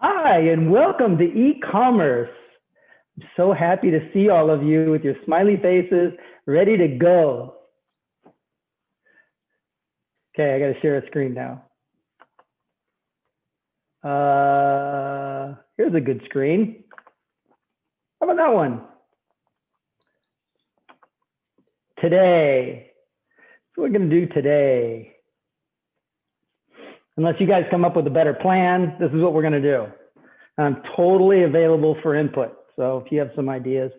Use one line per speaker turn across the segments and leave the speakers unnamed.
Hi, and welcome to e-commerce. I'm so happy to see all of you with your smiley faces, ready to go. Okay, I got to share a screen now. Here's a good screen. How about that one? Today, what we're going to do today. Unless you guys come up with a better plan, this is what we're going to do. I'm totally available for input. So if you have some ideas,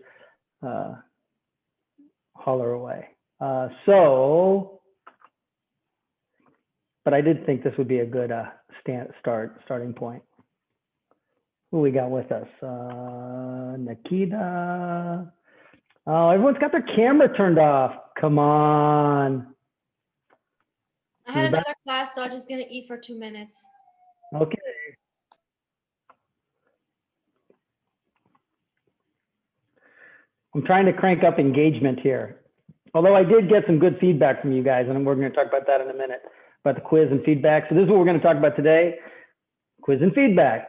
holler away. But I did think this would be a good starting point. Who we got with us? Nikita. Oh, everyone's got their camera turned off. Come on.
I had another class, so I'm just gonna eat for 2 minutes.
Okay. I'm trying to crank up engagement here. Although I did get some good feedback from you guys, and we're going to talk about that in a minute, about the quiz and feedback. So this is what we're going to talk about today, quiz and feedback.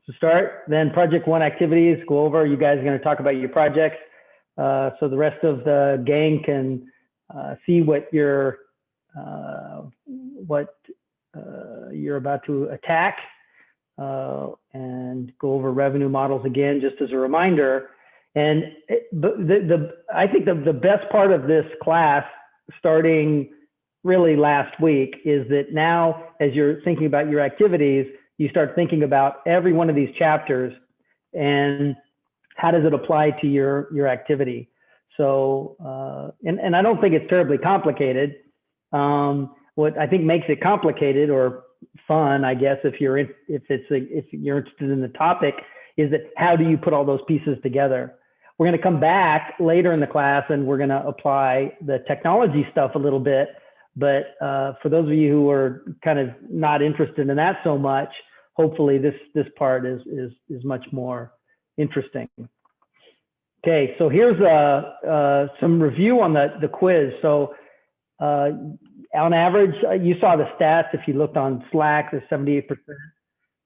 To start, then project one activities, go over. You guys are going to talk about your projects, so the rest of the gang can see what you're about to attack, and go over revenue models again, just as a reminder. And I think the best part of this class, starting really last week, is that now as you're thinking about your activities, you start thinking about every one of these chapters and how does it apply to your activity. So, and I don't think it's terribly complicated. What I think makes it complicated or fun, I guess, if you're interested in the topic, is that how do you put all those pieces together? We're going to come back later in the class and we're going to apply the technology stuff a little bit. But for those of you who are kind of not interested in that so much, hopefully this part is much more interesting. Okay, so here's some review on the quiz. So on average, you saw the stats. If you looked on Slack, the 78%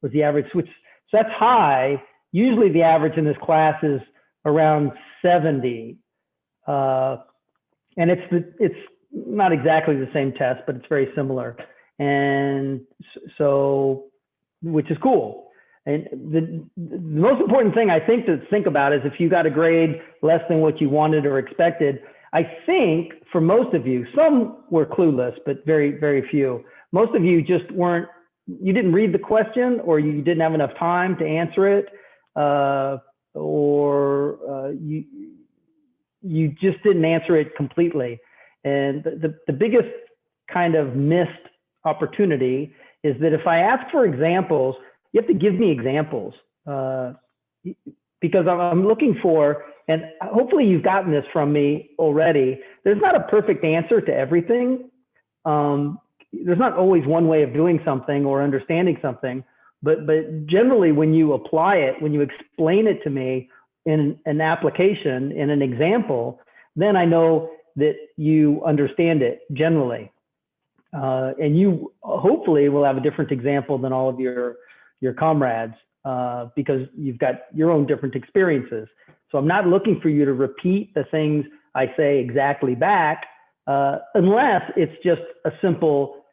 was the average switch. So that's high. Usually the average in this class is around 70. And it's not exactly the same test, but it's very similar. And so, which is cool. And the most important thing I think to think about is if you got a grade less than what you wanted or expected, I think for most of you, some were clueless, but very, very few. Most of you just you didn't read the question, or you didn't have enough time to answer it, or you just didn't answer it completely. And the biggest kind of missed opportunity is that if I ask for examples, you have to give me examples, because I'm looking for, and hopefully you've gotten this from me already, there's not a perfect answer to everything. There's not always one way of doing something or understanding something, but generally when you apply it, when you explain it to me in an application, in an example, then I know that you understand it generally. And you hopefully will have a different example than all of your comrades, because you've got your own different experiences. So I'm not looking for you to repeat the things I say exactly back, unless it's just a simple,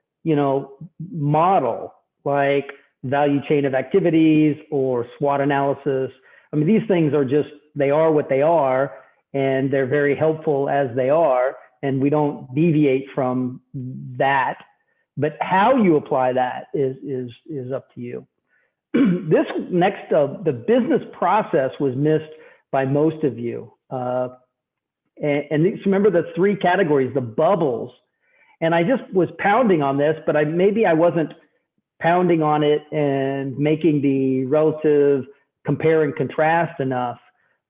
model like value chain of activities or SWOT analysis. I mean, these things are just, they are what they are, and they're very helpful as they are, and we don't deviate from that. But how you apply that is up to you. This next, the business process was missed by most of you. And remember the three categories, the bubbles. And I just was pounding on this, but maybe I wasn't pounding on it and making the relative compare and contrast enough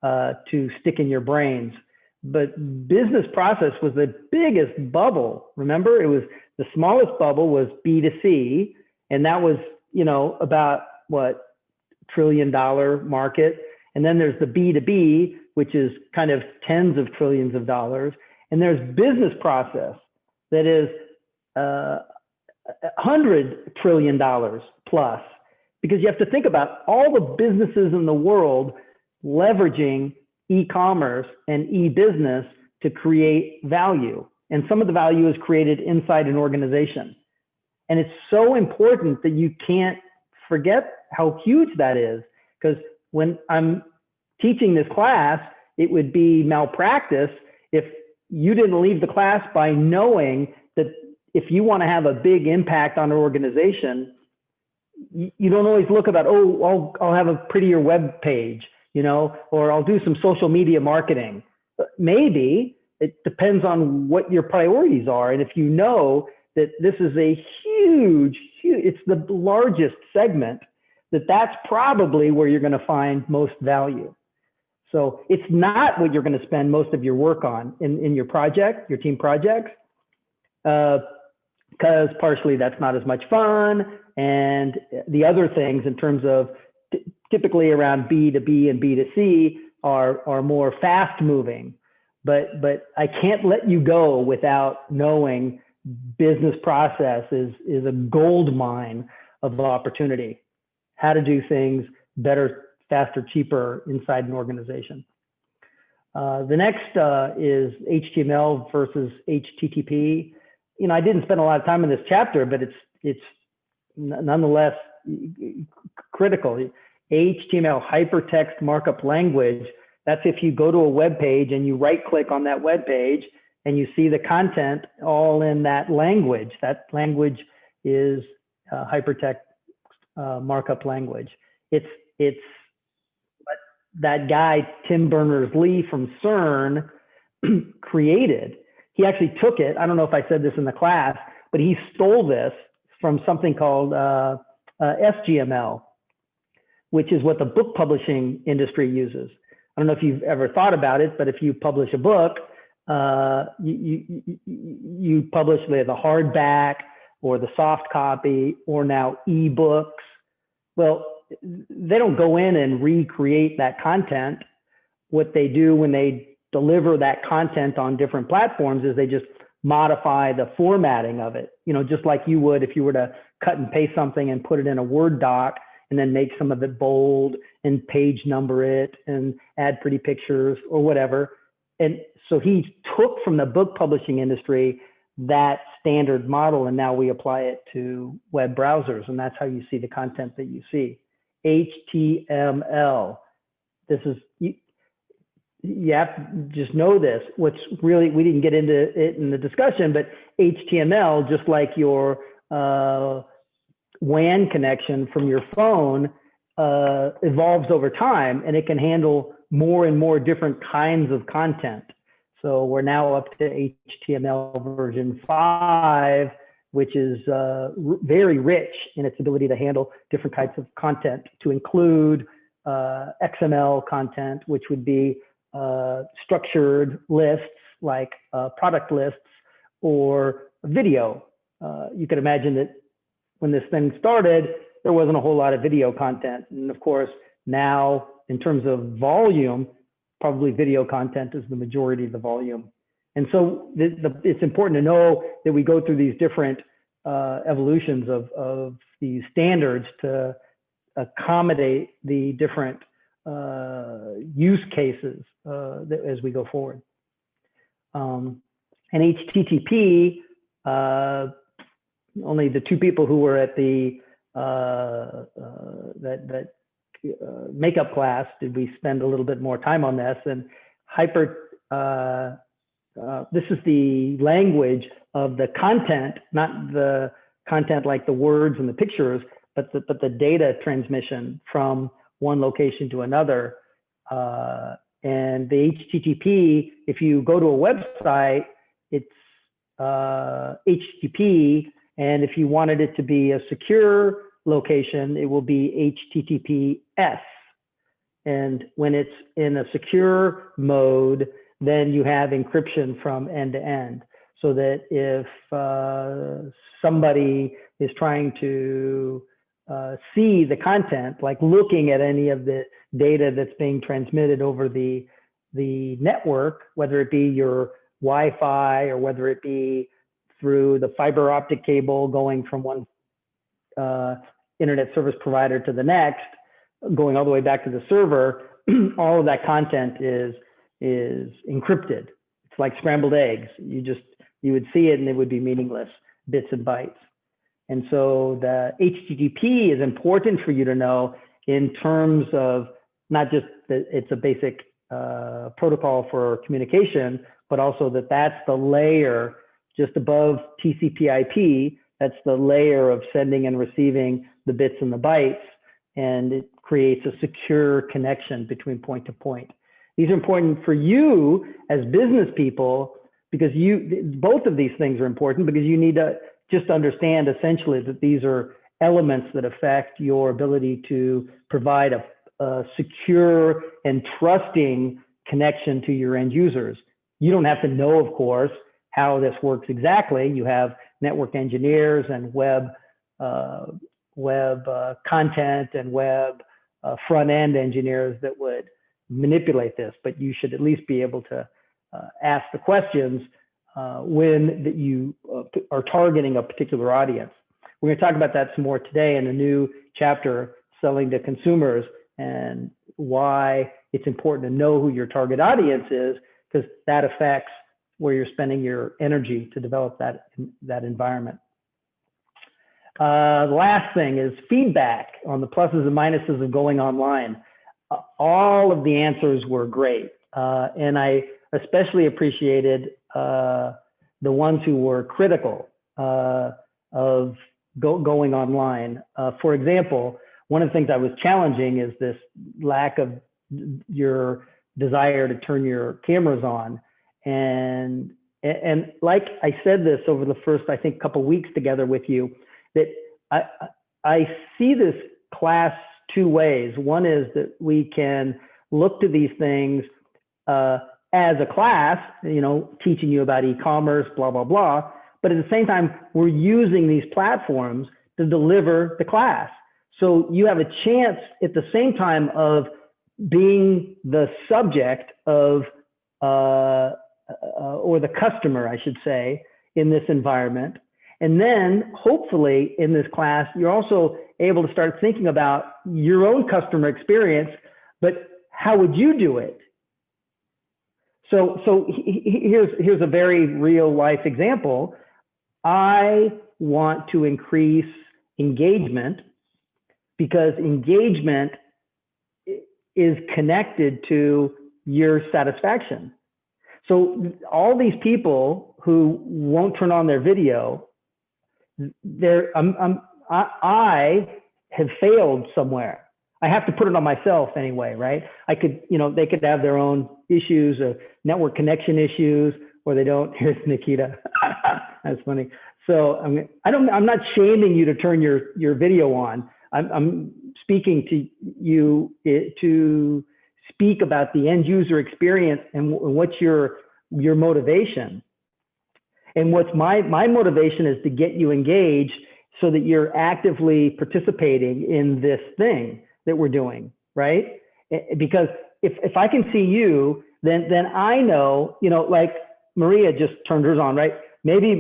to stick in your brains. But business process was the biggest bubble. Remember, it was the smallest bubble was B2C, and that was, about what, $1 trillion market. And then there's the B2B, which is kind of tens of trillions of dollars. And there's business process that is $100 trillion plus, because you have to think about all the businesses in the world leveraging e-commerce and e-business to create value. And some of the value is created inside an organization. And it's so important that you can't forget how huge that is. Because when I'm teaching this class, it would be malpractice if you didn't leave the class by knowing that if you want to have a big impact on an organization, you don't always look about, oh, I'll have a prettier web page, you know, or I'll do some social media marketing. Maybe it depends on what your priorities are. And if you know that this is a huge, it's the largest segment, that's probably where you're going to find most value. So it's not what you're going to spend most of your work on in your project, your team projects, because partially that's not as much fun. And the other things in terms of typically around B2B and B2C are more fast moving. But I can't let you go without knowing business process is a gold mine of opportunity. How to do things better, faster, cheaper inside an organization. The next is HTML versus HTTP. You know, I didn't spend a lot of time in this chapter, but it's nonetheless critical. HTML, hypertext markup language. That's if you go to a web page and you right click on that web page and you see the content all in that language. That language is hypertext markup language. It's what that guy, Tim Berners-Lee from CERN created. He actually took it. I don't know if I said this in the class, but he stole this from something called SGML, which is what the book publishing industry uses. I don't know if you've ever thought about it, but if you publish a book, you publish the hardback or the soft copy or now ebooks. Well, they don't go in and recreate that content. What they do when they deliver that content on different platforms is they just modify the formatting of it, you know, just like you would if you were to cut and paste something and put it in a Word doc and then make some of it bold and page number it and add pretty pictures or whatever. And so he took from the book publishing industry that standard model, and now we apply it to web browsers, and that's how you see the content that you see. HTML. This is, you have to just know this. What's really, we didn't get into it in the discussion, but HTML, just like your WAN connection from your phone, evolves over time, and it can handle more and more different kinds of content. So we're now up to HTML version 5, which is very rich in its ability to handle different types of content, to include XML content, which would be structured lists like product lists or video. You could imagine that when this thing started, there wasn't a whole lot of video content. And of course, now in terms of volume, probably video content is the majority of the volume. And so it's important to know that we go through these different evolutions of these standards to accommodate the different use cases as we go forward. And HTTP, only the two people who were at the makeup class did we spend a little bit more time on this. And this is the language of the content, not the content like the words and the pictures, but the data transmission from one location to another. And the HTTP, if you go to a website, it's HTTP. And if you wanted it to be a secure location, it will be HTTPS. And when it's in a secure mode, then you have encryption from end to end. So that if somebody is trying to see the content, like looking at any of the data that's being transmitted over the network, whether it be your Wi-Fi or whether it be through the fiber optic cable going from one internet service provider to the next, going all the way back to the server, all of that content is encrypted. It's like scrambled eggs. You would see it and it would be meaningless bits and bytes. And so the HTTP is important for you to know in terms of not just that it's a basic protocol for communication, but also that that's the layer just above TCP/IP. That's the layer of sending and receiving the bits and the bytes, and it creates a secure connection between point to point. These are important for you as business people because both of these things are important because you need to just understand essentially that these are elements that affect your ability to provide a secure and trusting connection to your end users. You don't have to know, of course, how this works exactly. You have network engineers and web content and web front-end engineers that would manipulate this, but you should at least be able to ask the questions when that you are targeting a particular audience. We're going to talk about that some more today in a new chapter, Selling to Consumers, and why it's important to know who your target audience is, because that affects where you're spending your energy to develop that environment. The last thing is feedback on the pluses and minuses of going online. All of the answers were great, and I especially appreciated the ones who were critical of going online. For example, one of the things I was challenging is this lack of your desire to turn your cameras on. And like I said this over the first, I think, couple weeks together with you, that I see this class two ways. One is that we can look to these things as a class, teaching you about e-commerce, blah, blah, blah. But at the same time, we're using these platforms to deliver the class. So you have a chance at the same time of being the subject of, or the customer, I should say, in this environment. And then hopefully in this class, you're also able to start thinking about your own customer experience, but how would you do it? So here's a very real life example. I want to increase engagement because engagement is connected to your satisfaction. So all these people who won't turn on their video, I have failed somewhere. I have to put it on myself anyway, right? I could, they could have their own issues, network connection issues, or they don't. Here's Nikita. That's funny. So I'm not shaming you to turn your video on. I'm speaking to you to speak about the end user experience and what's your motivation. And what's my motivation is to get you engaged so that you're actively participating in this thing that we're doing, right? Because if I can see you, then I know, like Maria just turned hers on, right? Maybe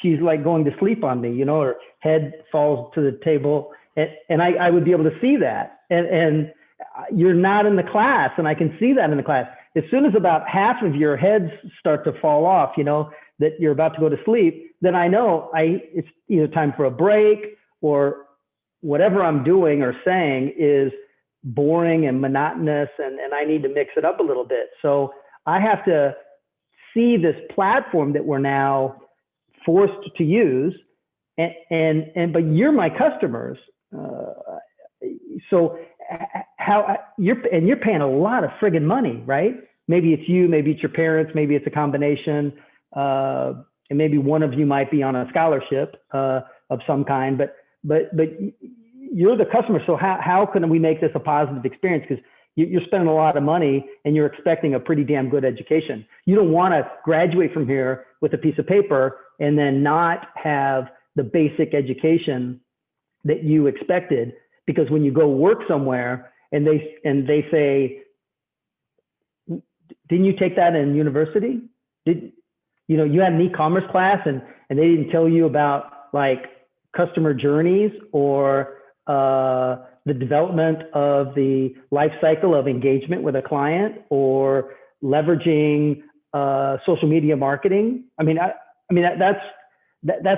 she's like going to sleep on me, her head falls to the table, and I would be able to see that. And you're not in the class, and I can see that in the class. As soon as about half of your heads start to fall off, that you're about to go to sleep, then I know it's either time for a break or whatever I'm doing or saying is boring and monotonous, and I need to mix it up a little bit. So I have to see this platform that we're now forced to use, but you're my customers. So how you're paying a lot of friggin' money, right? Maybe it's you, maybe it's your parents, maybe it's a combination, and maybe one of you might be on a scholarship of some kind, but you're the customer. So how can we make this a positive experience? Because you're spending a lot of money and you're expecting a pretty damn good education. You don't want to graduate from here with a piece of paper and then not have the basic education that you expected, because when you go work somewhere and they say, didn't you take that in university? You had an e-commerce class and they didn't tell you about like customer journeys or the development of the life cycle of engagement with a client or leveraging social media marketing. I mean, that's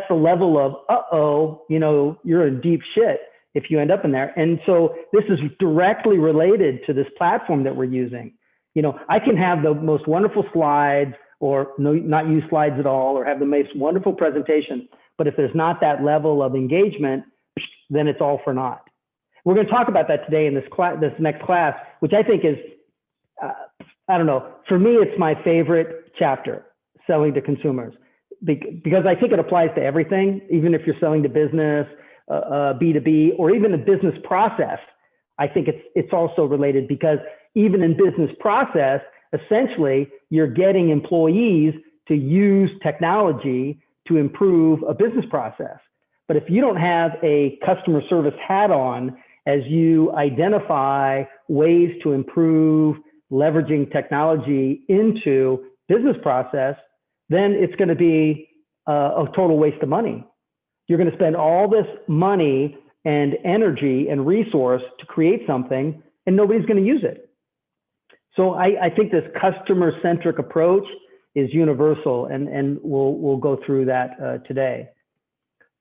the level of, you know, you're in deep shit if you end up in there. And so this is directly related to this platform that we're using. You know, I can have the most wonderful slides or not use slides at all, or have the most wonderful presentation. But if there's not that level of engagement, then it's all for naught. We're going to talk about that today in this next class, which I think is, I don't know, for me, it's my favorite chapter, selling to consumers, because I think it applies to everything, even if you're selling to business, B2B, or even a business process. I think it's also related, because even in business process, essentially, you're getting employees to use technology to improve a business process. But if you don't have a customer service hat on as you identify ways to improve leveraging technology into business process, then it's going to be a total waste of money. You're going to spend all this money and energy and resource to create something, and nobody's going to use it. So I think this customer-centric approach is universal, and we'll go through that today.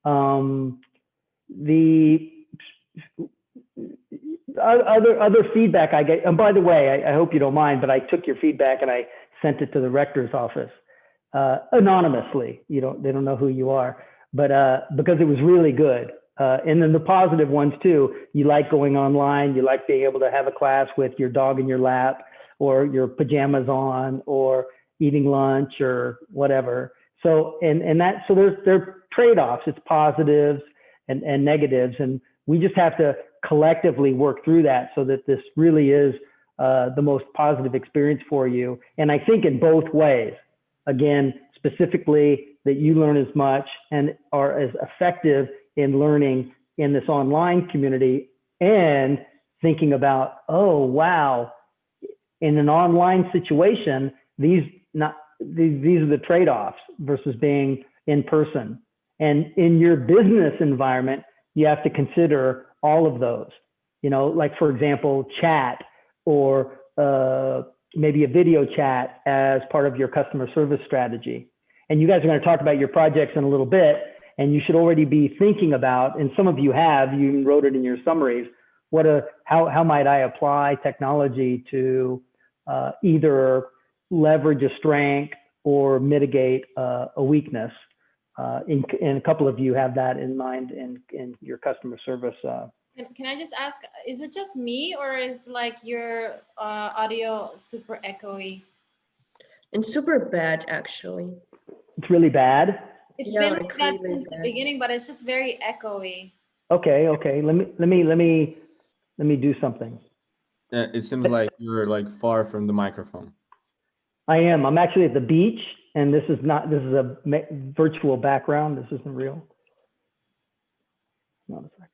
The other feedback I get, and by the way, I hope you don't mind, but I took your feedback and I sent it to the rector's office anonymously. They don't know who you are, but because it was really good. And then the positive ones too. You like going online. You like being able to have a class with your dog in your lap, or your pajamas on, or eating lunch, or whatever. So so there are trade-offs. It's positives and negatives, and we just have to collectively work through that so that this really is the most positive experience for you. And I think in both ways, again, specifically that you learn as much and are as effective in learning in this online community, and thinking about, oh, wow, in an online situation, these are the trade-offs versus being in person. And in your business environment, you have to consider all of those, like, for example, chat, or maybe a video chat as part of your customer service strategy. And you guys are going to talk about your projects in a little bit, and you should already be thinking about, and some of you have, you even wrote it in your summaries, how might I apply technology to either leverage a strength or mitigate a weakness. And a couple of you have that in mind in your customer service.
Can I just ask, is it just me, or is like your audio super echoey?
And super bad, actually.
It's really bad.
It's been like that really since the beginning, but it's just very echoey.
Okay. Let me do something.
Yeah, it seems like you're like far from the microphone.
I am. I'm actually at the beach, and this is a virtual background. This isn't real. Hold on a second.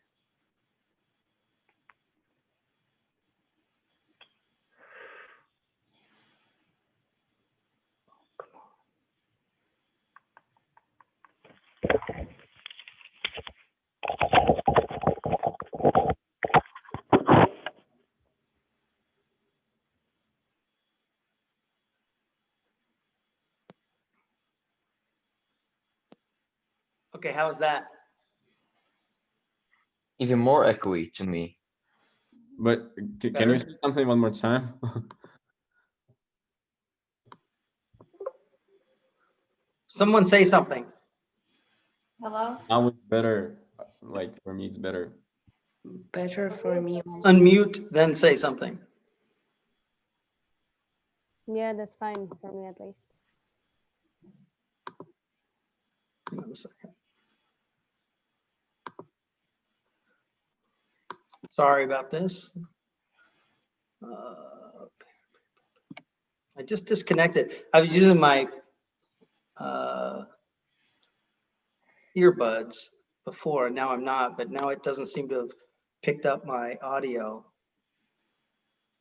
Okay, how is that?
Even more echoey to me.
But can you say something one more time?
Someone say something.
Hello?
Now it's better. Like, for me, it's better.
Better for me.
Unmute, then say something.
Yeah, that's fine for me, at least.
Hang on a second. Sorry about this. I just disconnected. I was using my earbuds before, and now I'm not, but now it doesn't seem to have picked up my audio.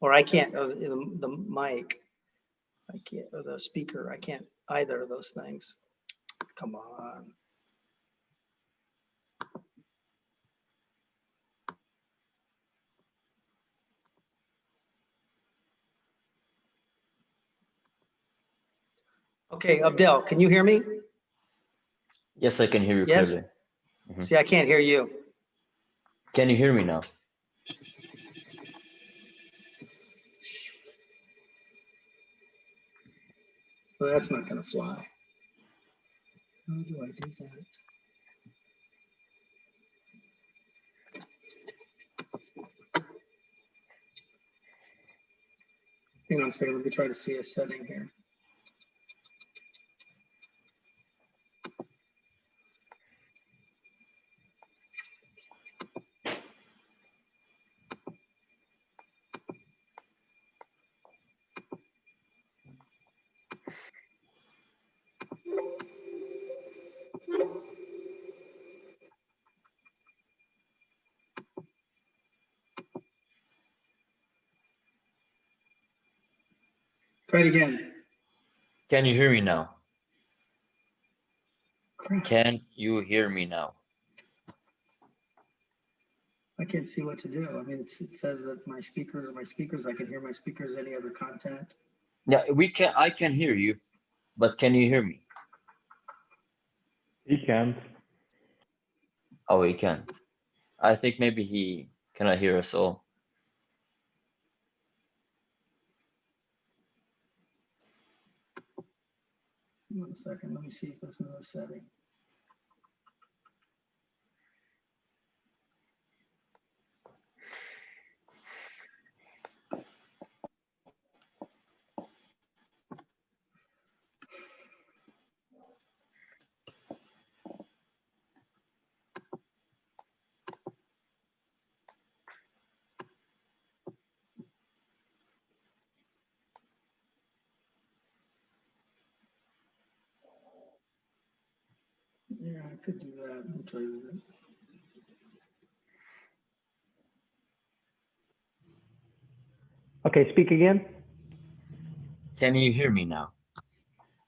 Or I can't, or the mic, I can't, or the speaker, I can't either of those things. Come on. Okay, Abdel, can you hear me?
Yes, I can hear you
Yes?
clearly. Mhm.
See, I can't hear you.
Can you hear me now?
Well, that's not gonna fly. How do I do that? Hang on a second, let me try to see a setting here. Try it again.
Can you hear me now?
Crap,
Can you hear me now?
I can't see what to do. I mean, it says that my speakers are my speakers. I can hear my speakers, any other content.
Yeah, I can hear you, but can you hear me?
He can.
Oh, he can't. I think maybe he cannot hear us all.
One second, let me see if there's another setting. Yeah, I could do that. I'll try that.
Okay, speak again.
Can you hear me now?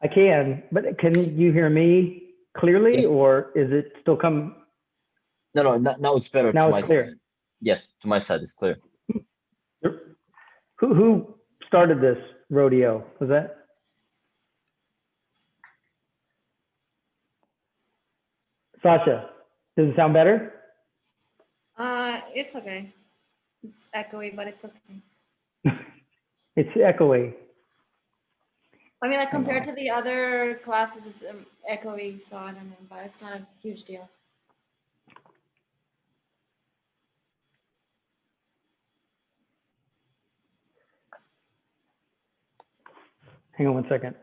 I can, but can you hear me clearly,
Yes.
or is it still come?
No, now it's better
Now
to
it's
my
clear.
side. Yes, to my side, it's clear.
Who started this rodeo? Was that? Sasha, does it sound better?
It's okay. It's echoey, but it's okay.
It's echoey.
I mean, like compared to the other classes, it's echoey, so I don't know, but it's not a huge deal.
Hang on one second.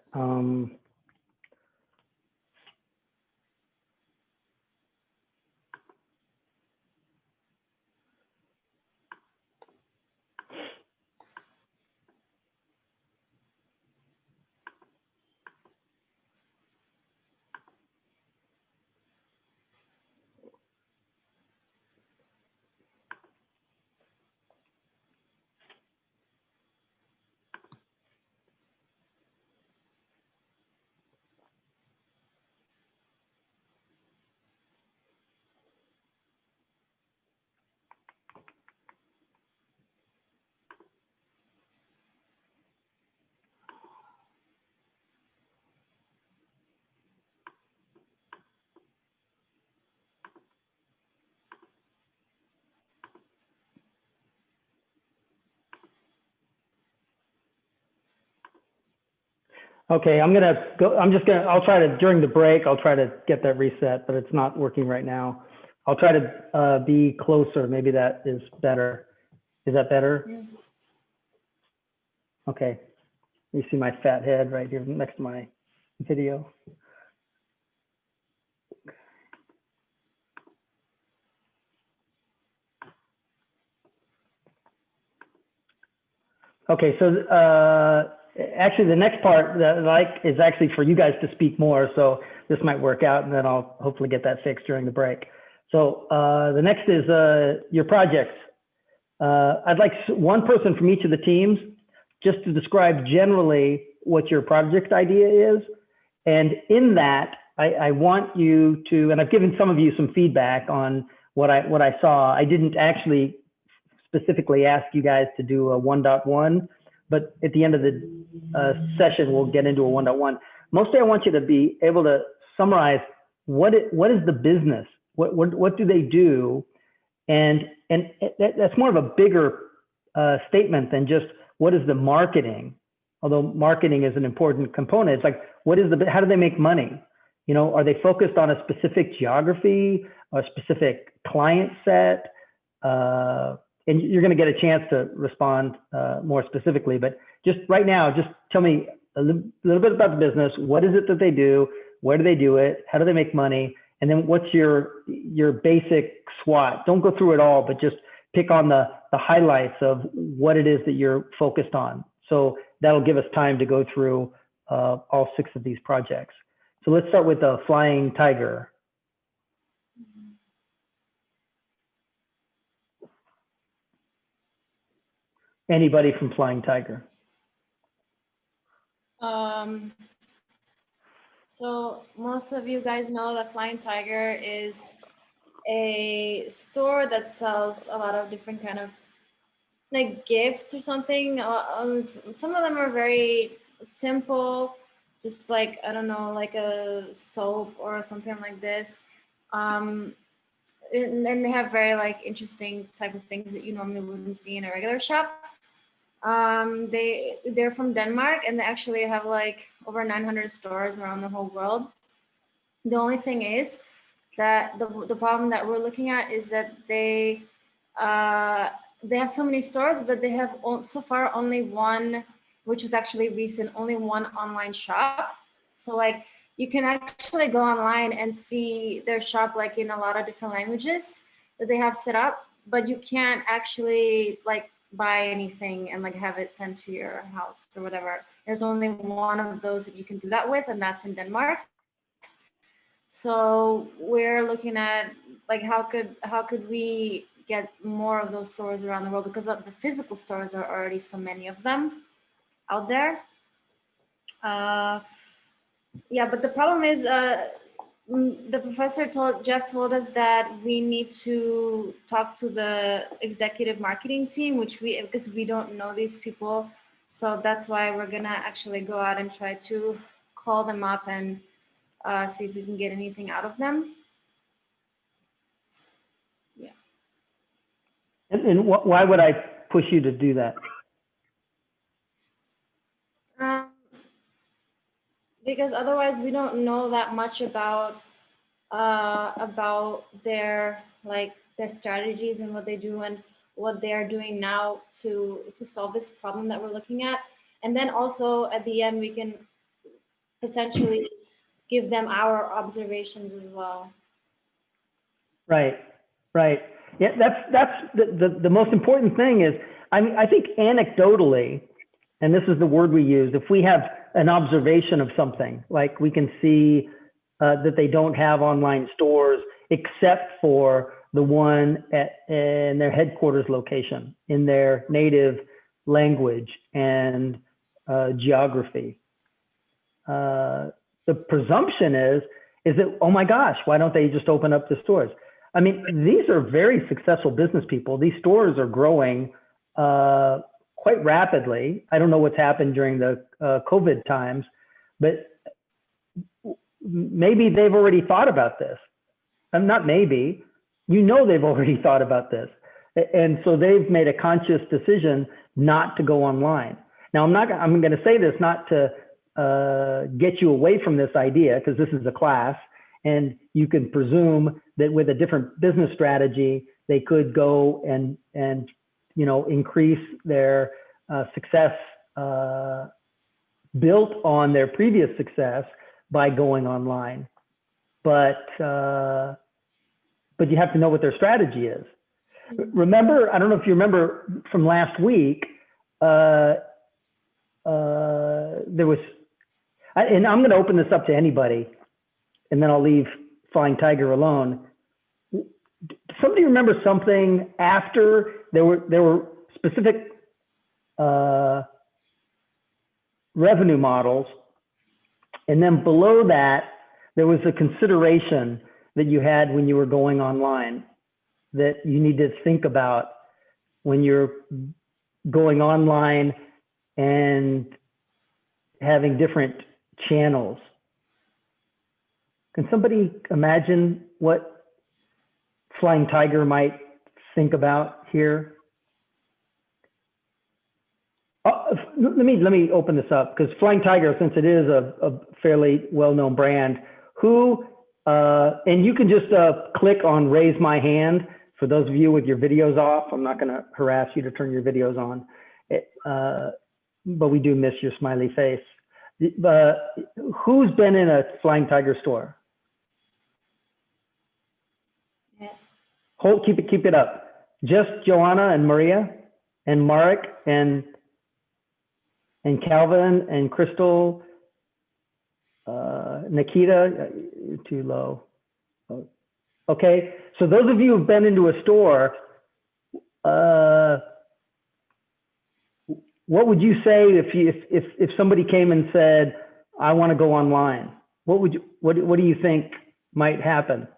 Okay, I'm gonna go. I'll try to, during the break, I'll try to get that reset, but it's not working right now. I'll try to be closer. Maybe that is better. Is that better?
Yeah.
Okay. You see my fat head right here next to my video. Okay, so actually the next part that I like is actually for you guys to speak more. So this might work out, and then I'll hopefully get that fixed during the break. So the next is your projects. I'd like one person from each of the teams just to describe generally what your project idea is. And in that, I want you to, and I've given some of you some feedback on what I saw. I didn't actually specifically ask you guys to do a 1.1, but at the end of the session, we'll get into a 1.1. Mostly I want you to be able to summarize what is the business? What do they do? And that's more of a bigger statement than just what is the marketing, although marketing is an important component. It's like, how do they make money? You know, are they focused on a specific geography, a specific client set? And you're going to get a chance to respond more specifically, but just right now, just tell me a little bit about the business. What is it that they do? Where do they do it? How do they make money? And then what's your basic SWOT? Don't go through it all, but just pick on the highlights of what it is that you're focused on. So that'll give us time to go through all 6 of these projects. So let's start with the Flying Tiger. Anybody from Flying Tiger?
So most of you guys know that Flying Tiger is a store that sells a lot of different kind of like gifts or something. Some of them are very simple, just like, I don't know, like a soap or something like this. And then they have very like interesting type of things that you normally wouldn't see in a regular shop. They're from Denmark, and they actually have like over 900 stores around the whole world. The only thing is that the problem that we're looking at is that they have so many stores, but they have so far only one, which was actually recent, only one online shop. So like you can actually go online and see their shop like in a lot of different languages that they have set up, but you can't actually like buy anything and like have it sent to your house or whatever. There's only one of those that you can do that with, and that's in Denmark. So we're looking at like how could we get more of those stores around the world, because of the physical stores are already so many of them out there. Yeah, but the problem is the professor Jeff told us that we need to talk to the executive marketing team, because we don't know these people. So that's why we're gonna actually go out and try to call them up and see if we can get anything out of them. Yeah.
And why would I push you to do that?
Because otherwise we don't know that much about their strategies and what they do and what they are doing now to solve this problem that we're looking at. And then also at the end we can potentially give them our observations as well. Right.
Yeah, that's the most important thing is, I think anecdotally, and this is the word we use, if we have an observation of something, like we can see that they don't have online stores except for the one in their headquarters location, in their native language and geography. The presumption is that, oh my gosh, why don't they just open up the stores? I mean, these are very successful business people. These stores are growing quite rapidly. I don't know what's happened during the COVID times, but maybe they've already thought about this. Not maybe, they've already thought about this. And so they've made a conscious decision not to go online. Now, I'm going to say this not to get you away from this idea, because this is a class, and you can presume that with a different business strategy, they could go and increase their success built on their previous success by going online. But you have to know what their strategy is. Remember, I don't know if you remember from last week, there was, and I'm going to open this up to anybody, and then I'll leave Flying Tiger alone. Somebody remember something after there were specific revenue models, and then below that there was a consideration that you had when you were going online that you need to think about when you're going online and having different channels. Can somebody imagine what Flying Tiger might think about here? Let me open this up, because Flying Tiger, since it is a fairly well-known brand, and you can just click on raise my hand for those of you with your videos off. I'm not going to harass you to turn your videos on, but we do miss your smiley face. Who's been in a Flying Tiger store?
Yeah.
Keep it up. Just Joanna and Maria and Marek and Calvin and Crystal, Nikita, you're too low. Okay, so those of you who've been into a store, what would you say if somebody came and said, I want to go online? What do you think might happen?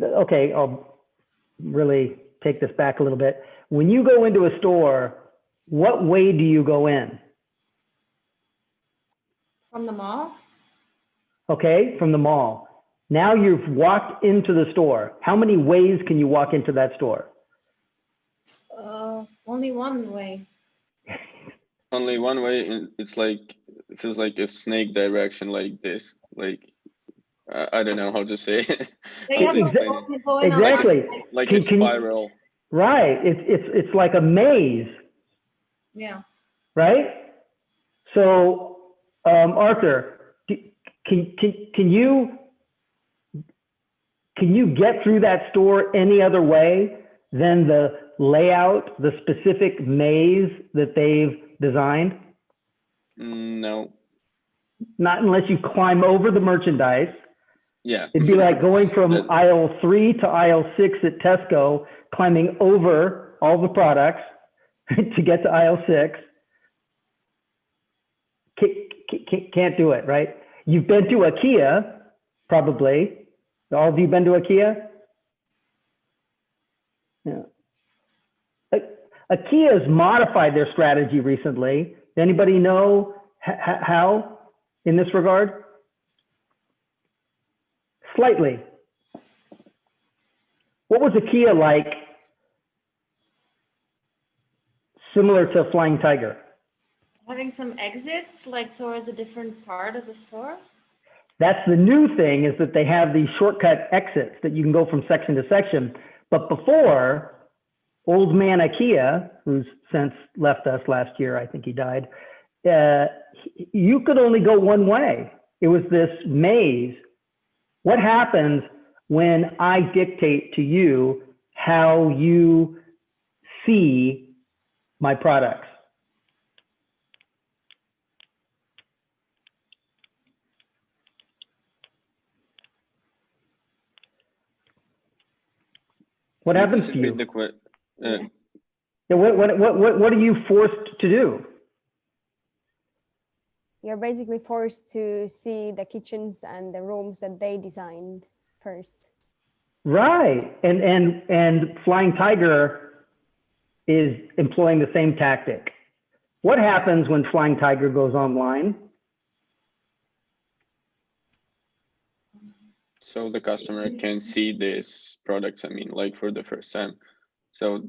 Okay, I'll really take this back a little bit. When you go into a store, what way do you go in?
From the mall?
Okay, from the mall. Now you've walked into the store. How many ways can you walk into that store?
Only one way.
Only one way, and it's like, it feels like a snake direction like this. Like, I don't know how to say it.
So you have to
Explain it.
go in
Exactly.
around,
Like
Can
a
you-
spiral.
Right, it's like a maze,
yeah.
right? So, Arthur, can you get through that store any other way than the layout, the specific maze that they've designed?
No.
Not unless you climb over the merchandise.
Yeah.
It'd be like going from
That-
aisle 3 to aisle 6 at Tesco, climbing over all the products to get to aisle 6. Can't do it, right? You've been to IKEA, probably. All of you been to IKEA? Yeah. IKEA has modified their strategy recently. Anybody know how in this regard? Slightly. What was IKEA like similar to Flying Tiger?
Having some exits like towards a different part of the store.
That's the new thing, is that they have these shortcut exits that you can go from section to section. But before, old man IKEA, who's since left us last year, I think he died, you could only go one way. It was this maze. What happens when I dictate to you how you see my products? What happens to you?
Yeah.
Yeah, what are you forced to do?
You're basically forced to see the kitchens and the rooms that they designed first.
Right, and Flying Tiger is employing the same tactic. What happens when Flying Tiger goes online?
So the customer can see these products, I mean, like for the first time. So,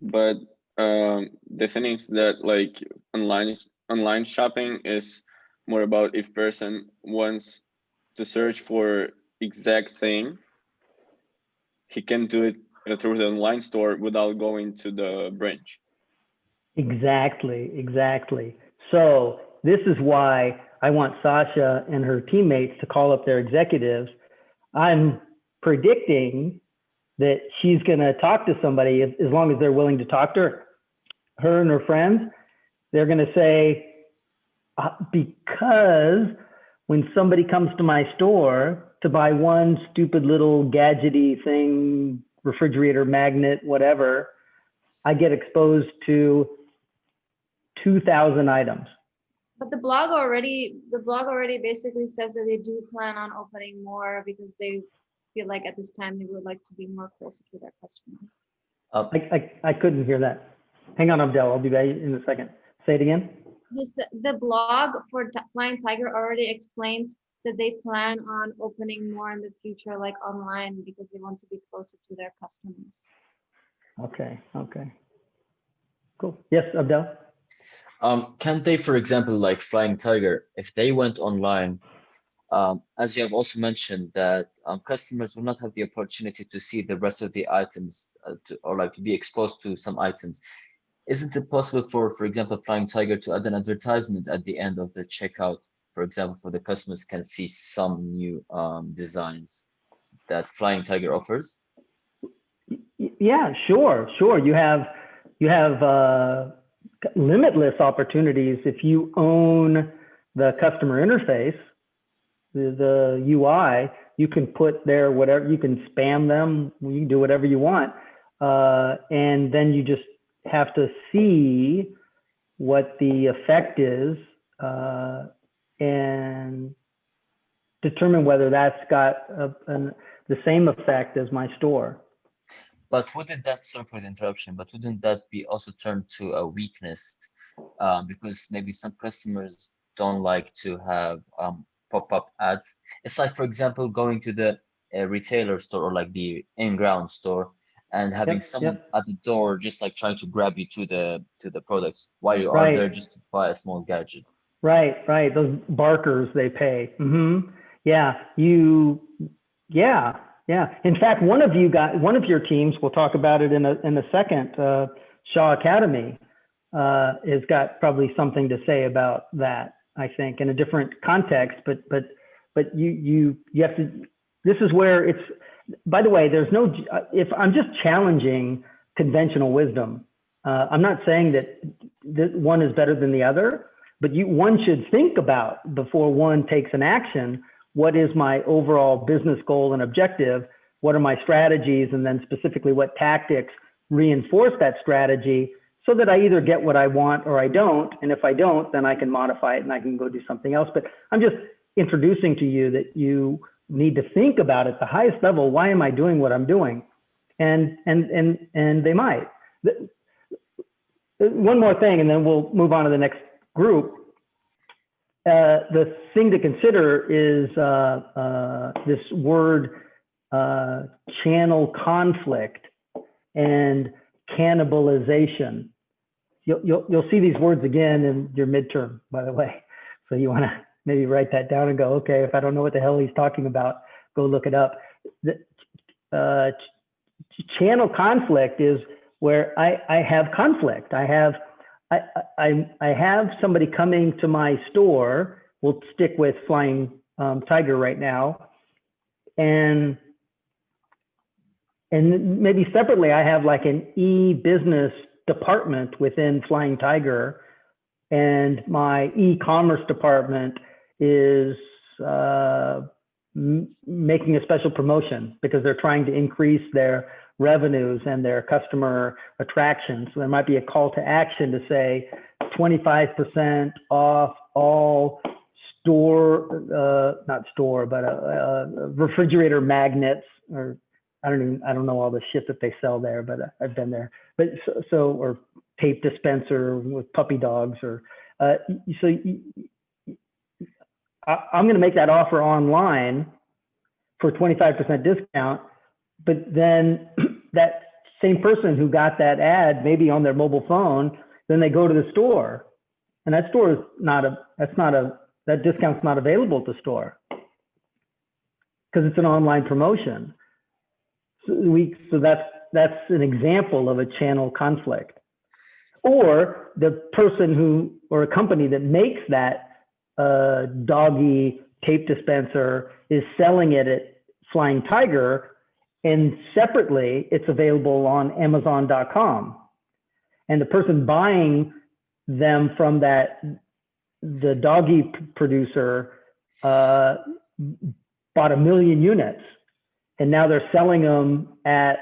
but the thing is that like online shopping is more about if person wants to search for exact thing, he can do it through the online store without going to the branch.
Exactly. So this is why I want Sasha and her teammates to call up their executives. I'm predicting that she's going to talk to somebody, as long as they're willing to talk to her and her friends. They're going to say, because when somebody comes to my store to buy one stupid little gadgety thing, refrigerator magnet, whatever, I get exposed to 2,000 items.
But the blog already basically says that they do plan on opening more because they feel like at this time they would like to be more closer to their customers.
I couldn't hear that. Hang on, Abdel. I'll be back in a second. Say it again.
The blog for Flying Tiger already explains that they plan on opening more in the future, like online, because they want to be closer to their customers.
Okay. Okay. Cool. Yes, Abdel.
Can they, for example, like Flying Tiger, if they went online, as you have also mentioned that customers will not have the opportunity to see the rest of the items or like to be exposed to some items. Isn't it possible for example, Flying Tiger to add an advertisement at the end of the checkout, for example, for the customers can see some new designs that Flying Tiger offers?
Yeah, sure. You have limitless opportunities if you own the customer interface, the UI. You can put there whatever, you can spam them, you can do whatever you want, and then you just have to see what the effect is and determine whether that's got the same effect as my store.
But wouldn't that, sorry for the interruption, but wouldn't that be also turned to a weakness? Because maybe some customers don't like to have pop-up ads. It's like, for example, going to the retailer store or like the in-ground store and having someone at the door just like trying to grab you to the products while you are there just to buy a small gadget. Right.
Those barkers they pay. In fact, one of your teams, we'll talk about it in a second, Shaw Academy, has got probably something to say about that, I think, in a different context, but you have to, this is where it's, by the way, there's no, if I'm just challenging conventional wisdom, I'm not saying that one is better than the other, but one should think about before one takes an action, what is my overall business goal and objective? What are my strategies? And then specifically what tactics reinforce that strategy so that I either get what I want or I don't. And if I don't, then I can modify it and I can go do something else. But I'm just introducing to you that you need to think about at the highest level, why am I doing what I'm doing? And they might. One more thing, and then we'll move on to the next group. The thing to consider is this word channel conflict and cannibalization. You'll see these words again in your midterm, by the way. So you want to maybe write that down and go, okay, if I don't know what the hell he's talking about, go look it up. The channel conflict is where I have conflict. I have somebody coming to my store. We'll stick with Flying Tiger right now, and maybe separately, I have like an e-business department within Flying Tiger, and my e-commerce department is making a special promotion because they're trying to increase their revenues and their customer attraction. So there might be a call to action to say 25% off all refrigerator magnets, or I don't know all the shit that they sell there, but I've been there. But or tape dispenser with puppy dogs, or I'm going to make that offer online for 25% discount. But then that same person who got that ad, maybe on their mobile phone, then they go to the store, and that store is that discount's not available at the store because it's an online promotion. So that's an example of a channel conflict. Or the person or a company that makes that doggy tape dispenser is selling it at Flying Tiger, and separately it's available on Amazon.com. And the person buying them from the doggy producer bought 1 million units, and now they're selling them at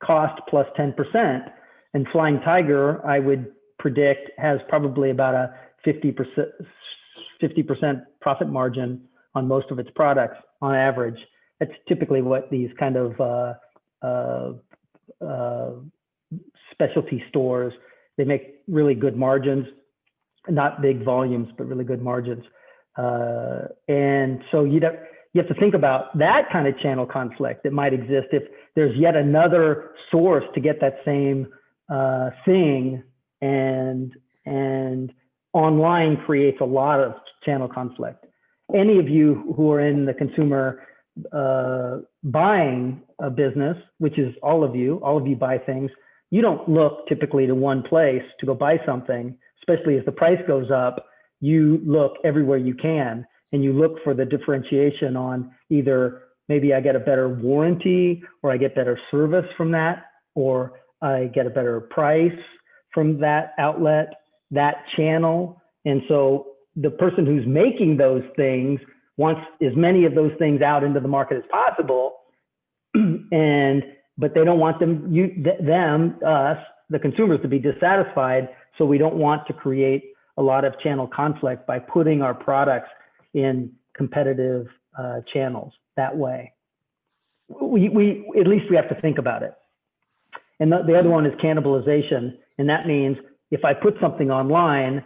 cost plus 10%. And Flying Tiger, I would predict, has probably about a 50% profit margin on most of its products on average. That's typically what these kind of specialty stores, they make really good margins, not big volumes, but really good margins. And so you have to think about that kind of channel conflict that might exist if there's yet another source to get that same thing, and online creates a lot of channel conflict. Any of you who are in the consumer buying a business, which is all of you buy things, you don't look typically to one place to go buy something, especially as the price goes up. You look everywhere you can, and you look for the differentiation on either maybe I get a better warranty, or I get better service from that, or I get a better price from that outlet, that channel. And so the person who's making those things wants as many of those things out into the market as possible. But they don't want us, the consumers, to be dissatisfied. So we don't want to create a lot of channel conflict by putting our products in competitive channels that way. At least we have to think about it. And the other one is cannibalization. And that means if I put something online,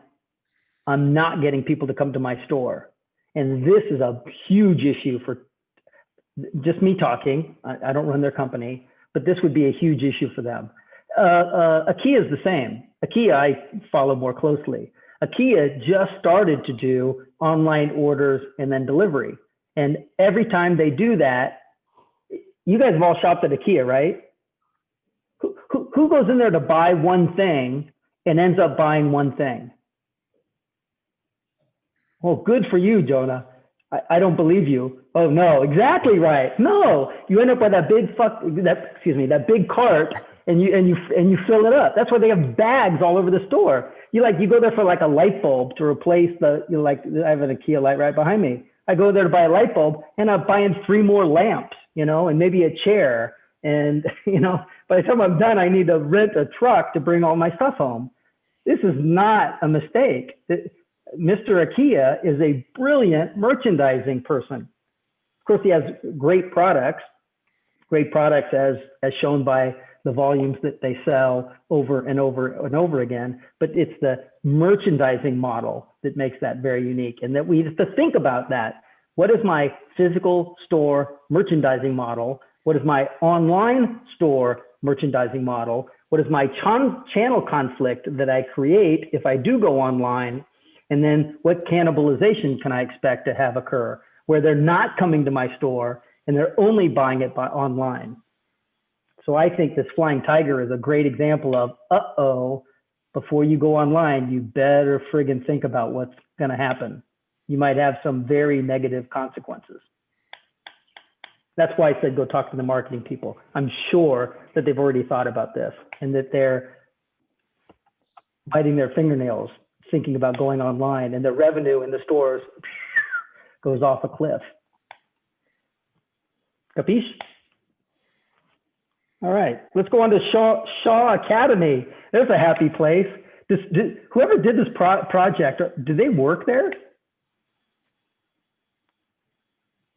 I'm not getting people to come to my store. And this is a huge issue for just me talking. I don't run their company, but this would be a huge issue for them. IKEA is the same. IKEA I follow more closely. IKEA just started to do online orders and then delivery. And every time they do that, you guys have all shopped at IKEA, right? Who goes in there to buy one thing and ends up buying one thing? Well, good for you, Jonah. I don't believe you. Oh no, exactly right. No, you end up with that big cart, and you fill it up. That's why they have bags all over the store. You go there for like a light bulb to replace I have an IKEA light right behind me. I go there to buy a light bulb, and I'm buying 3 more lamps, and maybe a chair. And by the time I'm done, I need to rent a truck to bring all my stuff home. This is not a mistake. Mr. IKEA is a brilliant merchandising person. Of course, he has great products as shown by the volumes that they sell over and over and over again. But it's the merchandising model that makes that very unique, and that we have to think about that. What is my physical store merchandising model? What is my online store merchandising model? What is my channel conflict that I create if I do go online? And then what cannibalization can I expect to have occur where they're not coming to my store and they're only buying it online? So I think this flying tiger is a great example of, before you go online, you better friggin' think about what's gonna happen. You might have some very negative consequences. That's why I said go talk to the marketing people. I'm sure that they've already thought about this and that they're biting their fingernails thinking about going online, and the revenue in the stores goes off a cliff. Capiche? All right, let's go on to Shaw Academy. There's a happy place. Whoever did this project, did they work there?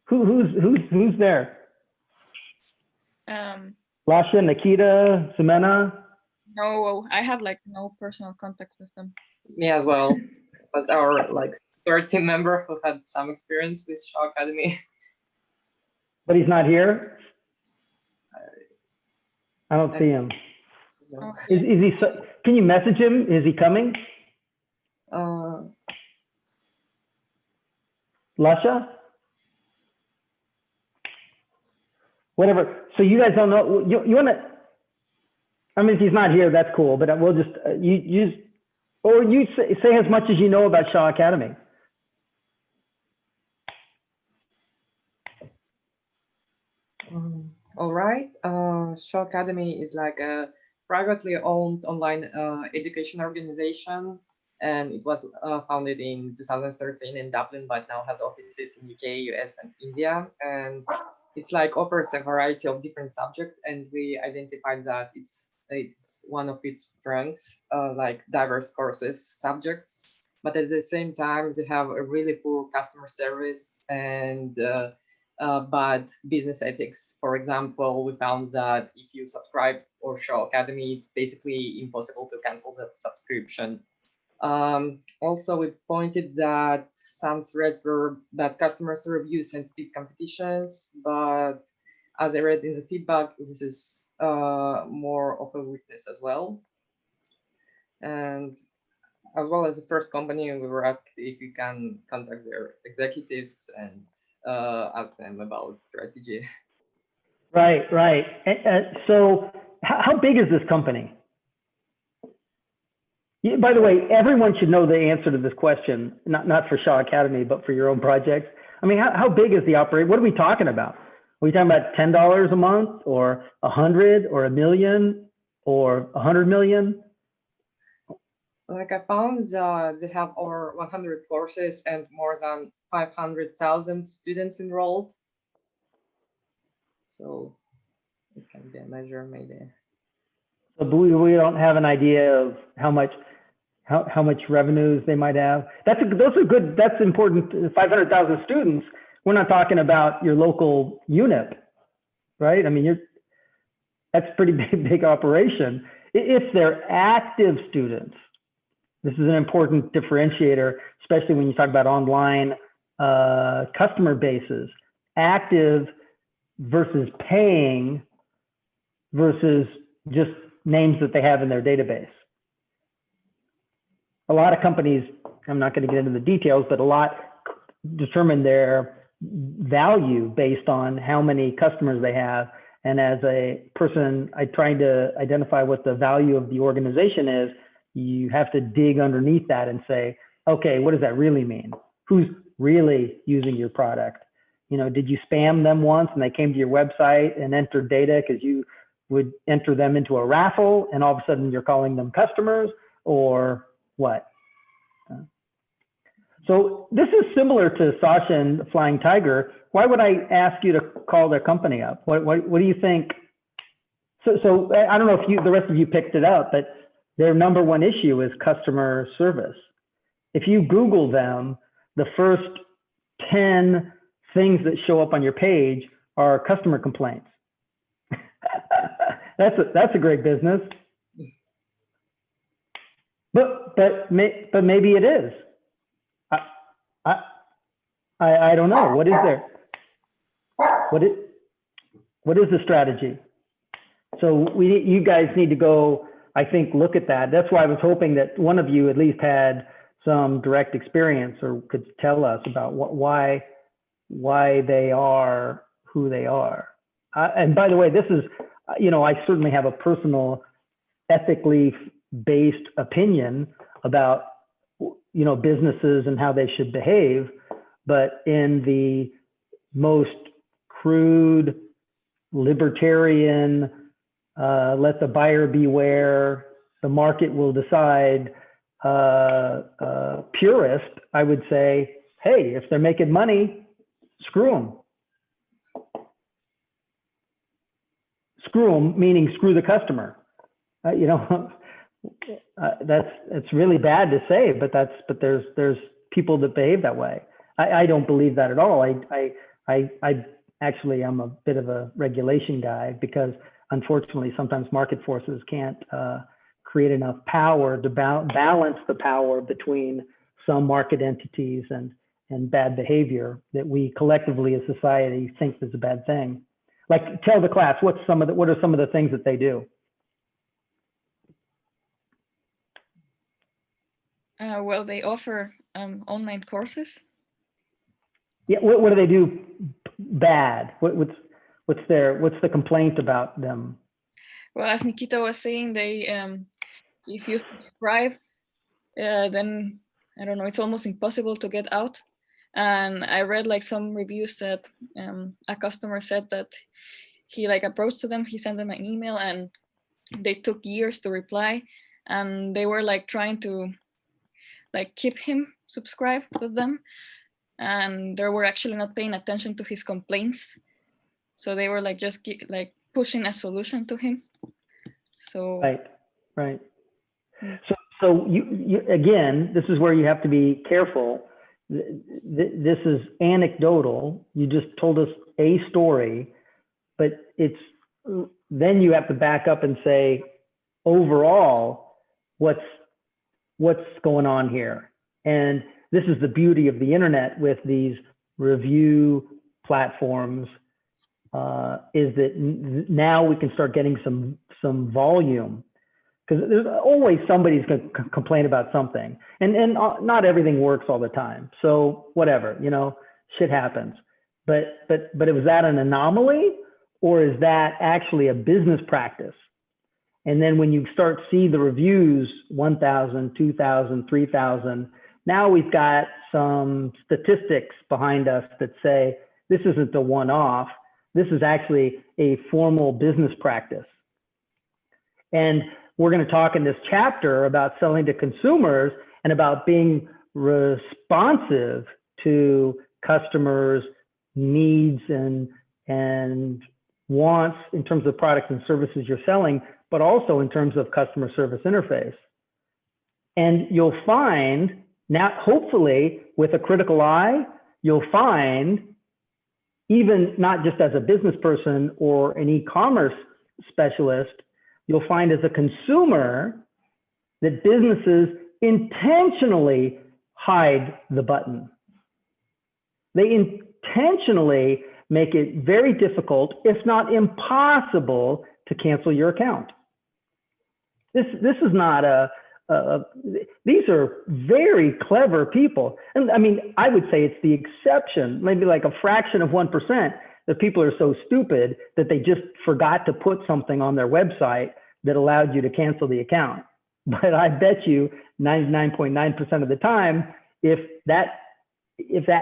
Who's there? Lasha, Nikita, Ximena?
No, I have no personal contact with them.
Me as well. Was our third team member who had some experience with Shaw Academy.
But he's not here? I don't see him.
No.
Is he? Can you message him? Is he coming? Lasha? Whatever. So you guys don't know. You want to? I mean, if he's not here, that's cool. But we'll just you say as much as you know about Shaw Academy.
All right. Shaw Academy is like a privately owned online education organization, and it was founded in 2013 in Dublin, but now has offices in UK, US, and India. And it's offers a variety of different subjects, and we identified that it's one of its strengths, diverse courses, subjects, but at the same time, they have a really poor customer service, and bad business ethics. For example, we found that if you subscribe or Show Academy, it's basically impossible to cancel that subscription. Also, we pointed that some threads were that customers review sensitive competitions, but as I read in the feedback, this is more of a weakness as well. And as well as the first company, we were asked if you can contact their executives and ask them about strategy.
Right, right. So how big is this company? By the way, everyone should know the answer to this question, not for Shaw Academy, but for your own projects. I mean, how big is the operation? What are we talking about? Are we talking about $10 a month or 100 or 1 million or 100 million?
Like I found they have over 100 courses and more than 500,000 students enrolled. So it can be a measure maybe.
So we don't have an idea of how much revenues they might have. Those are good. That's important. 500,000 students. We're not talking about your local UNYP, right? I mean, that's a pretty big operation. If they're active students, this is an important differentiator, especially when you talk about online customer bases. Active versus paying versus just names that they have in their database. A lot of companies, I'm not going to get into the details, but a lot determine their value based on how many customers they have. And as a person, I trying to identify what the value of the organization is, you have to dig underneath that and say, okay, what does that really mean? Who's really using your product? You know, did you spam them once and they came to your website and entered data because you would enter them into a raffle and all of a sudden you're calling them customers, or what? So this is similar to Sasha and Flying Tiger. Why would I ask you to call their company up? What do you think? So I don't know if the rest of you picked it up, but their number one issue is customer service. If you Google them, the first 10 things that show up on your page are customer complaints. That's a great business. But maybe it is. I don't know. What is there? What is the strategy? So you guys need to go, I think, look at that. That's why I was hoping that one of you at least had some direct experience or could tell us about why they are who they are. And by the way, this is, I certainly have a personal ethically based opinion about, businesses and how they should behave, but in the most crude, libertarian, let the buyer beware, the market will decide, purist, I would say, hey, if they're making money, screw them. Screw them, meaning screw the customer. It's really bad to say, but there's people that behave that way. I don't believe that at all. I actually am a bit of a regulation guy because unfortunately sometimes market forces can't create enough power to balance the power between some market entities and bad behavior that we collectively as society think is a bad thing. Like, tell the class what are some of the things that they do?
Well, they offer online courses.
Yeah, what do they do bad? What's the complaint about them?
Well, as Nikita was saying, they if you subscribe, then I don't know, it's almost impossible to get out. And I read like some reviews that a customer said that he approached to them, he sent them an email, and they took years to reply, and they were trying to keep him subscribed with them, and they were actually not paying attention to his complaints, so they were just pushing a solution to him. So
right. So you again, this is where you have to be careful. this is anecdotal. You just told us a story, but then you have to back up and say, overall, what's going on here? And this is the beauty of the internet with these review platforms, is that now we can start getting some volume, because there's always somebody's going to complain about something, and not everything works all the time. So whatever, shit happens. But was that an anomaly, or is that actually a business practice? And then when you start see the reviews, 1,000, 2,000, 3,000, now we've got some statistics behind us that say this isn't a one-off. This is actually a formal business practice. And we're going to talk in this chapter about selling to consumers and about being responsive to customers' needs and wants in terms of products and services you're selling, but also in terms of customer service interface. And you'll find now, hopefully with a critical eye, you'll find, even not just as a business person or an e-commerce specialist, you'll find as a consumer that businesses intentionally hide the button. They intentionally make it very difficult, if not impossible, to cancel your account. This is not these are very clever people. And I mean, I would say it's the exception, maybe like a fraction of 1%, that people are so stupid that they just forgot to put something on their website that allowed you to cancel the account. But I bet you 99.9% of the time, if that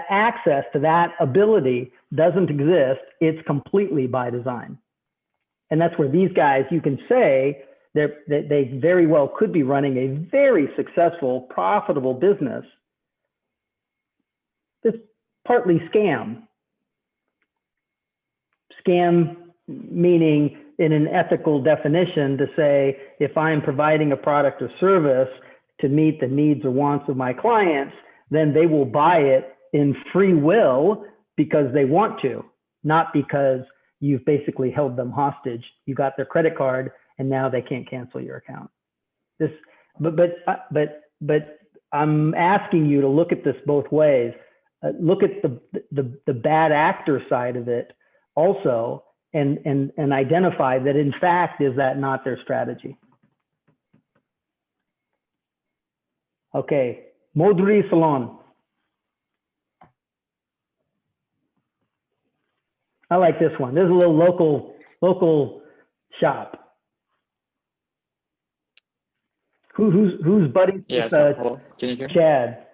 access to that ability doesn't exist, it's completely by design. And that's where these guys, you can say that they very well could be running a very successful, profitable business. It's partly scam. Scam meaning in an ethical definition to say, if I'm providing a product or service to meet the needs or wants of my clients, then they will buy it in free will because they want to, not because you've basically held them hostage. You got their credit card and now they can't cancel your account. But I'm asking you to look at this both ways. Look at the bad actor side of it also, and identify that in fact, is that not their strategy? Okay, Modri Salon. I like this one. This is a little local shop. Who's buddy
Yes,
with
hello. Can you hear me?
Chad?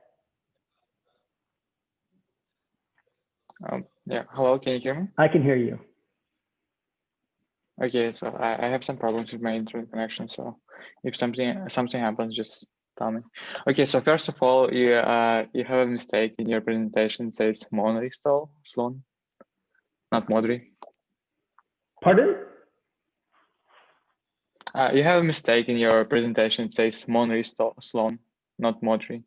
Yeah, hello, can you hear me?
I can hear you.
Okay, so I have some problems with my internet connection, so if something happens, just tell me. Okay, so first of all, you have a mistake in your presentation. It says Monry Salon, not Modri.
Pardon?
You have a mistake in your presentation. It says Monry Salon, not Modri.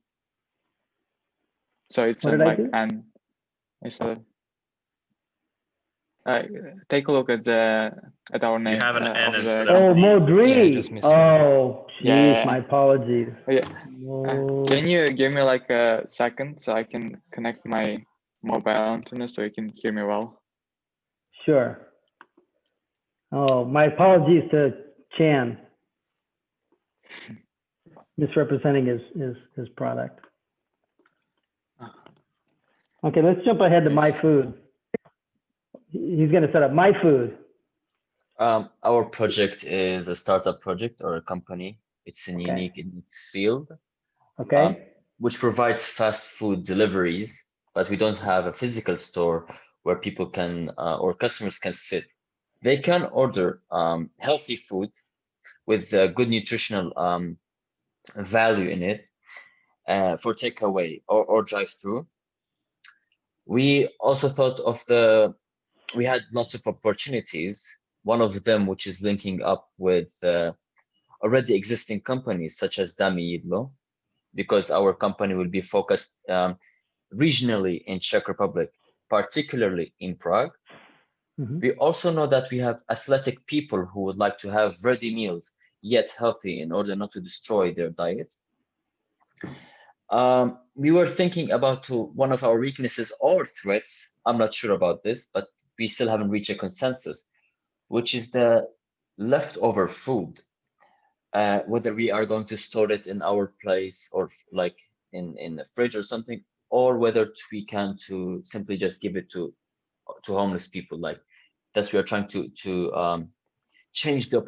So it's
What did I
like
do?
it's a. Take a look at our name.
You have an N
of
instead
the
of
Oh,
a D.
Modri.
Yeah, just miss
Oh, geez,
Yeah.
my apologies.
Yeah.
Mo-
Can you give me like a second so I can connect my mobile antenna so you can hear me well?
Sure. Oh, my apologies to Chan. Misrepresenting his product. Okay, let's jump ahead to my
Yes.
food. He's going to set up my food.
Our project is a startup project or a company. It's
Okay.
unique in its field,
Okay.
which provides fast food deliveries, but we don't have a physical store where people can or customers can sit. They can order healthy food with good nutritional value in it for takeaway or drive-through. We also thought of we had lots of opportunities. One of them, which is linking up with already existing companies such as Dami Yidlo, because our company will be focused regionally in Czech Republic, particularly in Prague.
Mhm.
We also know that we have athletic people who would like to have ready meals, yet healthy in order not to destroy their diet. We were thinking about one of our weaknesses or threats. I'm not sure about this, but we still haven't reached a consensus, which is the leftover food. Whether we are going to store it in our place or like in the fridge or something, or whether we can to simply just give it to homeless people. Like that's we are trying to change the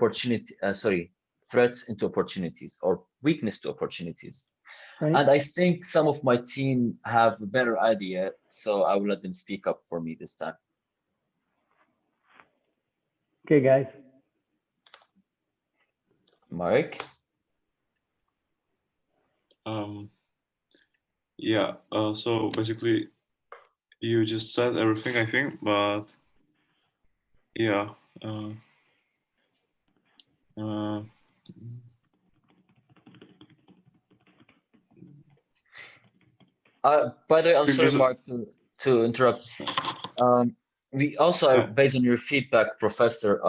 threats into opportunities or weakness to opportunities.
Right.
And I think some of my team have a better idea, so I will let them speak up for me this time.
Okay, guys.
Marek?
Yeah, so basically you just said everything, I think, but yeah.
By the way, I'm sorry,
There's a-
Mark, to interrupt. We also,
Yeah.
based on your feedback, Professor,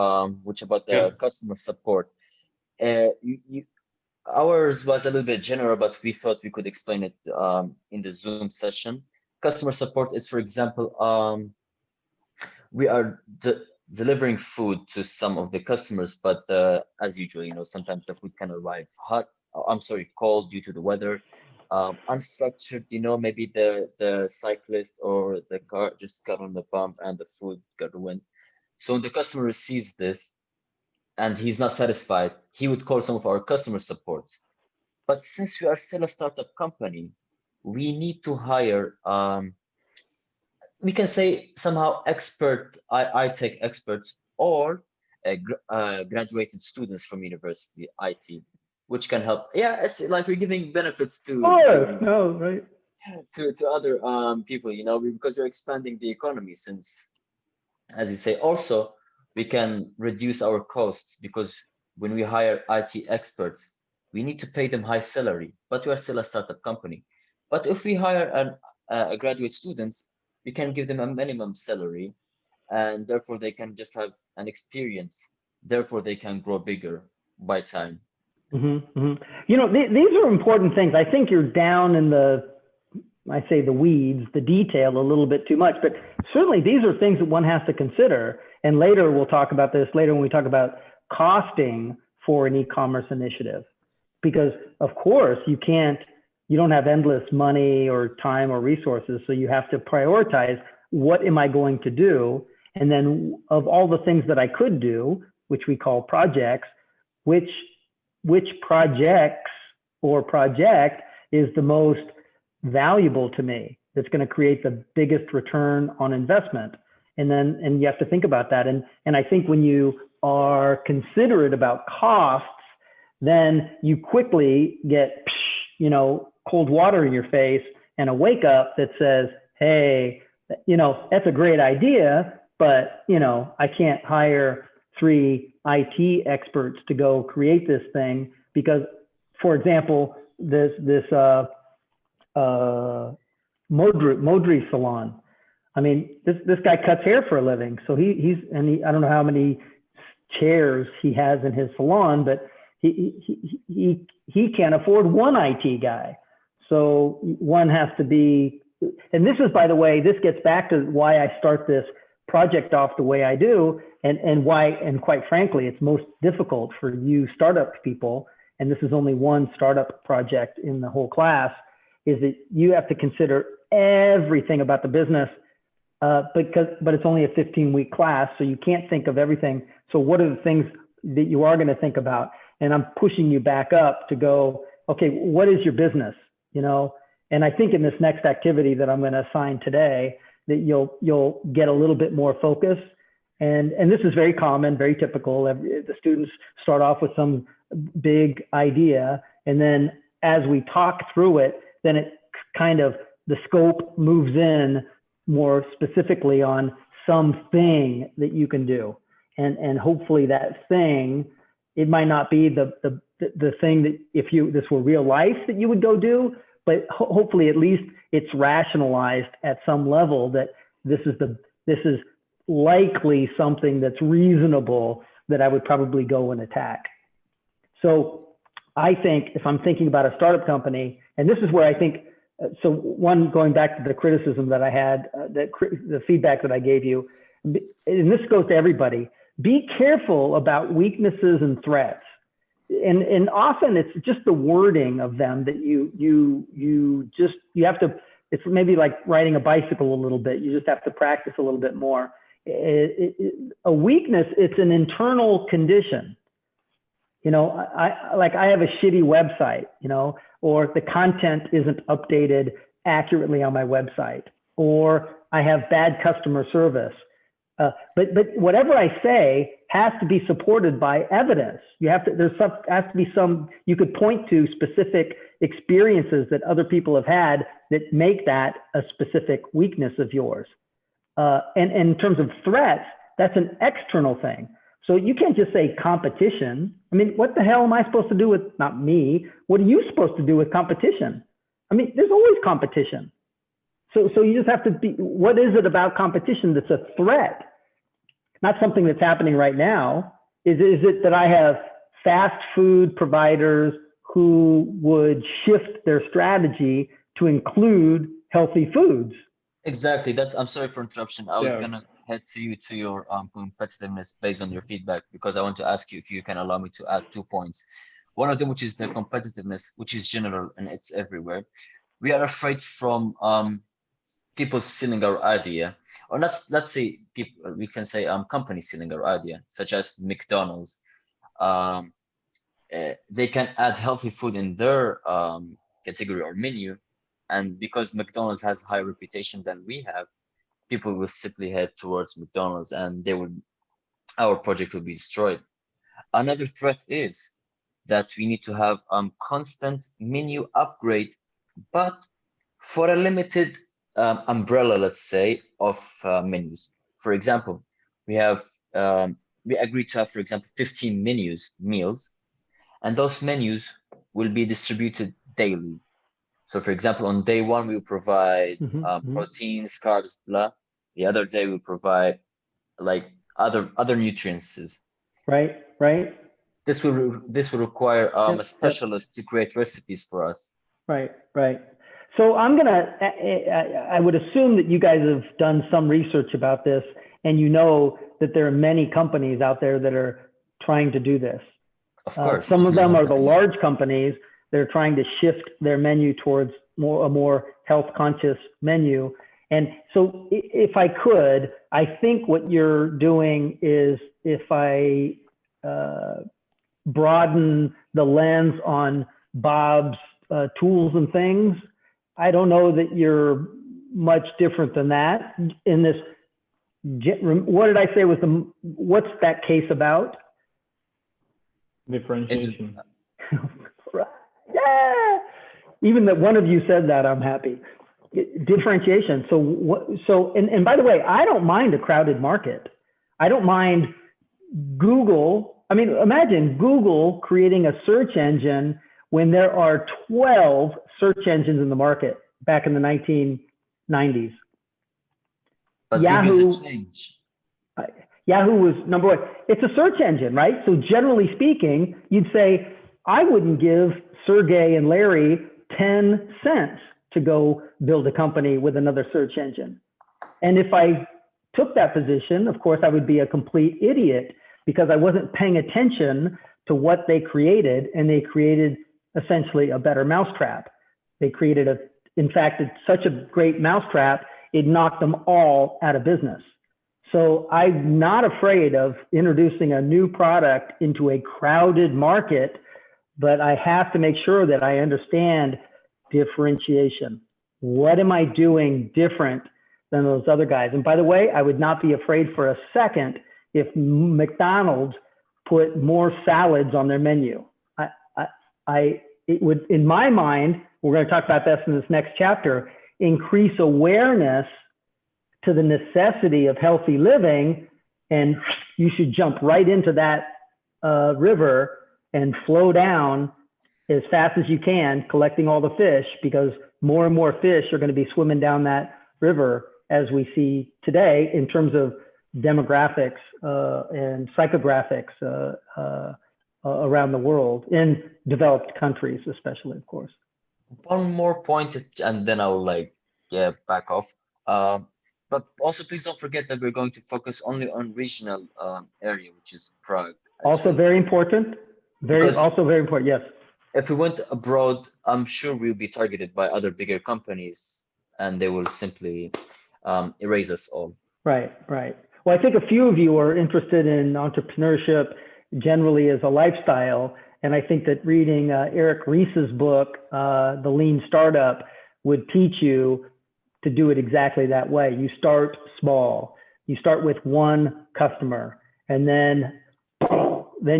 which about the
Yeah.
customer support, ours was a little bit general, but we thought we could explain it in the Zoom session. Customer support is, for example, we are delivering food to some of the customers, but as usual, you know, sometimes the food can arrive cold due to the weather. Unstructured, you know, maybe the cyclist or the car just got on the bump and the food got ruined. So when the customer receives this and he's not satisfied, he would call some of our customer supports. But since we are still a startup company, we need to hire, we can say somehow I-Tech experts or graduated students from university IT, which can help. Yeah, it's like we're giving benefits to
Right.
to other people, you know, because we're expanding the economy. Since, as you say, also we can reduce our costs because when we hire IT experts, we need to pay them high salary, but we are still a startup company. But if we hire a graduate students, we can give them a minimum salary, and therefore they can just have an experience. Therefore, they can grow bigger by time.
Mm-hmm, mm-hmm. You know, these are important things. I think you're down in the weeds, the detail a little bit too much, but certainly these are things that one has to consider. And later we'll talk about this later when we talk about costing for an e-commerce initiative, because of course you don't have endless money or time or resources. So you have to prioritize, what am I going to do? And then of all the things that I could do, which we call projects, which projects or project is the most valuable to me, that's going to create the biggest return on investment. And you have to think about that. And I think when you are considerate about costs, then you quickly get, you know, cold water in your face and a wake up that says, hey, you know, that's a great idea, but, you know, I can't hire 3 IT experts to go create this thing because, for example, this Modri salon. I mean, this guy cuts hair for a living. So I don't know how many chairs he has in his salon, but he can't afford one IT guy. So one has to be, and this is, by the way, this gets back to why I start this project off the way I do, and why, and quite frankly, it's most difficult for you startup people, and this is only one startup project in the whole class, is that you have to consider everything about the business, but it's only a 15-week class, so you can't think of everything. So what are the things that you are going to think about? And I'm pushing you back up to go, okay, what is your business? You know, and I think in this next activity that I'm going to assign today, that you'll get a little bit more focus. And this is very common, very typical. The students start off with some big idea, and then as we talk through it, then it kind of, the scope moves in more specifically on something that you can do. And hopefully that thing, it might not be the thing that if this were real life that you would go do, but hopefully at least it's rationalized at some level that this is likely something that's reasonable that I would probably go and attack. So I think if I'm thinking about a startup company, and this is where I think, so one, going back to the criticism that I had, the feedback that I gave you, and this goes to everybody, be careful about weaknesses and threats. And often it's just the wording of them that you have to, it's maybe like riding a bicycle a little bit. You just have to practice a little bit more. A weakness, it's an internal condition. You know, I have a shitty website, you know, or the content isn't updated accurately on my website, or I have bad customer service. But whatever I say has to be supported by evidence. You have to, has to be some, you could point to specific experiences that other people have had that make that a specific weakness of yours. And in terms of threats, that's an external thing. So you can't just say competition. I mean, what the hell am I supposed to do with, not me, what are you supposed to do with competition? I mean, there's always competition. So you just have to be, what is it about competition that's a threat? Not something that's happening right now. Is it that I have fast food providers who would shift their strategy to include healthy foods?
Exactly. I'm sorry for interruption. I was
Yeah.
gonna head to your competitiveness based on your feedback, because I want to ask you if you can allow me to add 2 points. One of them, which is the competitiveness, which is general and it's everywhere. We are afraid from people stealing our idea, or let's say people, we can say companies stealing our idea, such as McDonald's. They can add healthy food in their category or menu, and because McDonald's has a higher reputation than we have, people will simply head towards McDonald's, and our project will be destroyed. Another threat is that we need to have constant menu upgrade, but for a limited umbrella, let's say, of menus. For example, we agreed to have, for example, 15 meals, and those menus will be distributed daily. So for example, on day one, we will provide proteins, carbs, blah. The other day we'll provide like other nutrients.
Right.
This will require a specialist to create recipes for us.
Right. So I would assume that you guys have done some research about this, and you know that there are many companies out there that are trying to do this.
Of course.
Some of them are the large companies. They're trying to shift their menu towards a more health conscious menu. And so if I could, I think what you're doing is, if I broaden the lens on Bob's tools and things, I don't know that you're much different than that in this. What did I say was what's that case about?
Differentiation.
Yeah. Even that one of you said that, I'm happy. Differentiation. And by the way, I don't mind a crowded market. I don't mind Google. I mean, imagine Google creating a search engine when there are 12 search engines in the market back in the 1990s.
But
Yahoo, Yahoo was number one. It's a search engine, right? So generally speaking, you'd say, I wouldn't give Sergey and Larry 10 cents to go build a company with another search engine. And if I took that position, of course, I would be a complete idiot, because I wasn't paying attention to what they created, and they created essentially a better mousetrap. They created in fact, it's such a great mousetrap, it knocked them all out of business. So I'm not afraid of introducing a new product into a crowded market, but I have to make sure that I understand differentiation. What am I doing different than those other guys? And by the way, I would not be afraid for a second if McDonald's put more salads on their menu. It would, in my mind, we're going to talk about this in this next chapter, increase awareness to the necessity of healthy living, and you should jump right into that river and flow down as fast as you can, collecting all the fish, because more and more fish are going to be swimming down that river, as we see today in terms of demographics and psychographics around the world, in developed countries especially, of course.
One more point, and then I'll back off. But also, please don't forget that we're going to focus only on regional area, which is Prague.
Also very important. Also very important. Yes.
If we went abroad, I'm sure we'll be targeted by other bigger companies, and they will simply erase us all.
Right. Well, I think a few of you are interested in entrepreneurship generally as a lifestyle. And I think that reading Eric Ries's book, The Lean Startup, would teach you to do it exactly that way. You start small. You start with one customer, and then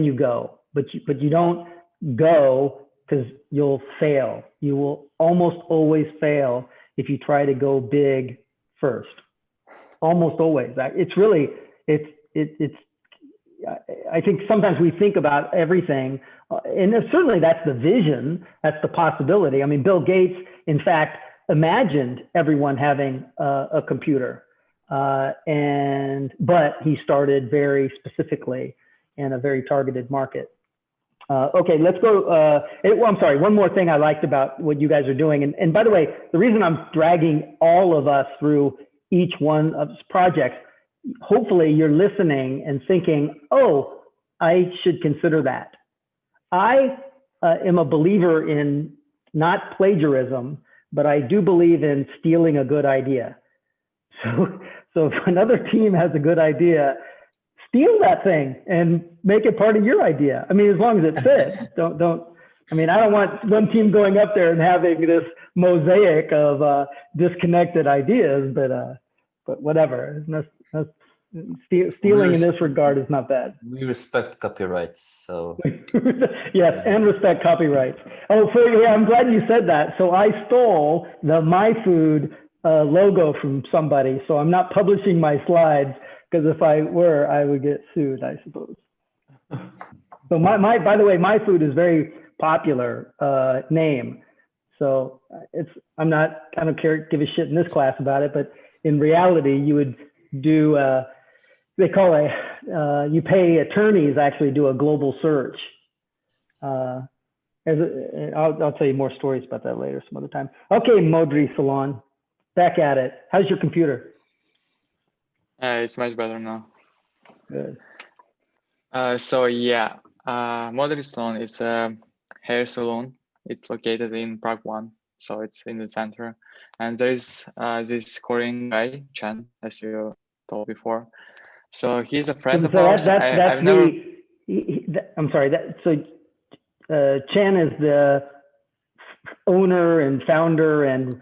you go. But you don't go because you'll fail. You will almost always fail if you try to go big first. Almost always. It's really, I think sometimes we think about everything, and certainly that's the vision, that's the possibility. I mean, Bill Gates, in fact, imagined everyone having a computer, but he started very specifically in a very targeted market. Okay, let's go. I'm sorry, one more thing I liked about what you guys are doing. And by the way, the reason I'm dragging all of us through each one of these projects, hopefully you're listening and thinking, oh, I should consider that. I am a believer in not plagiarism, but I do believe in stealing a good idea. So if another team has a good idea, steal that thing and make it part of your idea. I mean, as long as it fits. I mean, I don't want one team going up there and having this mosaic of disconnected ideas, but whatever. Stealing in this regard is not bad.
We respect copyrights, so.
Yes, and respect copyrights. Oh, so yeah, I'm glad you said that. So I stole the My Food logo from somebody, so I'm not publishing my slides, because if I were, I would get sued, I suppose. So by the way, My Food is very popular name. So I don't give a shit in this class about it, but in reality, you would do, they call you pay attorneys actually do a global search. I'll tell you more stories about that later some other time. Okay, Modri Salon, back at it. How's your computer?
It's much better now.
Good.
So yeah, Modern Salon is a hair salon. It's located in Prague 1, so it's in the center. And there is this Korean guy, Chen, as you told before. So he's a friend of ours.
I'm sorry. Chen is the owner and founder, and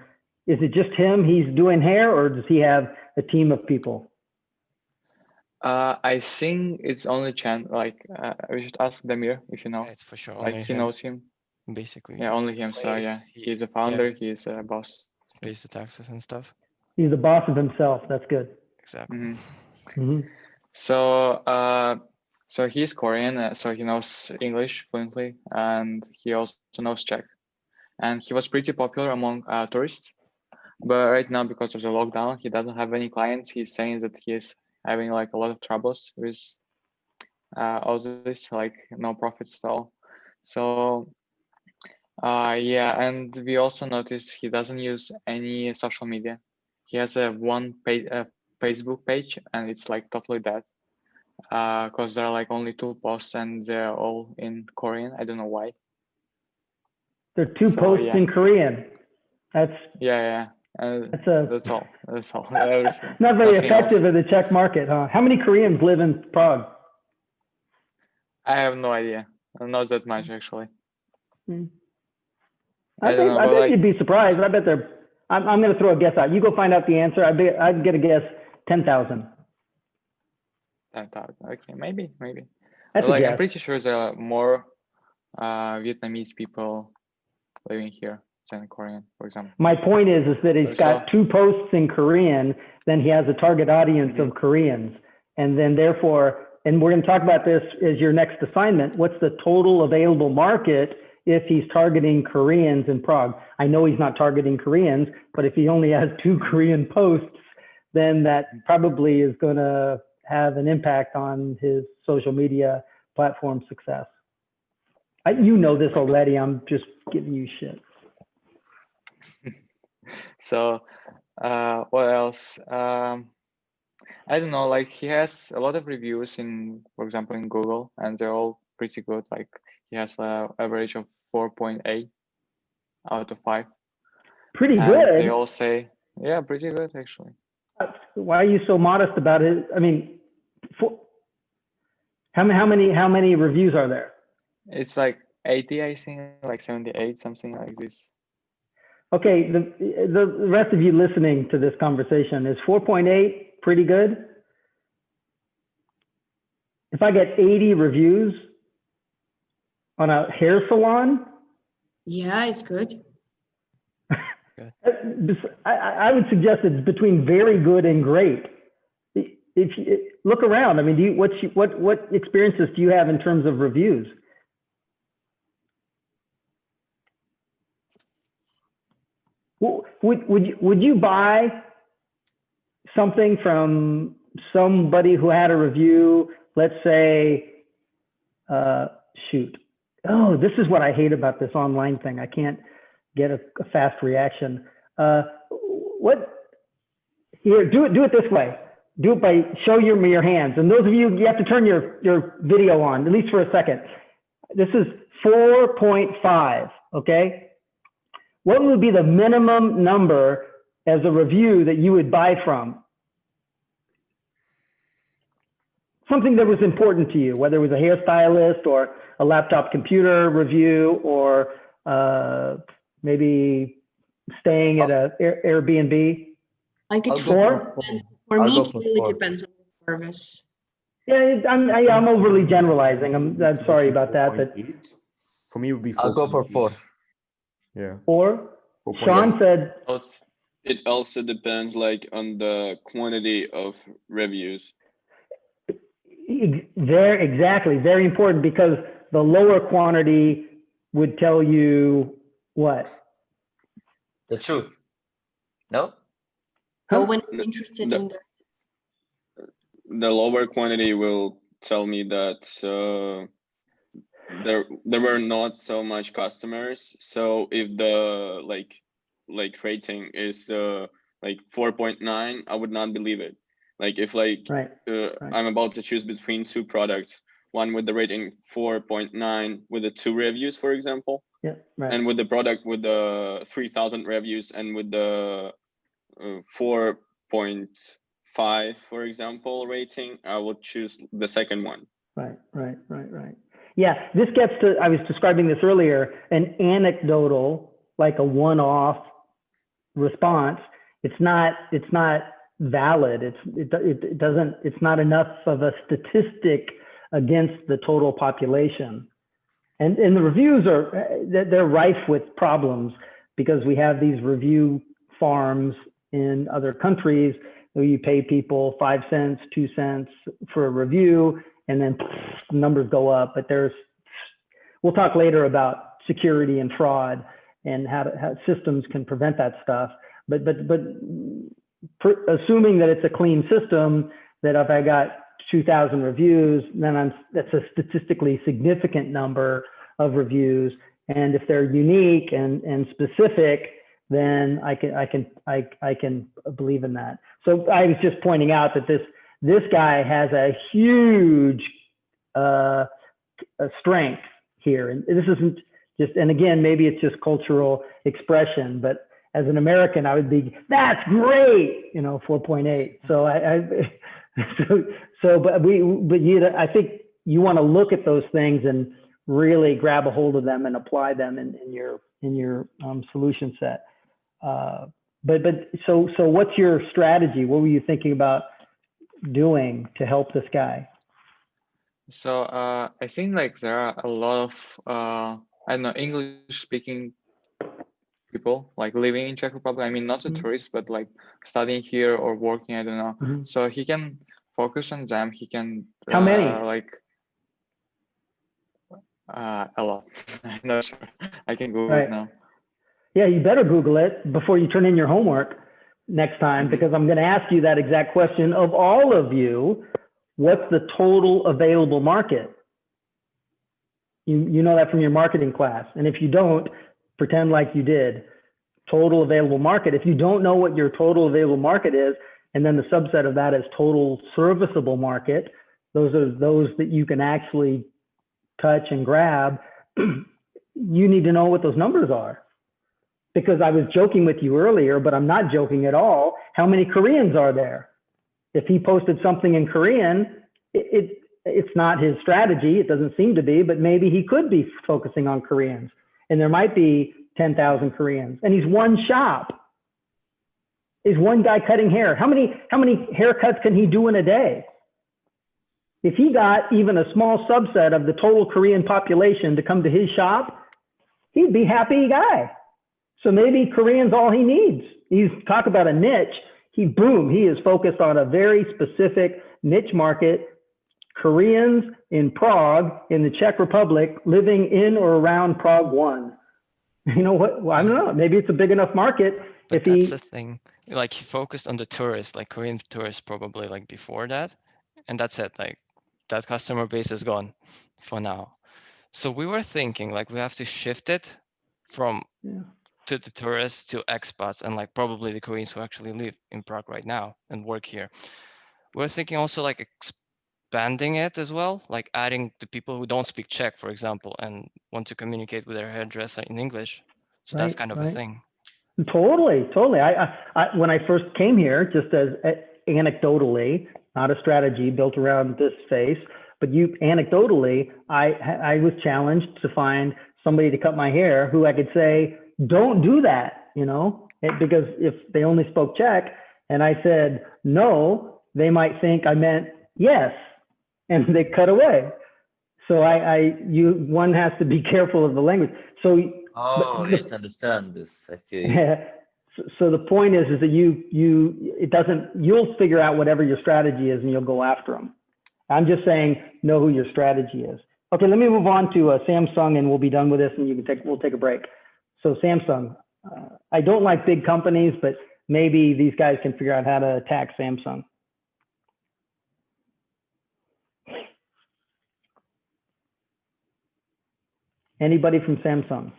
is it just him? He's doing hair, or does he have a team of people?
I think it's only Chen. We should ask Damir if you know.
It's for sure.
Like he knows him.
Basically.
Yeah, only him. So yeah, he's a founder. Yeah. He's a boss.
Pays the taxes and stuff.
He's the boss of himself. That's good.
Exactly.
Mm-hmm. Mm-hmm. So he's Korean. So he knows English fluently, and he also knows Czech. And he was pretty popular among tourists. But right now, because of the lockdown, he doesn't have any clients. He's saying that he is having a lot of troubles with all this, no profits at all. So yeah, and we also noticed he doesn't use any social media. He has one Facebook page, and it's totally dead because there are only 2 posts, and they're all in Korean. I don't know why.
There are 2 posts in Korean. That's that's all. That's all. Not very effective in the Czech market, huh? How many Koreans live in Prague?
I have no idea. Not that much, actually.
I bet you'd be surprised. I bet I'm going to throw a guess out. You go find out the answer. I'd get a guess 10,000.
10,000. Okay, maybe.
That's
I'm pretty sure there are more Vietnamese people living here than Korean, for example.
My point is that he's got 2 posts in Korean, then he has a target audience of Koreans. And then therefore, and we're going to talk about this as your next assignment, what's the total available market if he's targeting Koreans in Prague. I know he's not targeting Koreans, but if he only has 2 Korean posts, then that probably is going to have an impact on his social media platform success. You know this already. I'm just giving you shit.
So what else? I don't know, like he has a lot of reviews in, for example, in Google, and they're all pretty good. Like he has an average of 4.8 out of 5.
Pretty
and
good.
They all say, yeah, pretty good actually.
Why are you so modest about it? I mean, how many reviews are there?
It's like 80, I think, like 78, something like this.
Okay, the rest of you listening to this conversation, is 4.8 pretty good? If I get 80 reviews on a hair salon,
Yeah, it's good.
I would suggest it's between very good and great. If you look around, I mean, what experiences do you have in terms of reviews? Would you buy something from somebody who had a review? Let's say, shoot. Oh, this is what I hate about this online thing. I can't get a fast reaction. Here, do it this way. Do it by show me your hands. And those of you, you have to turn your video on, at least for a second. This is 4.5, okay? What would be the minimum number as a review that you would buy from? Something that was important to you, whether it was a hairstylist or a laptop computer review, or maybe staying at a Airbnb.
Like it's
for
me, it really depends on the service.
Yeah, I'm overly generalizing. I'm sorry about that, but
for me it would be 4.
I'll go for 4.
Yeah.
4. Sean said
it also depends like on the quantity of reviews.
Exactly, very important, because the lower quantity would tell you what?
The truth. No?
No one is interested in that.
The lower quantity will tell me that there were not so much customers. So if the like rating is like 4.9, I would not believe it. Like if
right.
I'm about to choose between 2 products, one with the rating 4.9 with the 2 reviews, for example,
yeah, right.
and with the product with the 3,000 reviews and with the 4.5, for example, rating, I will choose the second one.
Right. Yeah, this gets to, I was describing this earlier, an anecdotal, like a one-off response. It's not valid. It's not enough of a statistic against the total population. And the reviews they're rife with problems, because we have these review farms in other countries where you pay people 5 cents, 2 cents for a review, and then numbers go up. But we'll talk later about security and fraud and how systems can prevent that stuff. But assuming that it's a clean system, that if I got 2,000 reviews, then that's a statistically significant number of reviews. And if they're unique and specific, then I can believe in that. So I was just pointing out that this guy has a huge strength here, and this isn't just. And again, maybe it's just cultural expression, but as an American, I would be, that's great, 4.8. So I think you want to look at those things and really grab a hold of them and apply them in your solution set. So what's your strategy? What were you thinking about doing to help this guy?
So I think like there are a lot of I don't know, English speaking people like living in Czech Republic. I mean, not a tourist, but like studying here or working, I don't know. So he can focus on them. He can
how many?
Like A lot. I'm not sure. I can Google
Right.
it now.
Yeah, you better Google it before you turn in your homework next time, because I'm going to ask you that exact question of all of you. What's the total available market? You know that from your marketing class. And if you don't, pretend like you did. Total available market. If you don't know what your total available market is, and then the subset of that is total serviceable market, those are those that you can actually touch and grab. You need to know what those numbers are. Because I was joking with you earlier, but I'm not joking at all. How many Koreans are there? If he posted something in Korean, it's not his strategy. It doesn't seem to be, but maybe he could be focusing on Koreans. And there might be 10,000 Koreans. And he's one shop. Is one guy cutting hair. How many haircuts can he do in a day? If he got even a small subset of the total Korean population to come to his shop, he'd be a happy guy. So maybe Korean's all he needs. He's talk about a niche. He is focused on a very specific niche market. Koreans in Prague, in the Czech Republic, living in or around Prague 1. You know what? Well, I don't know. Maybe it's a big enough market.
But that's the thing. Like he focused on the tourists, like Korean tourists probably like before that. And that's it. Like that customer base is gone for now. So we were thinking like we have to shift it from to the tourists to expats and like probably the Koreans who actually live in Prague right now and work here. We're thinking also like expanding it as well, like adding the people who don't speak Czech, for example, and want to communicate with their hairdresser in English. So that's kind of a thing.
Totally. I when I first came here, just as anecdotally, not a strategy built around this face, but anecdotally, I was challenged to find somebody to cut my hair who I could say, don't do that, because if they only spoke Czech and I said no, they might think I meant yes, and they cut away. So one has to be careful of the language. So
yes, understand this. I feel you.
Yeah. So the point is that you'll figure out whatever your strategy is and you'll go after them. I'm just saying, know who your strategy is. Okay, let me move on to Samsung and we'll be done with this and we'll take a break. So Samsung, I don't like big companies, but maybe these guys can figure out how to attack Samsung. Anybody from Samsung?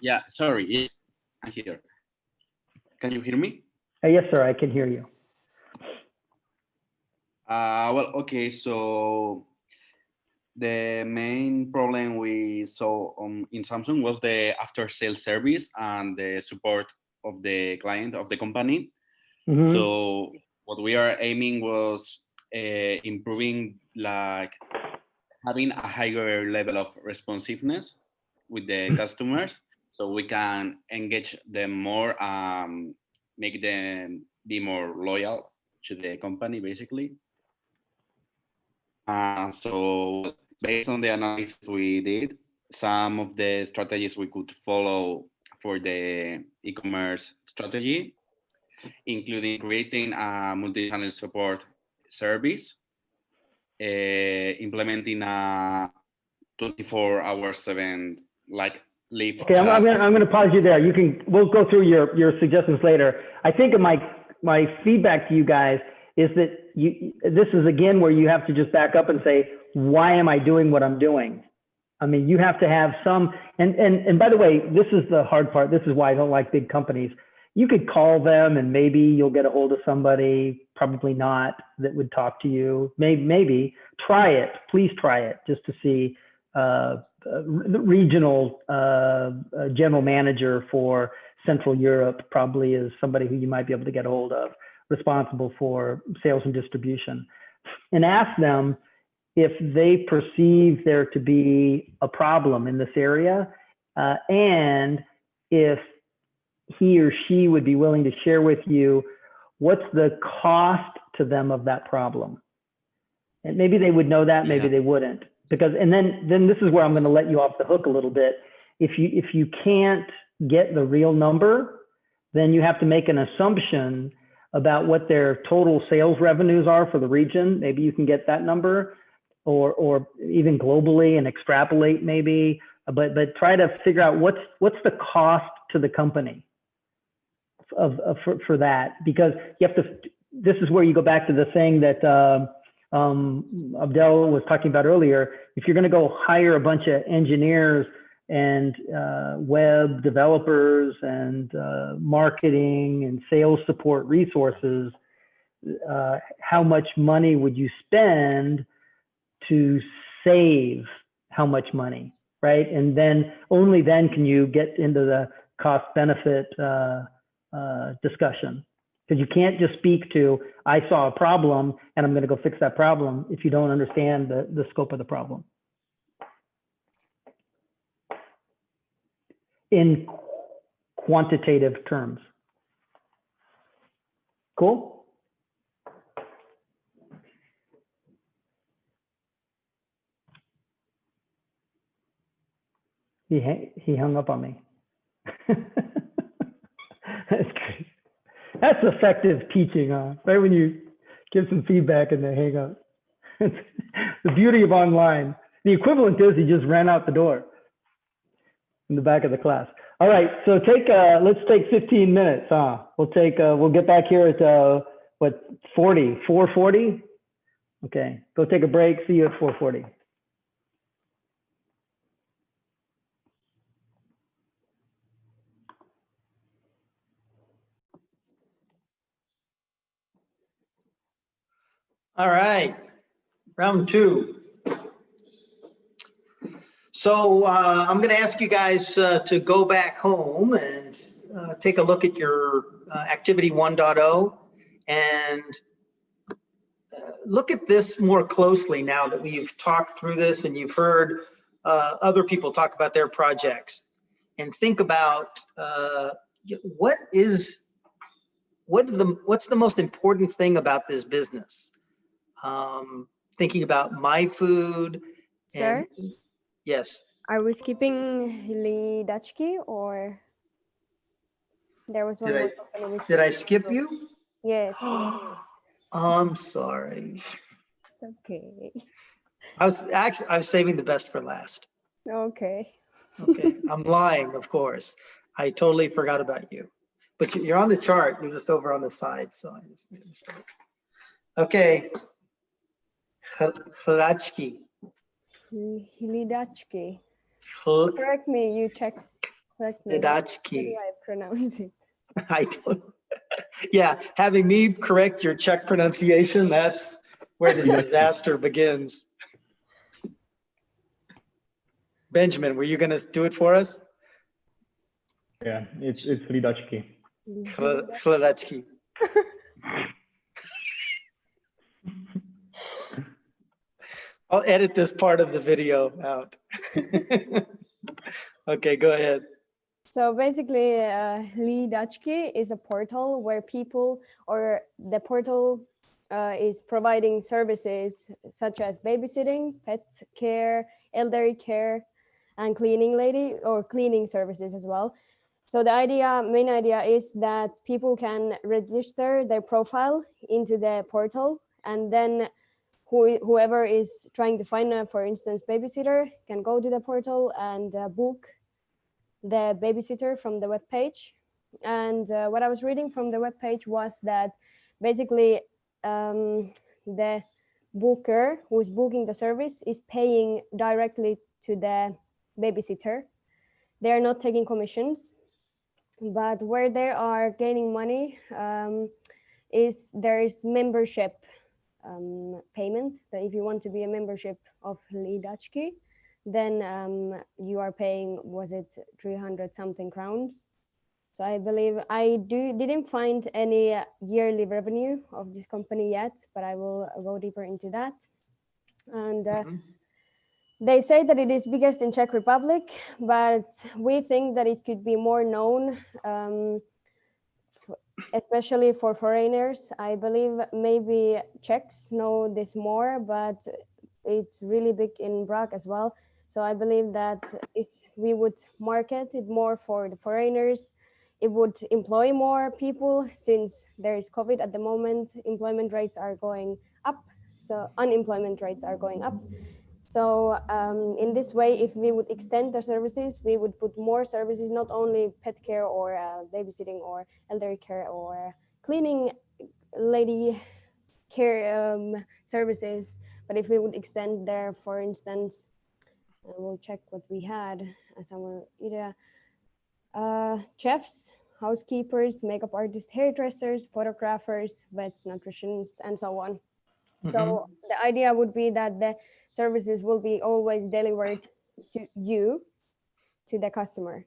Yeah, sorry, yes, I'm here. Can you hear me?
Yes, sir, I can hear you.
Well, okay, so the main problem we saw in Samsung was the after-sales service and the support of the client of the company.
Mm-hmm.
So what we are aiming was improving, like having a higher level of responsiveness with the customers, so we can engage them more, make them be more loyal to the company, basically. So based on the analysis we did, some of the strategies we could follow for the e-commerce strategy, including creating a multi-channel support service, implementing a 24/7 like live.
Okay, I'm going to pause you there. We'll go through your suggestions later. I think my feedback to you guys is that this is again where you have to just back up and say, why am I doing what I'm doing? I mean, you have to have some, and by the way, this is the hard part. This is why I don't like big companies. You could call them and maybe you'll get a hold of somebody, probably not, that would talk to you. Maybe try it. Please try it just to see. The regional general manager for Central Europe probably is somebody who you might be able to get a hold of, responsible for sales and distribution, and ask them if they perceive there to be a problem in this area, and if he or she would be willing to share with you what's the cost to them of that problem. And maybe they would know that, maybe they wouldn't. Because, and then this is where I'm going to let you off the hook a little bit. If you can't get the real number, then you have to make an assumption about what their total sales revenues are for the region. Maybe you can get that number. or even globally and extrapolate maybe, but try to figure out what's the cost to the company for that, because you have to, this is where you go back to the thing that Abdel was talking about earlier. If you're going to go hire a bunch of engineers and web developers and marketing and sales support resources, how much money would you spend to save how much money, right? And then only then can you get into the cost benefit discussion. Because you can't just speak to, I saw a problem and I'm going to go fix that problem if you don't understand the scope of the problem. In quantitative terms. Cool? He hung up on me. That's great. That's effective teaching, huh? Right when you give some feedback and they hang up. The beauty of online. The equivalent is he just ran out the door in the back of the class. All right, so let's take 15 minutes, huh? We'll get back here at what, 4:40? Okay, go take a break. See you at 4:40.
All right, round two. So I'm going to ask you guys to go back home and take a look at your activity 1.0 and look at this more closely now that we've talked through this and you've heard other people talk about their projects, and think about what's the most important thing about this business. Thinking about my food.
Sir?
Yes.
Are we skipping Lidachki, or there was one more company?
Did I skip you?
Yes.
I'm sorry.
It's okay.
I was saving the best for last.
Okay.
Okay, I'm lying, of course. I totally forgot about you. But you're on the chart. You're just over on the side, so I just made a mistake. Okay. Hlachki.
Lidachki. Correct me, you checks. Correct me. How do I pronounce it?
I don't. Yeah, having me correct your Czech pronunciation, that's where the disaster begins. Benjamin, were you going to do it for us?
Yeah, it's Lidachki.
Hlachki. I'll edit this part of the video out. Okay, go ahead.
So basically, Lidachki is a portal where people, or the portal is providing services such as babysitting, pet care, elderly care, and cleaning lady or cleaning services as well. So the main idea is that people can register their profile into the portal, and then whoever is trying to find a, for instance, babysitter can go to the portal and book the babysitter from the web page. And what I was reading from the web page was that basically the booker who is booking the service is paying directly to the babysitter. They are not taking commissions, but where they are gaining money is there is membership payment. That if you want to be a membership of Lidachki, then you are paying, was it 300 something crowns? So I believe I didn't find any yearly revenue of this company yet, but I will go deeper into that. And they say that it is biggest in Czech Republic, but we think that it could be more known, especially for foreigners. I believe maybe Czechs know this more, but it's really big in Prague as well. So I believe that if we would market it more for the foreigners, it would employ more people. Since there is COVID at the moment, employment rates are going up. So unemployment rates are going up. So in this way, if we would extend the services, we would put more services, not only pet care or babysitting or elderly care or cleaning lady care services. But if we would extend there, for instance, we'll check what we had somewhere, chefs, housekeepers, makeup artists, hairdressers, photographers, vets, nutritionists, and so on. So the idea would be that the services will be always delivered to you, to the customer.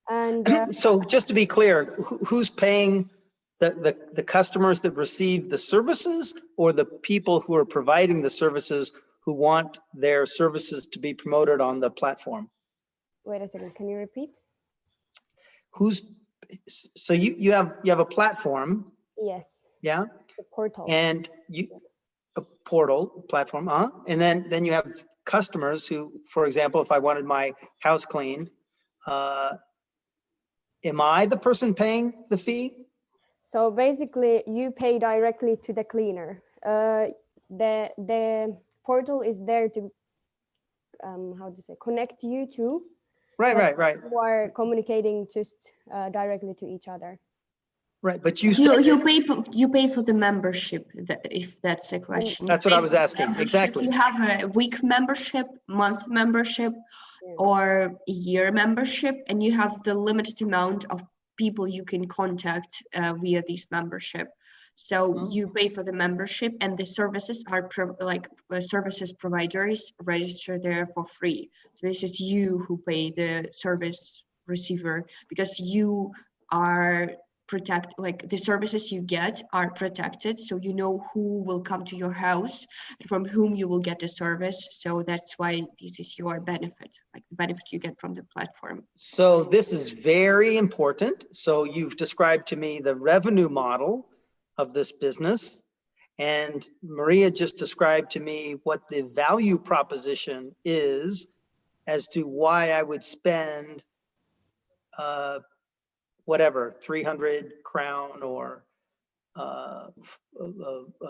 And
so just to be clear, who's paying the customers that receive the services, or the people who are providing the services who want their services to be promoted on the platform?
Wait a second, can you repeat?
So you have a platform?
Yes.
Yeah.
The portal.
And a portal platform, and then you have customers who, for example, if I wanted my house cleaned, am I the person paying the fee?
So basically, you pay directly to the cleaner. The portal is there to connect you to.
Right.
Who are communicating just directly to each other.
Right, but you
pay for the membership, if that's the question.
That's what I was asking. Exactly.
You have a week membership, month membership, or year membership, and you have the limited amount of people you can contact via this membership. So you pay for the membership, and the services are services providers register there for free. So this is you who pay the service receiver, because you are the services you get are protected, so you know who will come to your house and from whom you will get the service. So that's why this is your benefit, like the benefit you get from the platform.
So this is very important. So you've described to me the revenue model of this business, and Maria just described to me what the value proposition is as to why I would spend whatever, 300 crown or a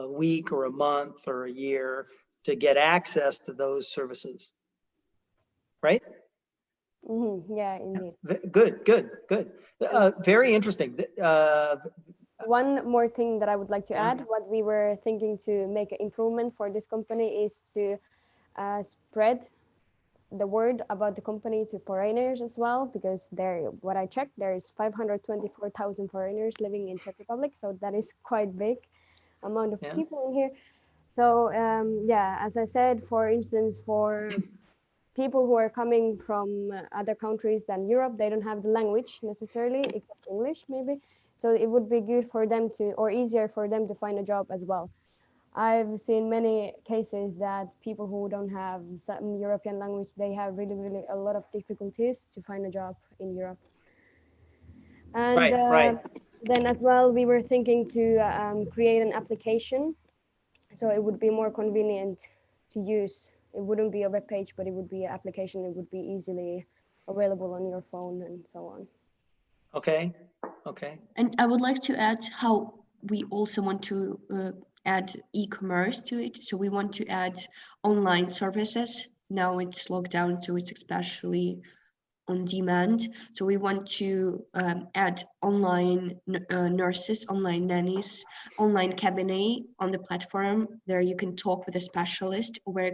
week or a month or a year to get access to those services, right?
Yeah, indeed.
Good. Very interesting.
One more thing that I would like to add, what we were thinking to make an improvement for this company is to spread the word about the company to foreigners as well, because what I checked, there's 524,000 foreigners living in Czech Republic, so that is quite big amount of people in here. So as I said, for instance, for people who are coming from other countries than Europe, they don't have the language necessarily, except English maybe. So it would be good for them or easier for them to find a job as well. I've seen many cases that people who don't have some European language, they have really a lot of difficulties to find a job in Europe. And
right.
Then as well, we were thinking to create an application, so it would be more convenient to use. It wouldn't be a web page, but it would be an application. It would be easily available on your phone and so on.
Okay.
And I would like to add how we also want to add e-commerce to it. So we want to add online services. Now it's locked down, so it's especially on demand. So we want to add online nurses, online nannies, online cabinet on the platform. There you can talk with a specialist, where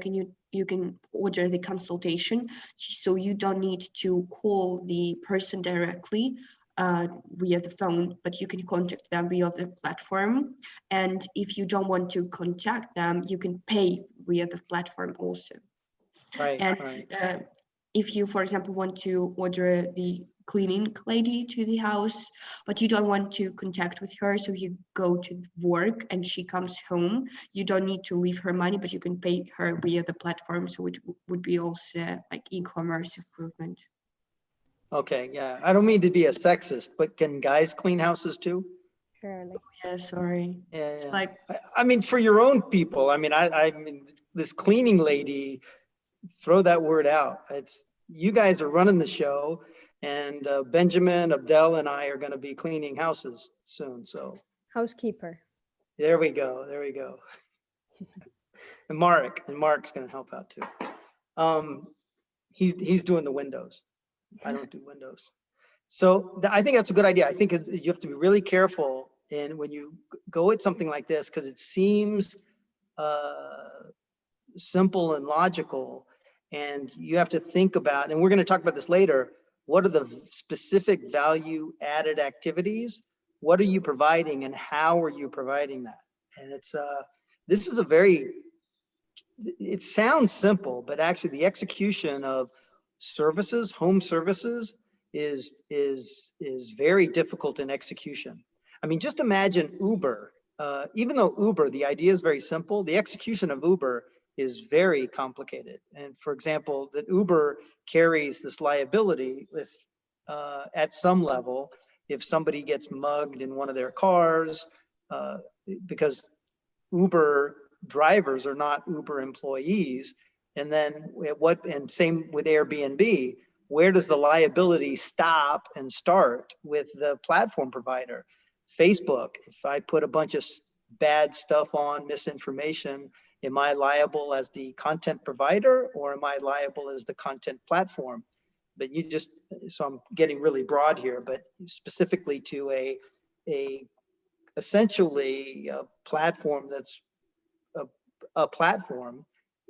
you can order the consultation. So you don't need to call the person directly via the phone, but you can contact them via the platform. And if you don't want to contact them, you can pay via the platform also.
Right.
If you, for example, want to order the cleaning lady to the house, but you don't want to contact with her, so you go to work and she comes home, you don't need to leave her money, but you can pay her via the platform. So it would be also like e-commerce improvement.
Okay, yeah. I don't mean to be a sexist, but can guys clean houses too?
Surely.
Yeah, sorry.
Yeah.
It's like,
I mean, for your own people. I mean, I mean, this cleaning lady, throw that word out. It's you guys are running the show, and Benjamin, Abdel, and I are going to be cleaning houses soon. So
housekeeper.
There we go. And Mark's going to help out too. He's doing the Windows. I don't do Windows. So I think that's a good idea. I think you have to be really careful when you go at something like this, because it seems simple and logical, and you have to think about, and we're going to talk about this later, what are the specific value added activities? What are you providing and how are you providing that? And this is it sounds simple, but actually the execution of services, home services, is very difficult in execution. I mean, just imagine Uber. Even though Uber, the idea is very simple, the execution of Uber is very complicated. And for example, that Uber carries this liability if at some level, if somebody gets mugged in one of their cars, because Uber drivers are not Uber employees. And then and same with Airbnb, where does the liability stop and start with the platform provider? Facebook, if I put a bunch of bad stuff on, misinformation, am I liable as the content provider or am I liable as the content platform? But so I'm getting really broad here, but specifically to essentially a platform that's a platform,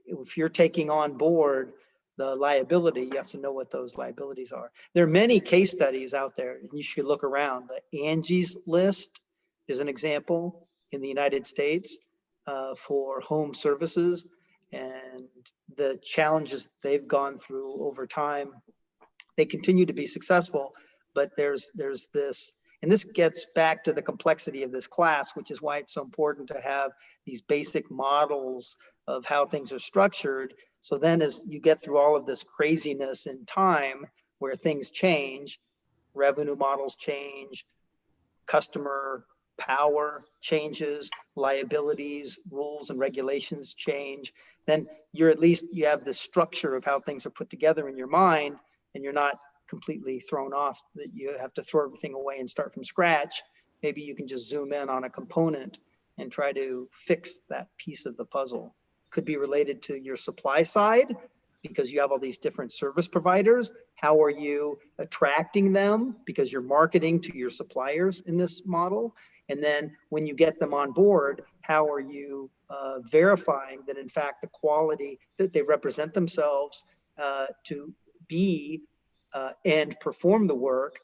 if you're taking on board the liability, you have to know what those liabilities are. There are many case studies out there, and you should look around. The Angie's List is an example in the United States for home services, and the challenges they've gone through over time. They continue to be successful, but there's this, and this gets back to the complexity of this class, which is why it's so important to have these basic models of how things are structured. So then as you get through all of this craziness in time where things change, revenue models change, customer power changes, liabilities, rules and regulations change, then you have the structure of how things are put together in your mind, and you're not completely thrown off that you have to throw everything away and start from scratch. Maybe you can just zoom in on a component and try to fix that piece of the puzzle. Could be related to your supply side because you have all these different service providers. How are you attracting them? Because you're marketing to your suppliers in this model. And then when you get them on board, how are you verifying that in fact the quality that they represent themselves to be and perform the work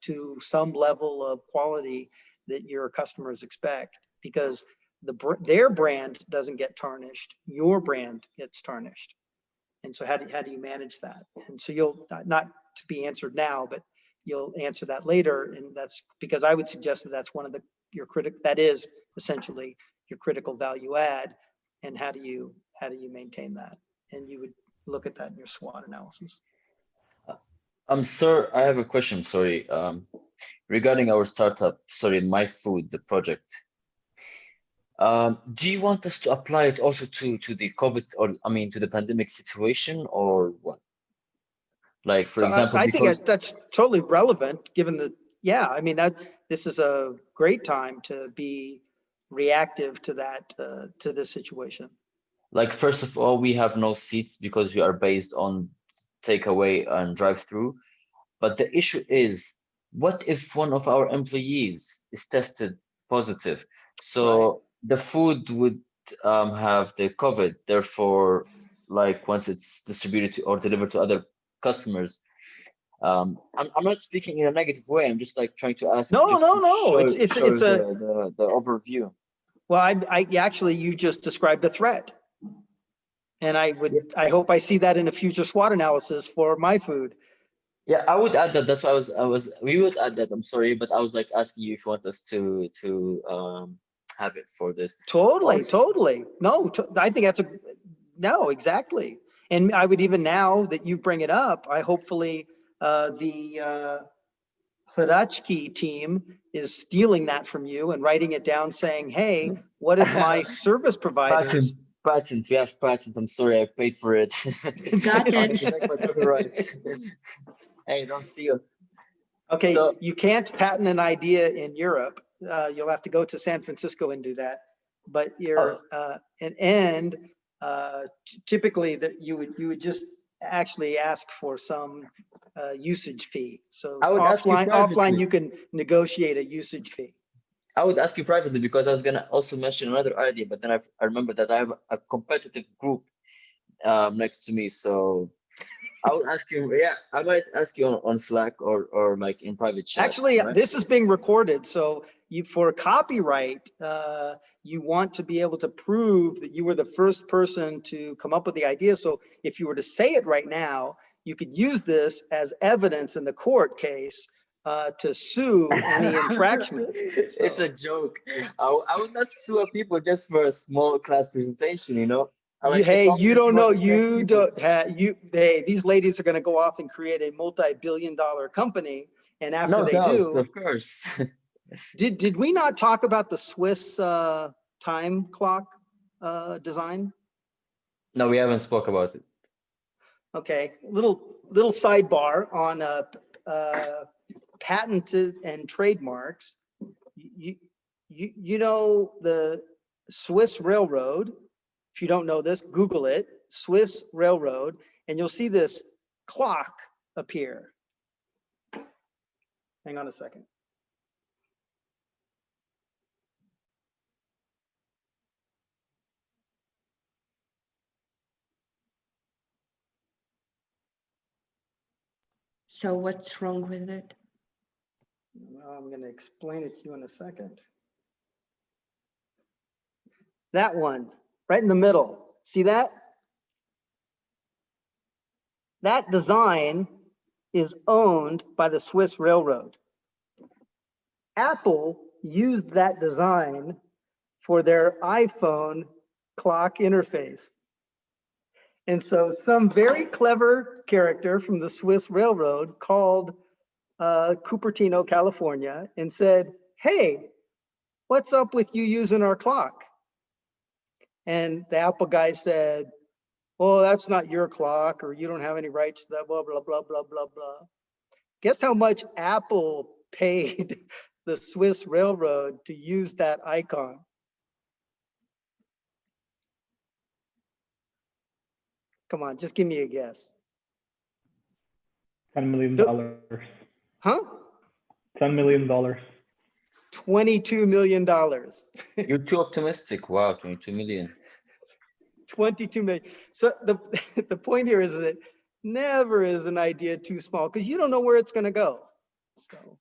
to some level of quality that your customers expect? Because their brand doesn't get tarnished, your brand gets tarnished. And so how do you manage that? And so you'll not to be answered now, but you'll answer that later. And that's because I would suggest that that's one of that is essentially your critical value add. And how do you maintain that? And you would look at that in your SWOT analysis.
Sir, I have a question, sorry, regarding our startup, My Food, the project. Do you want us to apply it also to the COVID, or to the pandemic situation, or what? Like, for example,
I think that's totally relevant given this is a great time to be reactive to that, to this situation.
Like, first of all, we have no seats because we are based on takeaway and drive-through. But the issue is, what if one of our employees is tested positive? So the food would have the COVID. Therefore, like once it's distributed or delivered to other customers, I'm not speaking in a negative way. I'm just like trying to ask.
No. It's
the overview.
Well, I actually, you just described a threat, and I hope I see that in a future SWOT analysis for My Food.
Yeah, I would add that. That's why we would add that. I'm sorry, but I was like asking you if you want us to have it for this.
Totally. No, I think no, exactly. And I would even, now that you bring it up, I hopefully the Ch5 team is stealing that from you and writing it down saying, hey, what if my service providers...
Patent, we have patent. I'm sorry, I paid for it.
Got it.
Hey, don't steal.
Okay, so you can't patent an idea in Europe. You'll have to go to San Francisco and do that. but you're typically that you would just actually ask for some usage fee. So
I would ask you
offline
privately.
you can negotiate a usage fee.
I would ask you privately because I was gonna also mention another idea, but then I remember that I have a competitive group next to me, so I would ask you. Yeah, I might ask you on Slack or like in private chat.
Actually,
right?
this is being recorded, so for copyright, you want to be able to prove that you were the first person to come up with the idea. So if you were to say it right now, you could use this as evidence in the court case to sue any infringement.
It's a joke. I would not sue people just for a small class presentation, you know.
Hey, you don't know, these ladies are going to go off and create a multi-billion-dollar company, and after
No
they
doubt,
do,
of course.
did we not talk about the Swiss time clock design?
No, we haven't spoke about it.
Okay, little sidebar on patented and trademarks. You know the Swiss Railroad. If you don't know this, Google it, Swiss Railroad, and you'll see this clock appear. Hang on a second.
So what's wrong with it?
Well, I'm going to explain it to you in a second. That one, right in the middle. See that? That design is owned by the Swiss Railroad. Apple used that design for their iPhone clock interface. And so some very clever character from the Swiss Railroad called Cupertino, California, and said, hey, what's up with you using our clock? And the Apple guy said, oh, that's not your clock, or you don't have any rights to that, blah, blah, blah, blah, blah, blah. Guess how much Apple paid the Swiss Railroad to use that icon? Come on, just give me a guess.
$10 million.
Huh?
$10 million.
$22 million.
You're too optimistic. Wow, 22 million.
22 million. So the point here is that never is an idea too small because you don't know where it's going to go. So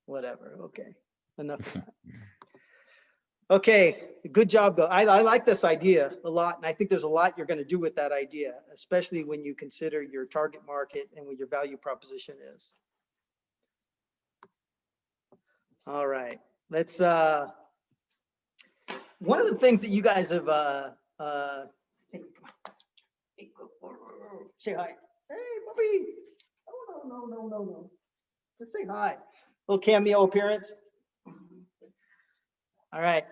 whatever. Okay, enough of that. Okay, good job, though. I like this idea a lot, and I think there's a lot you're going to do with that idea, especially when you consider your target market and what your value proposition is. All right, let's. One of the things that you guys have. Hey, say hi. Hey, Bobby. Oh, no. Just say hi. Little cameo appearance. All right.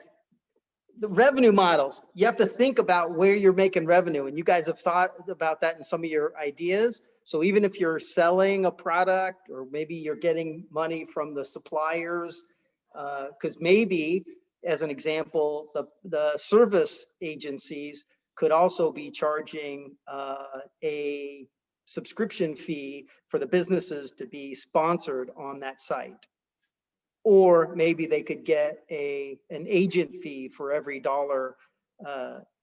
The revenue models, you have to think about where you're making revenue, and you guys have thought about that in some of your ideas. So even if you're selling a product, or maybe you're getting money from the suppliers, because maybe, as an example, the service agencies could also be charging a subscription fee for the businesses to be sponsored on that site. Or maybe they could get an agent fee for every dollar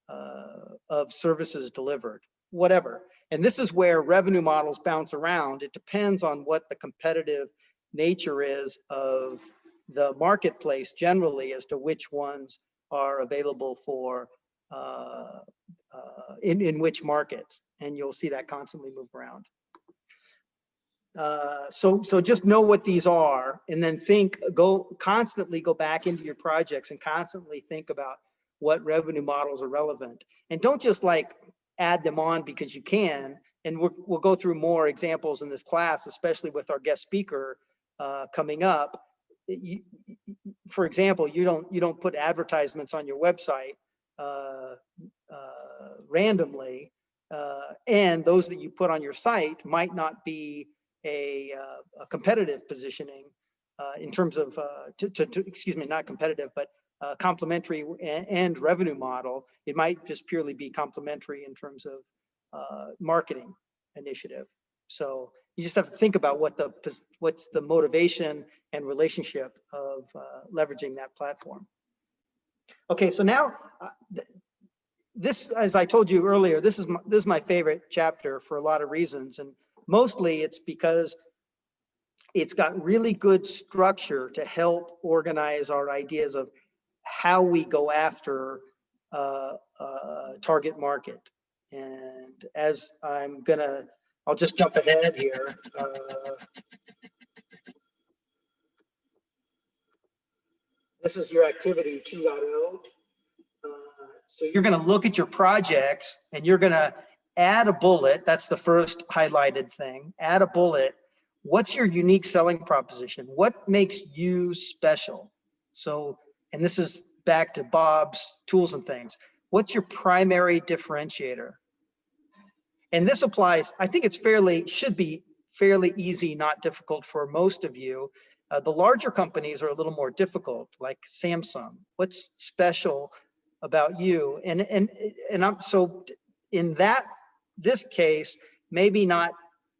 of services delivered, whatever. And this is where revenue models bounce around. It depends on what the competitive nature is of the marketplace generally as to which ones are available for in which markets. And you'll see that constantly move around. So just know what these are, and then constantly go back into your projects and constantly think about what revenue models are relevant. And don't just like add them on because you can. And we'll go through more examples in this class, especially with our guest speaker coming up. For example, you don't put advertisements on your website randomly, and those that you put on your site might not be a competitive positioning in terms of excuse me, not competitive, but complementary and revenue model. It might just purely be complementary in terms of marketing initiative. So you just have to think about what's the motivation and relationship of leveraging that platform. Okay, so now this, as I told you earlier, this is my favorite chapter for a lot of reasons, and mostly it's because it's got really good structure to help organize our ideas of how we go after target market. And as I'll just jump ahead here. This is your activity 2.0. So you're going to look at your projects and you're going to add a bullet. That's the first highlighted thing. Add a bullet. What's your unique selling proposition? What makes you special? So, and this is back to Bob's tools and things. What's your primary differentiator? And this applies, I think should be fairly easy, not difficult for most of you. The larger companies are a little more difficult, like Samsung. What's special about you? And I'm so in this case, maybe not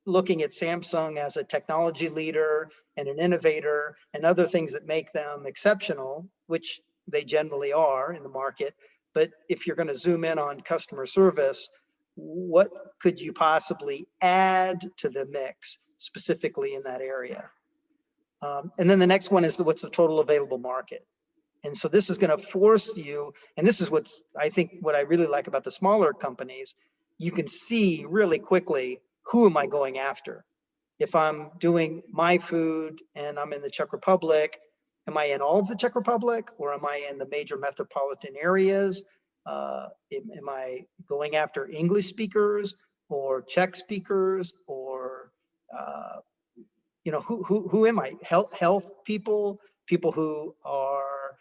looking at Samsung as a technology leader and an innovator and other things that make them exceptional, which they generally are in the market. But if you're going to zoom in on customer service, what could you possibly add to the mix specifically in that area? And then the next one is what's the total available market? And so this is going to force you, and this is what I really like about the smaller companies, you can see really quickly, who am I going after? If I'm doing my food and I'm in the Czech Republic, am I in all of the Czech Republic, or am I in the major metropolitan areas? Am I going after English speakers or Czech speakers, or who am I? Health people, people who are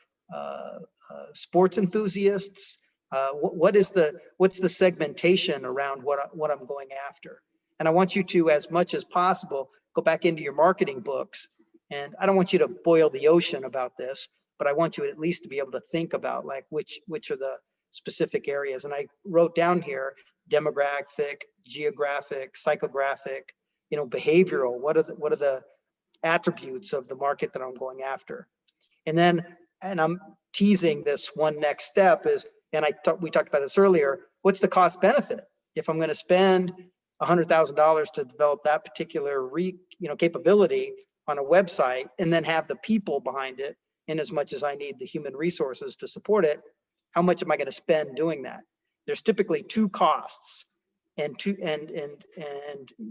sports enthusiasts. What's the segmentation around what I'm going after? And I want you to, as much as possible, go back into your marketing books. And I don't want you to boil the ocean about this, but I want you at least to be able to think about like which are the specific areas. And I wrote down here demographic, geographic, psychographic, behavioral. What are the attributes of the market that I'm going after? And then, and I'm teasing this one next step is, and we talked about this earlier, what's the cost benefit? If I'm going to spend $100,000 to develop that particular capability on a website, and then have the people behind it, in as much as I need the human resources to support it, how much am I going to spend doing that? There's typically two costs, and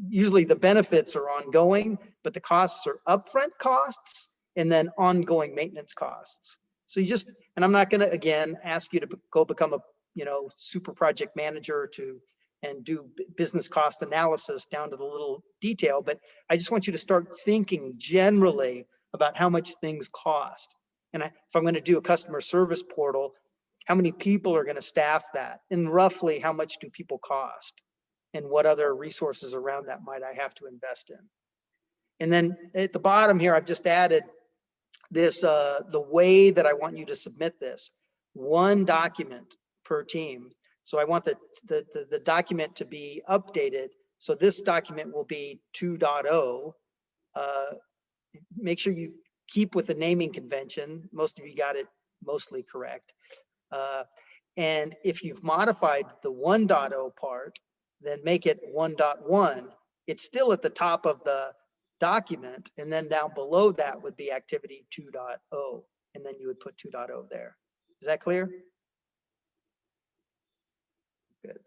usually the benefits are ongoing, but the costs are upfront costs and then ongoing maintenance costs. So and I'm not going to again ask you to go become a super project manager and do business cost analysis down to the little detail, but I just want you to start thinking generally about how much things cost. And if I'm going to do a customer service portal, how many people are going to staff that? And roughly how much do people cost? And what other resources around that might I have to invest in? And then at the bottom here, I've just added this, the way that I want you to submit this, one document per team. So I want the document to be updated. So this document will be 2.0. Make sure you keep with the naming convention. Most of you got it mostly correct. And if you've modified the 1.0 part, then make it 1.1. It's still at the top of the document, and then down below that would be activity 2.0, and then you would put 2.0 there. Is that clear? Good.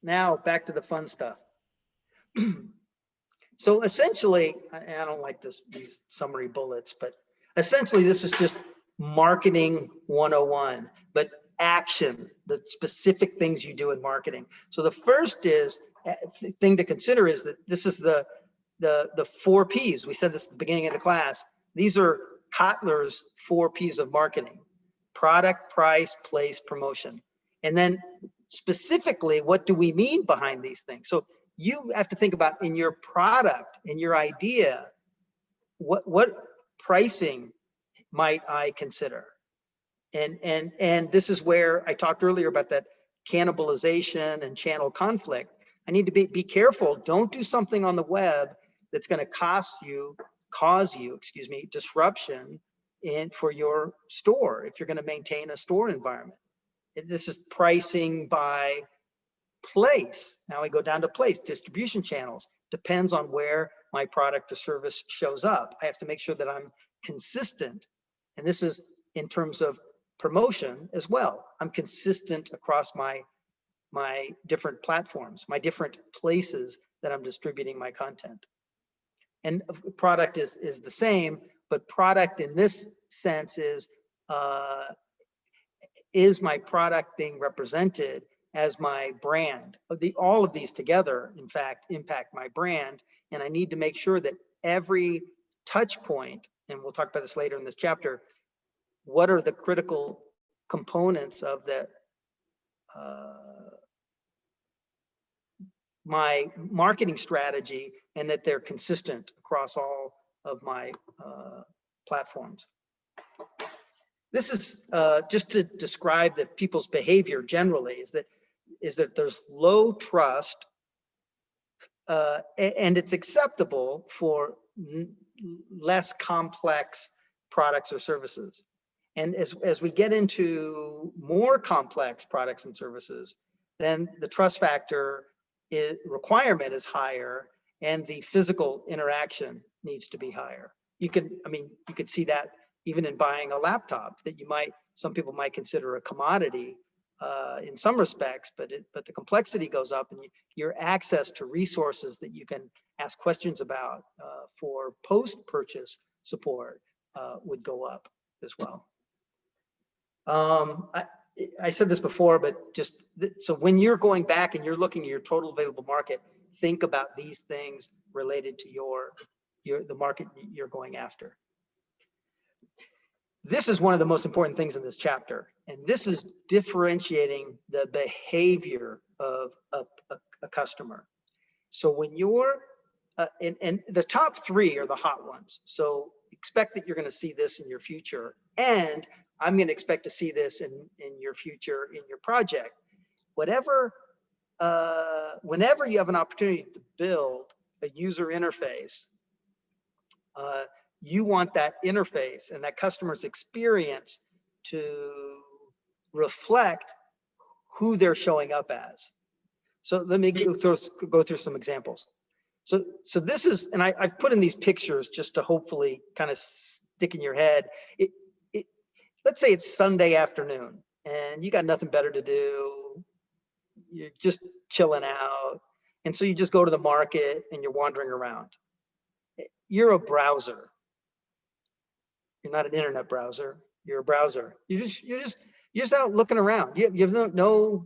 Now back to the fun stuff. So essentially, I don't like these summary bullets, but essentially this is just marketing 101, but action, the specific things you do in marketing. So the first thing to consider is that this is the 4 Ps. We said this at the beginning of the class. These are Kotler's 4 Ps of marketing: product, price, place, promotion. And then specifically, what do we mean behind these things? So you have to think about in your product, in your idea, what pricing might I consider? And this is where I talked earlier about that cannibalization and channel conflict. I need to be careful. Don't do something on the web that's going to cause you, disruption for your store if you're going to maintain a store environment. This is pricing by place. Now we go down to place, distribution channels. Depends on where my product or service shows up. I have to make sure that I'm consistent. And this is in terms of promotion as well. I'm consistent across my different platforms, my different places that I'm distributing my content. And product is the same, but product in this sense is my product being represented as my brand? All of these together, in fact, impact my brand. And I need to make sure that every touch point, and we'll talk about this later in this chapter, what are the critical components of the my marketing strategy, and that they're consistent across all of my platforms. This is just to describe that people's behavior generally is that there's low trust, and it's acceptable for less complex products or services. And as we get into more complex products and services, then the trust factor requirement is higher, and the physical interaction needs to be higher. You could see that even in buying a laptop that some people might consider a commodity in some respects, but the complexity goes up, and your access to resources that you can ask questions about for post-purchase support would go up as well. I said this before, but so when you're going back and you're looking at your total available market, think about these things related to the market you're going after. This is one of the most important things in this chapter, and this is differentiating the behavior of a customer. So when you're, and the top three are the hot ones. So expect that you're going to see this in your future, and I'm going to expect to see this in your future, in your project. Whenever you have an opportunity to build a user interface, you want that interface and that customer's experience to reflect who they're showing up as. So let me go through some examples. So this is, and I've put in these pictures just to hopefully kind of stick in your head. Let's say it's Sunday afternoon and you got nothing better to do. You're just chilling out. And so you just go to the market and you're wandering around. You're a browser. You're not an internet browser. You're a browser. You're just out looking around. You have no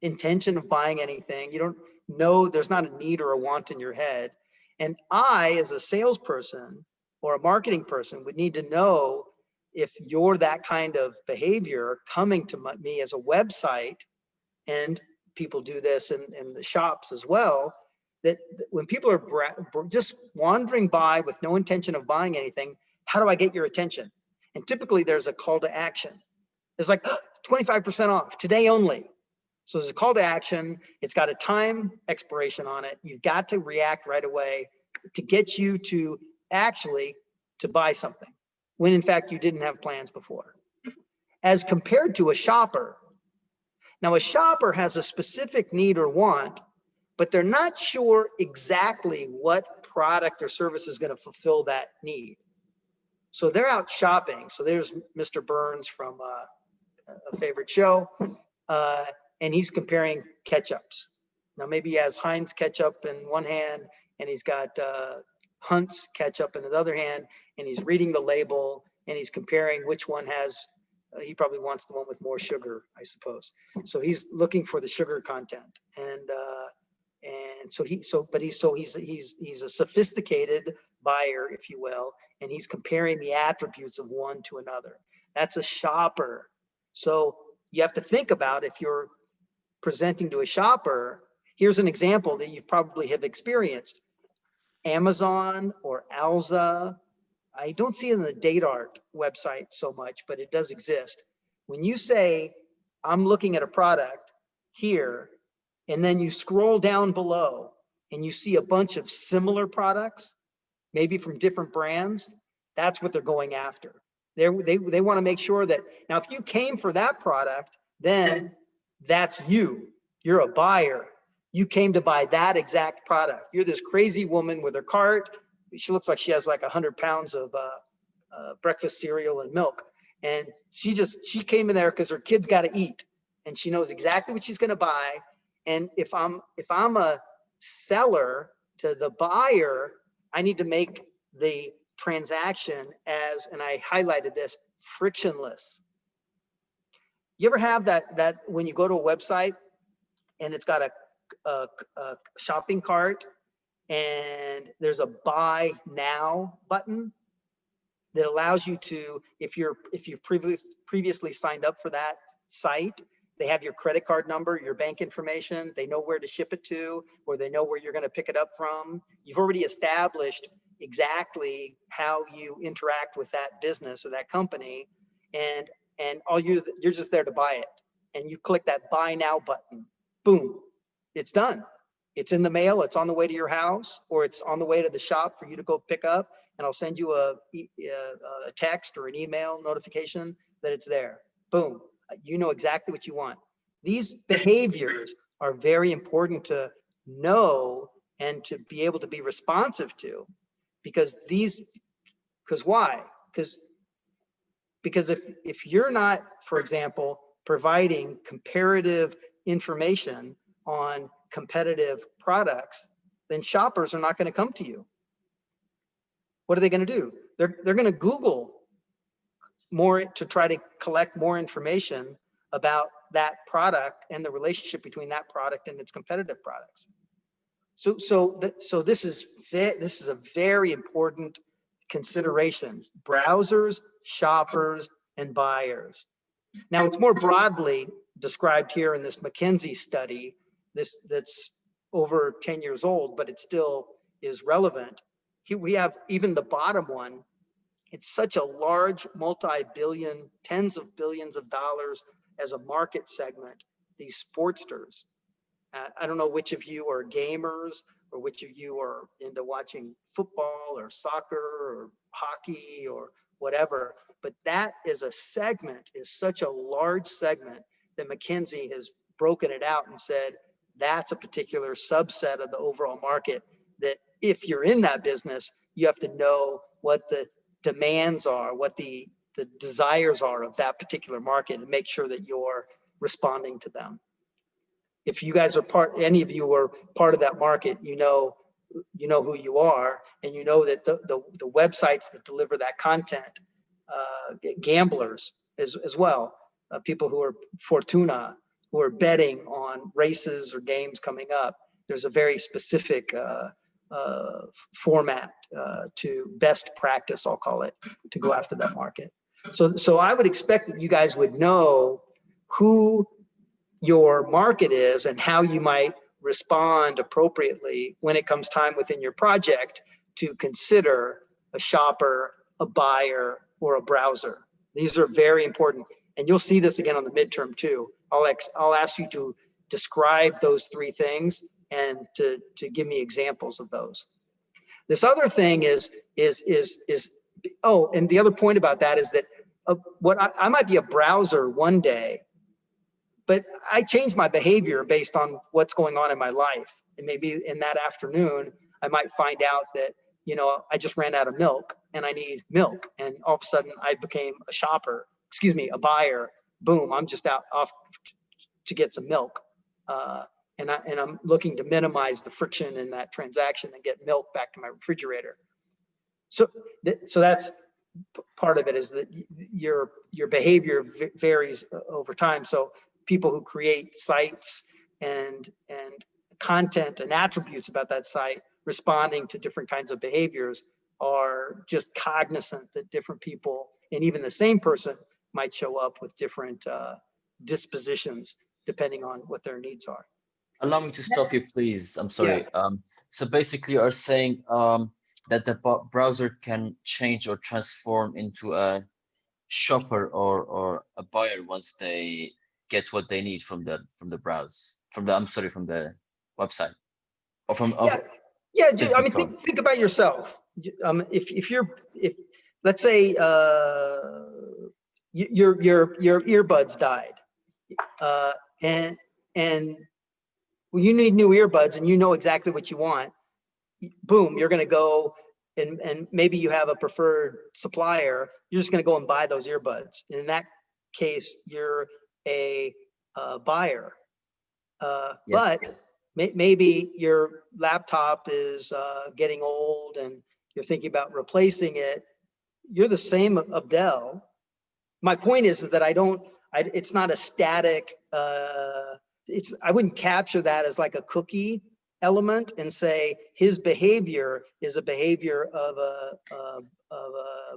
intention of buying anything. You don't know, there's not a need or a want in your head. And I, as a salesperson or a marketing person, would need to know if you're that kind of behavior coming to me as a website, and people do this in the shops as well, that when people are just wandering by with no intention of buying anything, how do I get your attention? And typically there's a call to action. It's like 25% off today only. So there's a call to action. It's got a time expiration on it. You've got to react right away to get you to actually to buy something, when in fact you didn't have plans before. As compared to a shopper. Now a shopper has a specific need or want, but they're not sure exactly what product or service is going to fulfill that need. So they're out shopping. So there's Mr. Burns from a favorite show, and he's comparing ketchups. Now maybe he has Heinz ketchup in one hand, and he's got Hunt's ketchup in the other hand, and he's reading the label, and he's comparing which one has, he probably wants the one with more sugar, I suppose. So he's looking for the sugar content, and he's a sophisticated buyer, if you will, and he's comparing the attributes of one to another. That's a shopper. So you have to think about, if you're presenting to a shopper, here's an example that you've probably have experienced. Amazon or Alza, I don't see it in the DataArt website so much, but it does exist. When you say, I'm looking at a product here, and then you scroll down below and you see a bunch of similar products, maybe from different brands, that's what they're going after. They want to make sure that, now if you came for that product, then that's you. You're a buyer. You came to buy that exact product. You're this crazy woman with her cart. She looks like she has like 100 pounds of breakfast cereal and milk. And she came in there because her kids got to eat. And she knows exactly what she's going to buy. And if I'm a seller to the buyer, I need to make the transaction as, and I highlighted this, frictionless. You ever have that when you go to a website and it's got a shopping cart and there's a buy now button that allows you to, if you've previously signed up for that site, they have your credit card number, your bank information, they know where to ship it to, or they know where you're going to pick it up from. You've already established exactly how you interact with that business or that company, and you're just there to buy it. And you click that buy now button, boom, it's done. It's in the mail, it's on the way to your house, or it's on the way to the shop for you to go pick up, and I'll send you a text or an email notification that it's there. Boom, you know exactly what you want. These behaviors are very important to know and to be able to be responsive to, because why? Because if you're not, for example, providing comparative information on competitive products, then shoppers are not going to come to you. What are they going to do? They're going to Google more to try to collect more information about that product and the relationship between that product and its competitive products. So this is a very important consideration. Browsers, shoppers, and buyers. Now it's more broadly described here in this McKinsey study, that's over 10 years old, but it still is relevant. Here we have even the bottom one. It's such a large multi-billion, tens of billions of dollars as a market segment, these sportsters. I don't know which of you are gamers or which of you are into watching football or soccer or hockey or whatever, but that is a segment, is such a large segment that McKinsey has broken it out and said, that's a particular subset of the overall market that if you're in that business, you have to know what the demands are, what the desires are of that particular market, and make sure that you're responding to them. If you guys are any of you are part of that market, you know who you are, and you know that the websites that deliver that content, gamblers as well, people who are Fortuna, who are betting on races or games coming up, there's a very specific format to best practice, I'll call it, to go after that market. So I would expect that you guys would know who your market is and how you might respond appropriately when it comes time within your project to consider a shopper, a buyer, or a browser. These are very important. And you'll see this again on the midterm too. I'll ask you to describe those three things and to give me examples of those. This other thing is and the other point about that is that I might be a browser one day, but I change my behavior based on what's going on in my life. And maybe in that afternoon, I might find out that, I just ran out of milk and I need milk. And all of a sudden I became a buyer. Boom, I'm just off to get some milk. And I'm looking to minimize the friction in that transaction and get milk back to my refrigerator. So that's part of it, is that your behavior varies over time. So people who create sites and content and attributes about that site responding to different kinds of behaviors are just cognizant that different people, and even the same person, might show up with different dispositions depending on what their needs are.
Allow me to stop you, please. I'm sorry. So basically, you are saying that the browser can change or transform into a shopper or a buyer once they get what they need from the from the website or from
Yeah, I
physical
mean,
store.
think about yourself. If let's say your earbuds died, and well, you need new earbuds, and you know exactly what you want. Boom, you're going to go and maybe you have a preferred supplier. You're just going to go and buy those earbuds. And in that case, you're a buyer.
Yes.
But maybe your laptop is getting old and you're thinking about replacing it. You're the same Abdel. My point is that it's not a static, I wouldn't capture that as like a cookie element and say his behavior is a behavior of a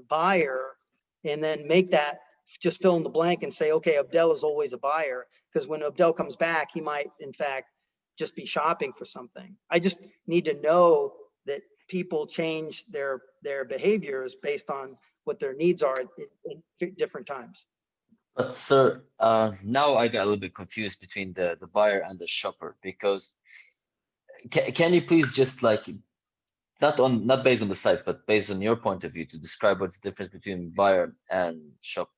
buyer, and then make that just fill in the blank and say, okay, Abdel is always a buyer, because when Abdel comes back, he might in fact just be shopping for something. I just need to know that people change their behaviors based on what their needs are at different times.
But sir, now I got a little bit confused between the buyer and the shopper, because can you please just like not based on the size, but based on your point of view, to describe what's the difference between buyer and shopper?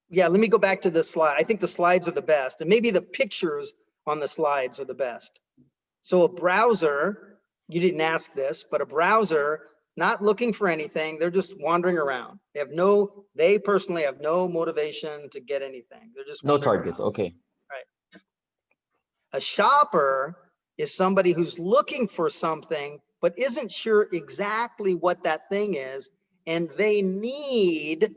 Yeah, let me go back to the slide. I think the slides are the best, and maybe the pictures on the slides are the best. So a browser, you didn't ask this, but a browser, not looking for anything, they're just wandering around. They personally have no motivation to get anything. They're just
no
target.
Okay.
Right. A shopper is somebody who's looking for something, but isn't sure exactly what that thing is, and they need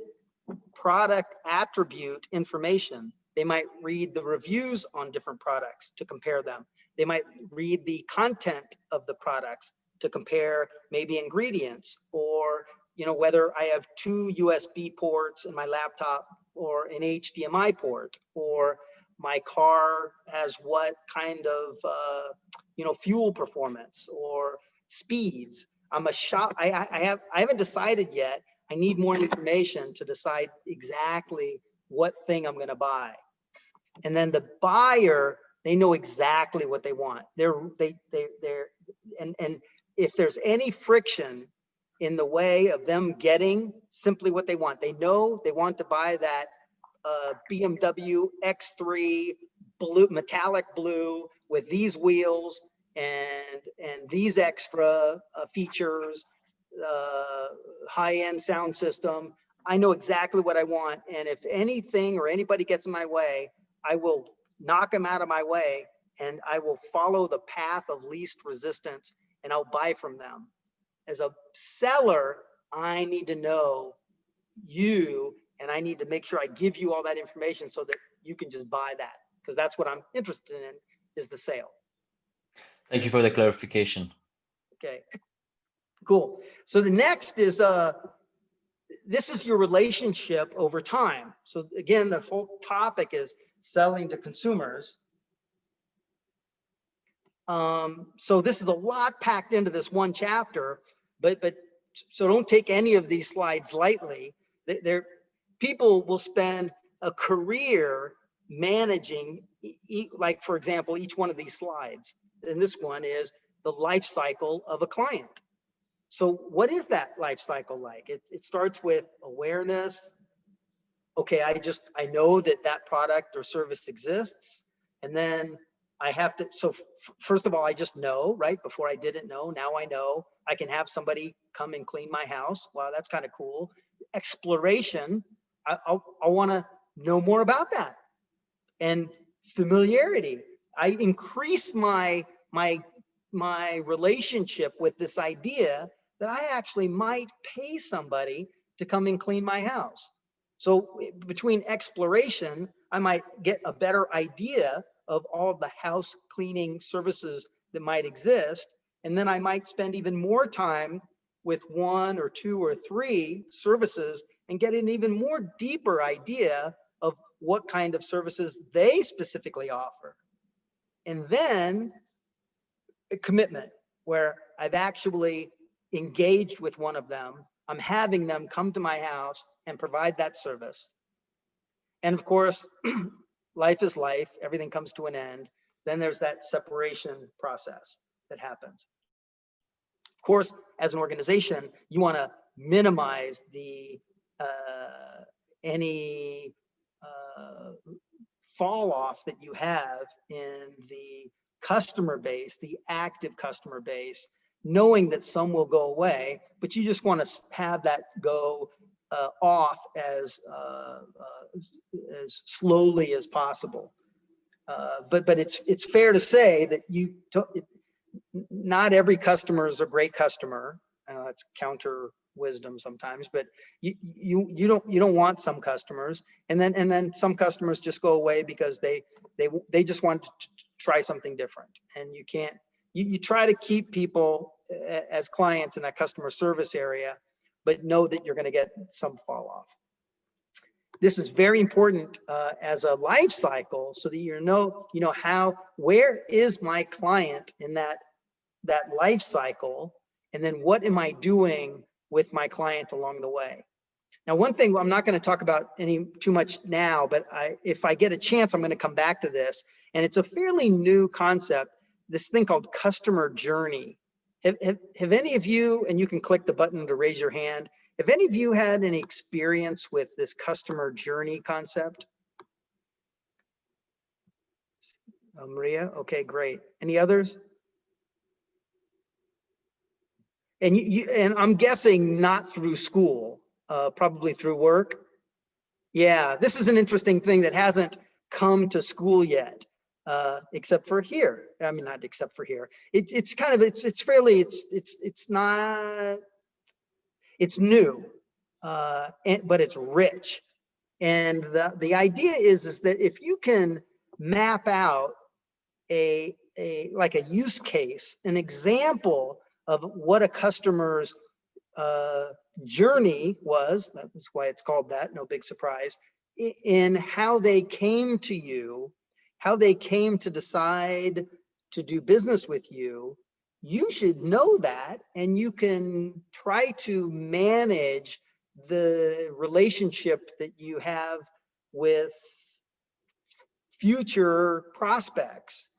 product attribute information. They might read the reviews on different products to compare them. They might read the content of the products to compare maybe ingredients, or whether I have 2 USB ports in my laptop or an HDMI port, or my car has what kind of fuel performance or speeds. I haven't decided yet. I need more information to decide exactly what thing I'm going to buy. And then the buyer, they know exactly what they want. And if there's any friction in the way of them getting simply what they want, they know they want to buy that BMW X3 blue, metallic blue with these wheels and these extra features, high-end sound system. I know exactly what I want, and if anything or anybody gets in my way, I will knock them out of my way, and I will follow the path of least resistance, and I'll buy from them. As a seller, I need to know you, and I need to make sure I give you all that information so that you can just buy that, because that's what I'm interested in, is the sale.
Thank you for the clarification.
Okay, cool. So the next is this is your relationship over time. So again, the whole topic is selling to consumers. So this is a lot packed into this one chapter, but so don't take any of these slides lightly. People will spend a career managing, like for example, each one of these slides. And this one is the life cycle of a client. So what is that life cycle like? It starts with awareness. Okay, I know that product or service exists. And then I have to, so first of all, I just know, right? Before I didn't know, now I know. I can have somebody come and clean my house. Wow, that's kind of cool. Exploration, I want to know more about that. And familiarity, I increase my relationship with this idea that I actually might pay somebody to come and clean my house. So between exploration, I might get a better idea of all the house cleaning services that might exist. And then I might spend even more time with 1 or 2 or 3 services and get an even more deeper idea of what kind of services they specifically offer. And then a commitment. where I've actually engaged with one of them. I'm having them come to my house and provide that service. And of course, life is life, everything comes to an end. Then there's that separation process that happens. Of course, as an organization, you want to minimize the any fall off that you have in the customer base, the active customer base, knowing that some will go away, but you just want to have that go off as slowly as possible. But it's fair to say that not every customer is a great customer. That's counter wisdom sometimes, but you don't want some customers, and then some customers just go away because they just want to try something different, and you can't. You try to keep people as clients in that customer service area, but know that you're going to get some fall off. This is very important as a life cycle, so that you know where is my client in that life cycle, and then what am I doing with my client along the way. Now, one thing I'm not going to talk about too much now, but if I get a chance, I'm going to come back to this, and it's a fairly new concept. This thing called customer journey. Have any of you, and you can click the button to raise your hand, have any of you had any experience with this customer journey concept? Maria, okay, great. Any others? And and I'm guessing not through school, probably through work. Yeah, this is an interesting thing that hasn't come to school yet, except for here. I mean, not except for here. It's kind of it's new, but it's rich. And the idea is that if you can map out like a use case, an example of what a customer's journey was, that's why it's called that, no big surprise, in how they came to you, how they came to decide to do business with you, you should know that, and you can try to manage the relationship that you have with future prospects,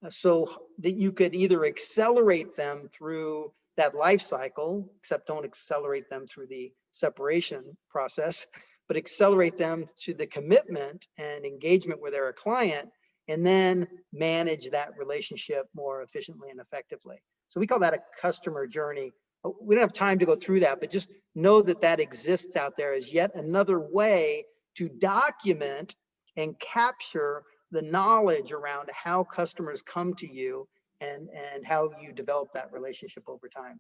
so that you could either accelerate them through that life cycle, except don't accelerate them through the separation process, but accelerate them to the commitment and engagement where they're a client, and then manage that relationship more efficiently and effectively. So we call that a customer journey. We don't have time to go through that, but just know that that exists out there as yet another way to document and capture the knowledge around how customers come to you and how you develop that relationship over time.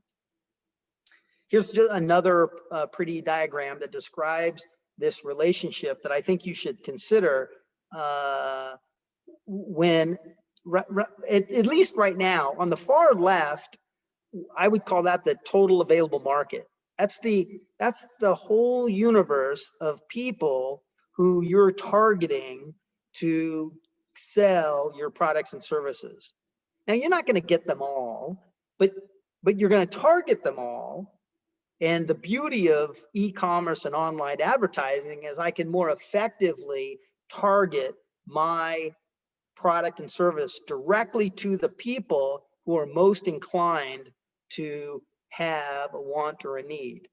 Here's another pretty diagram that describes this relationship that I think you should consider when, at least right now, on the far left, I would call that the total available market. That's the whole universe of people who you're targeting to sell your products and services. Now, you're not going to get them all, but you're going to target them all. And the beauty of e-commerce and online advertising is I can more effectively target my product and service directly to the people who are most inclined to have a want or a need.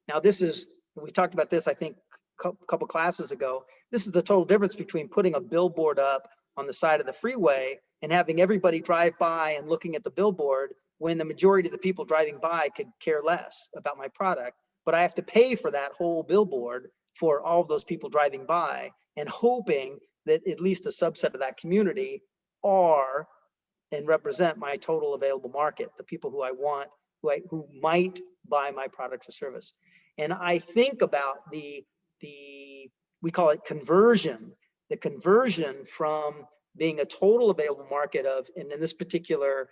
Now, we talked about this, I think, a couple classes ago. This is the total difference between putting a billboard up on the side of the freeway and having everybody drive by and looking at the billboard, when the majority of the people driving by could care less about my product, but I have to pay for that whole billboard for all of those people driving by, and hoping that at least a subset of that community are and represent my total available market, the people who I want, who might buy my product or service. And I think about we call it conversion, the conversion from being a total available market of, and in this particular,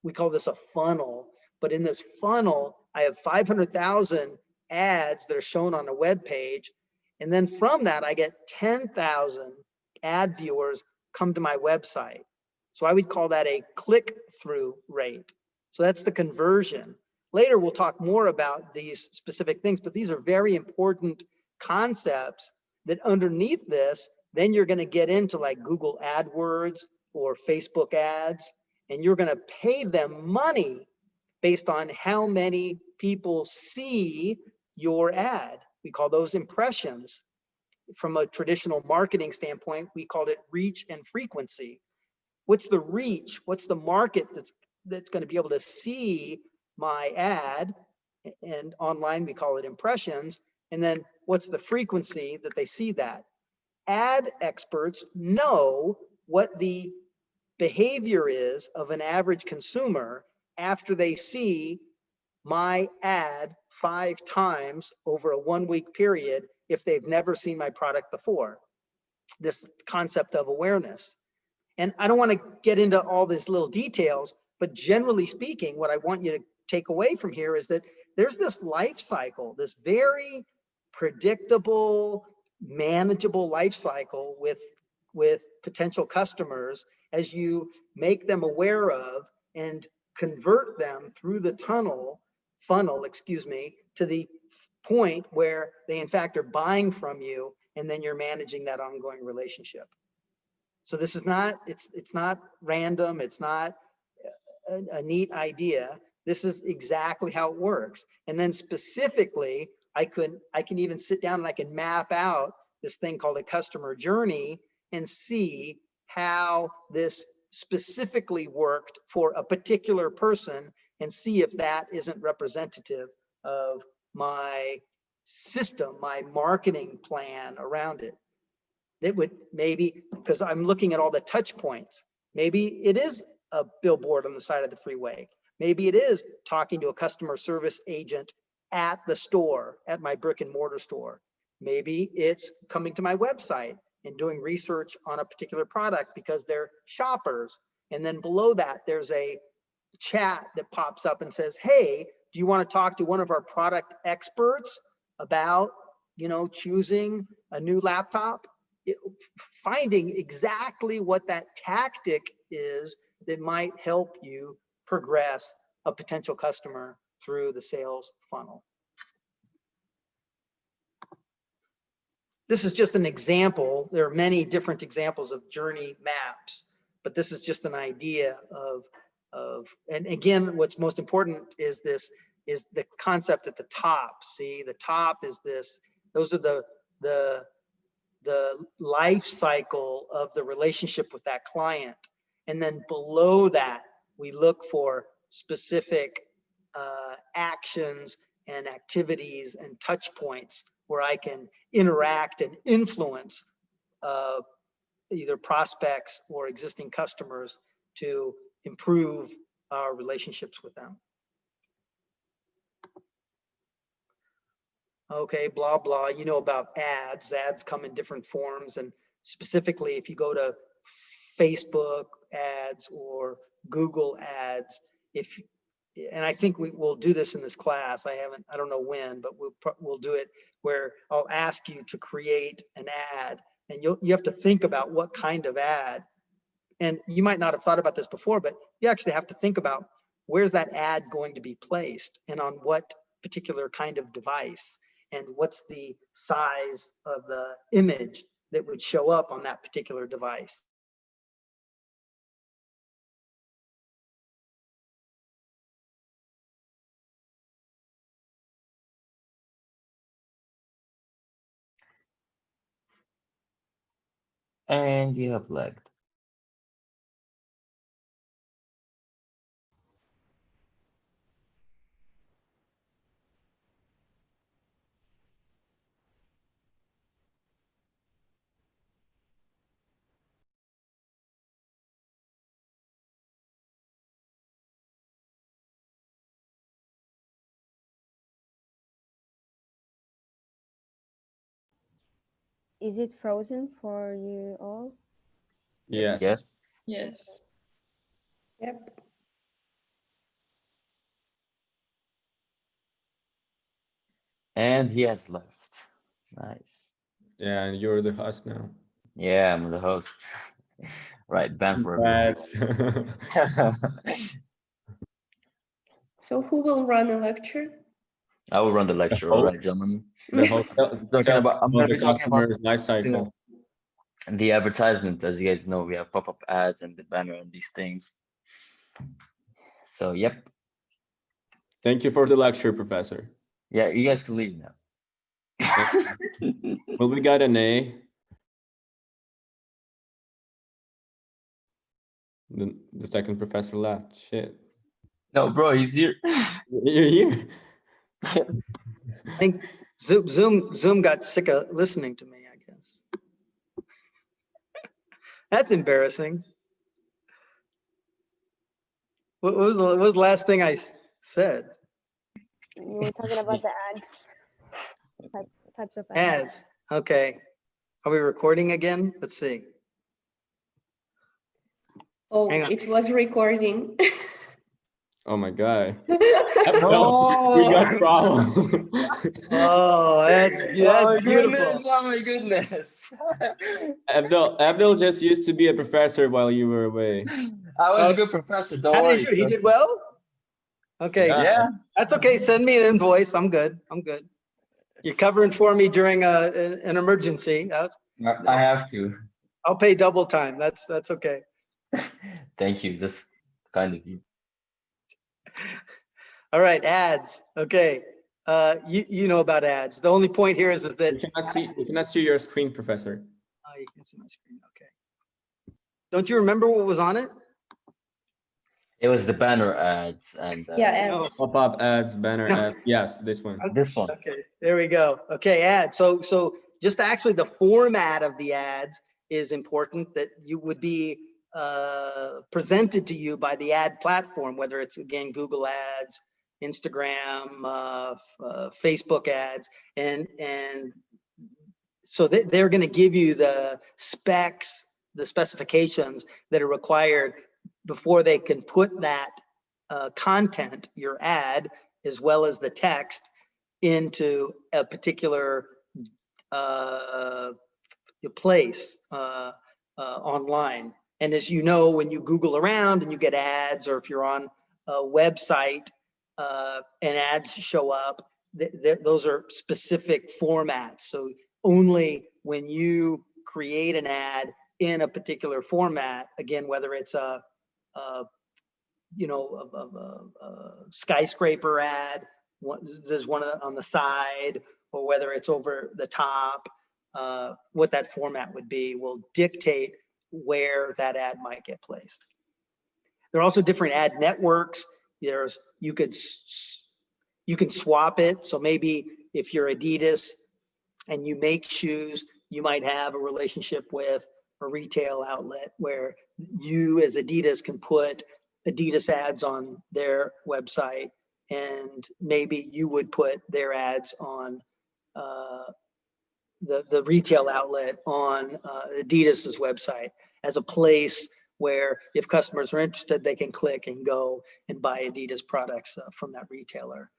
we call this a funnel, but in this funnel, I have 500,000 ads that are shown on a web page. And then from that, I get 10,000 ad viewers come to my website. So I would call that a click-through rate. So that's the conversion. Later, we'll talk more about these specific things, but these are very important concepts that underneath this, then you're going to get into like Google AdWords or Facebook ads, and you're going to pay them money based on how many people see your ad. We call those impressions. From a traditional marketing standpoint, we called it reach and frequency. What's the reach? What's the market that's going to be able to see my ad? And online, we call it impressions. And then what's the frequency that they see that? Ad experts know what the behavior is of an average consumer after they see my ad 5 times over a 1-week period if they've never seen my product before. This concept of awareness. And I don't want to get into all these little details, but generally speaking, what I want you to take away from here is that there's this life cycle, this very predictable, manageable life cycle with potential customers as you make them aware of and convert them through the funnel, excuse me, to the point where they in fact are buying from you, and then you're managing that ongoing relationship. So this is not, it's not random. It's not a neat idea. This is exactly how it works. And then specifically, I can even sit down and I can map out this thing called a customer journey and see how this specifically worked for a particular person and see if that isn't representative of my system, my marketing plan around it. It would maybe, because I'm looking at all the touch points, maybe it is a billboard on the side of the freeway. Maybe it is talking to a customer service agent at the store, at my brick and mortar store. Maybe it's coming to my website and doing research on a particular product because they're shoppers. And then below that, there's a chat that pops up and says, hey, do you want to talk to one of our product experts about, choosing a new laptop? Finding exactly what that tactic is that might help you progress a potential customer through the sales funnel. This is just an example. There are many different examples of journey maps, but this is just an idea of, and again, what's most important is the concept at the top. See, the top is this, those are the life cycle of the relationship with that client. And then below that, we look for specific actions and activities and touch points where I can interact and influence either prospects or existing customers to improve our relationships with them. Okay, blah, blah, you know about ads. Ads come in different forms. And specifically, if you go to Facebook ads or Google ads, and I think we'll do this in this class. I don't know when, but we'll do it where I'll ask you to create an ad, and you have to think about what kind of ad. And you might not have thought about this before, but you actually have to think about where's that ad going to be placed and on what particular kind of device, and what's the size of the image that would show up on that particular device.
And you have lagged.
Is it frozen for you all?
Yes.
Yes.
Yes.
Yep.
And he has left. Nice.
Yeah, and you're the host now.
Yeah, I'm the host. Right, ban for everyone.
That's
So who will run a lecture?
I will run the lecture, all right, gentlemen.
the whole
I'm gonna be
the
talking about
customer's life cycle.
the advertisement. As you guys know, we have pop-up ads and the banner and these things. So, yep.
Thank you for the lecture, Professor.
Yeah, you guys can leave now.
Well, we got an A. The second professor left. Shit.
No, bro, he's here.
You're here.
Yes.
I think Zoom got sick of listening to me, I guess. That's embarrassing. What was the last thing I said?
We were talking about the ads. Types of ads.
Ads. Okay. Are we recording again? Let's see.
Oh,
Hang on.
it was recording.
Oh my god.
No.
We got problem.
Oh, that's beautiful.
Oh my goodness.
Abdul just used to be a professor while you were away.
I was a good professor, don't
How
worry.
did he do? He did well? Okay.
Yeah.
That's okay. Send me an invoice. I'm good. You're covering for me during an emergency.
I have to.
I'll pay double time. That's okay.
Thank you. That's kind of you.
All right, ads. Okay. You know about ads. The only point here is that
We cannot see your screen, Professor.
Oh, you can see my screen. Okay. Don't you remember what was on it?
It was the banner ads and
Yeah, ads.
Pop-up ads, banner
No.
ads. Yes, this one.
this one.
Okay, there we go. Okay, ads. So just actually the format of the ads is important, that you would be presented to you by the ad platform, whether it's, again, Google ads, Instagram, Facebook ads, and so they're going to give you the specs, the specifications that are required before they can put that content, your ad, as well as the text, into a particular place online. And as you know, when you Google around and you get ads, or if you're on a website and ads show up, those are specific formats. So only when you create an ad in a particular format, again, whether it's a skyscraper ad, there's one on the side, or whether it's over the top, what that format would be will dictate where that ad might get placed. There are also different ad networks. You can swap it. So maybe if you're Adidas and you make shoes, you might have a relationship with a retail outlet where you as Adidas can put Adidas ads on their website, and maybe you would put their ads on the retail outlet on Adidas's website as a place where if customers are interested, they can click and go and buy Adidas products from that retailer.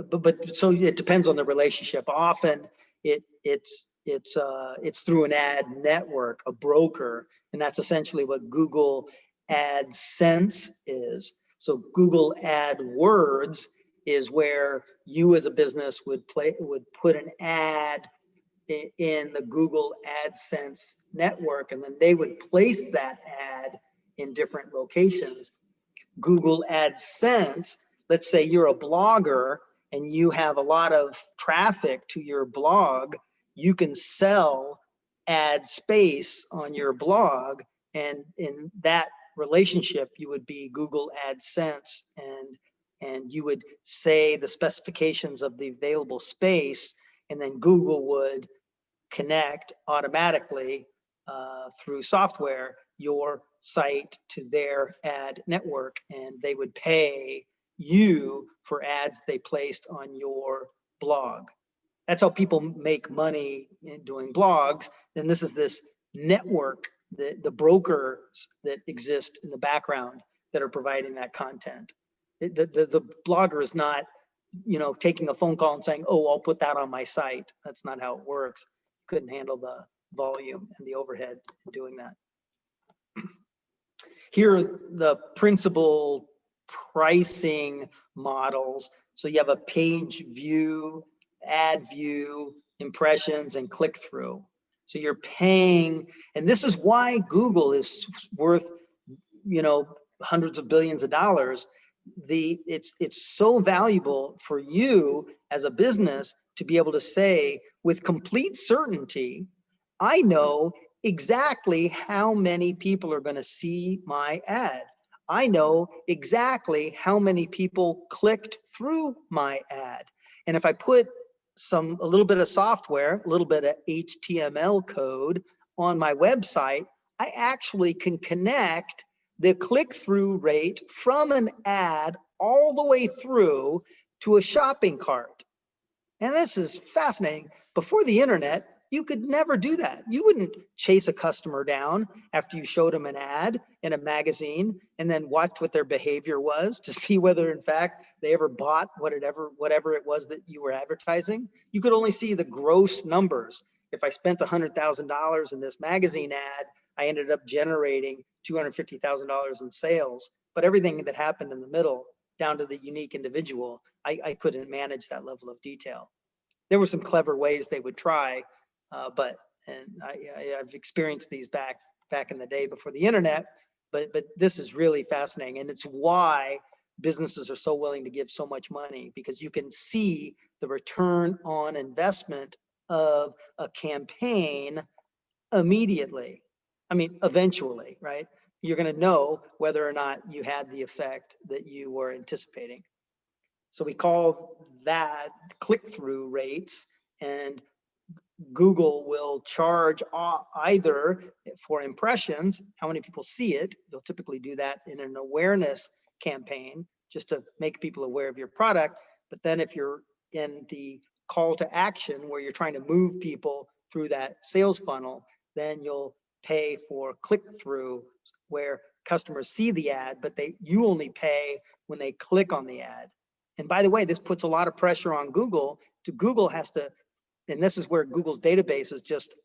But so it depends on the relationship. Often it's through an ad network, a broker, and that's essentially what Google AdSense is. So Google AdWords is where you as a business would put an ad in the Google AdSense network, and then they would place that ad in different locations. Google AdSense, let's say you're a blogger and you have a lot of traffic to your blog, you can sell ad space on your blog, and in that relationship you would be Google AdSense, and you would say the specifications of the available space, and then Google would connect automatically through software your site to their ad network, and they would pay you for ads they placed on your blog. That's how people make money in doing blogs. And this is this network, the brokers that exist in the background that are providing that content. The blogger is not, taking a phone call and saying, oh, I'll put that on my site. That's not how it works. Couldn't handle volume and the overhead in doing that. Here are the principal pricing models. So you have a page view, ad view, impressions, and click through. So you're paying, and this is why Google is worth, you know, hundreds of billions of dollars. It's so valuable for you as a business to be able to say with complete certainty, I know exactly how many people are going to see my ad. I know exactly how many people clicked through my ad. And if I put a little bit of software, a little bit of HTML code on my website, I actually can connect the click-through rate from an ad all the way through to a shopping cart. And this is fascinating. Before the internet, you could never do that. You wouldn't chase a customer down after you showed them an ad in a magazine and then watch what their behavior was to see whether in fact they ever bought whatever it was that you were advertising. You could only see the gross numbers. If I spent $100,000 in this magazine ad, I ended up generating $250,000 in sales. But everything that happened in the middle, down to the unique individual, I couldn't manage that level of detail. There were some clever ways they would try, but I've experienced these back in the day before the internet. But this is really fascinating, and it's why businesses are so willing to give so much money, because you can see the return on investment of a campaign immediately. I mean, eventually, right? You're going to know whether or not you had the effect that you were anticipating. So we call that click-through rates, and Google will charge either for impressions, how many people see it. They'll typically do that in an awareness campaign just to make people aware of your product. But then if you're in the call to action where you're trying to move people through that sales funnel, then you'll pay for click-through where customers see the ad, but you only pay when they click on the ad. And by the way, this puts a lot of pressure on Google. Google has to, and this is where Google's database is just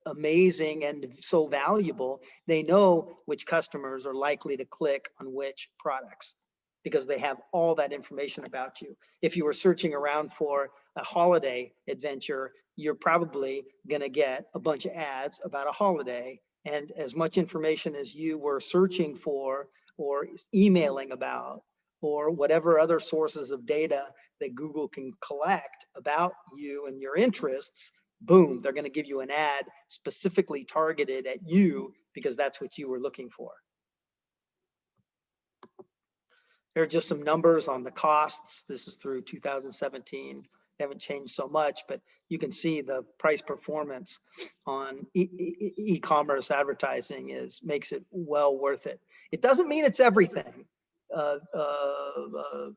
amazing and so valuable. They know which customers are likely to click on which products because they have all that information about you. If you were searching around for a holiday adventure, you're probably going to get a bunch of ads about a holiday. And as much information as you were searching for or emailing about, or whatever other sources of data that Google can collect about you and your interests, boom, they're going to give you an ad specifically targeted at you because that's what you were looking for. There are just some numbers on the costs. This is through 2017. They haven't changed so much, but you can see the price performance on e-commerce advertising makes it well worth it. It doesn't mean it's everything.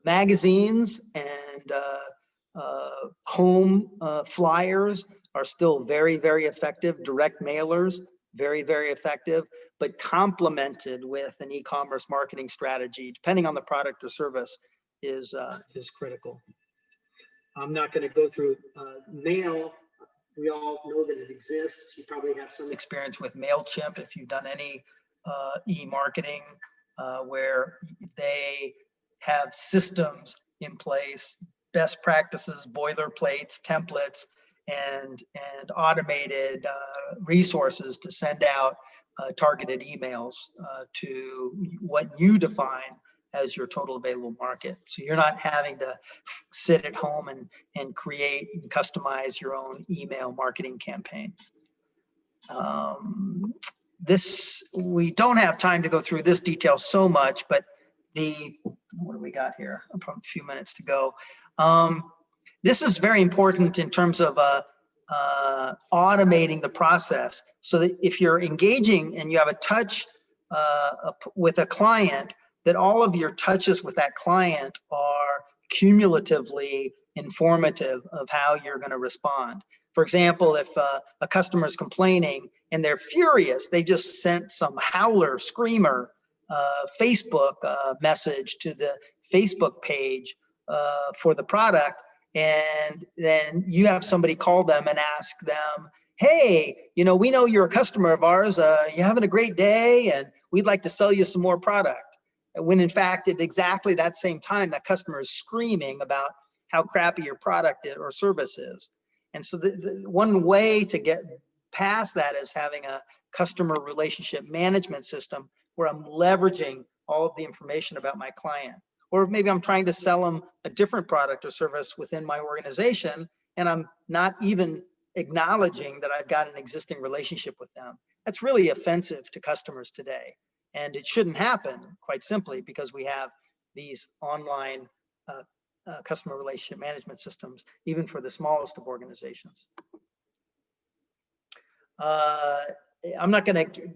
Magazines and home flyers are still very, very effective. Direct mailers, very, very effective, but complemented with an e-commerce marketing strategy, depending on the product or service, is critical. I'm not going to go through mail. We all know that it exists. You probably have some experience with MailChimp if you've done any e-marketing, where they have systems in place, best practices, boilerplates, templates, and automated resources to send out targeted emails to what you define as your total available market. So you're not having to sit at home and create and customize your own email marketing campaign. We don't have time to go through this detail so much, but what do we got here? Probably a few minutes to go. This is very important in terms of automating the process so that if you're engaging and you have a touch with a client, that all of your touches with that client are cumulatively informative of how you're going to respond. For example, if a customer is complaining and they're furious, they just sent some howler, screamer, Facebook message to the Facebook page for the product, and then you have somebody call them and ask them, hey, you know, we know you're a customer of ours. You're having a great day and we'd like to sell you some more product. When in fact, at exactly that same time, that customer is screaming about how crappy your product or service is. And so the one way to get past that is having a customer relationship management system where I'm leveraging all of the information about my client. Or maybe I'm trying to sell them a different product or service within my organization, and I'm not even acknowledging that I've got an existing relationship with them. That's really offensive to customers today. And it shouldn't happen, quite simply, because we have these online customer relationship management systems, even for the smallest of organizations. I'm not going to,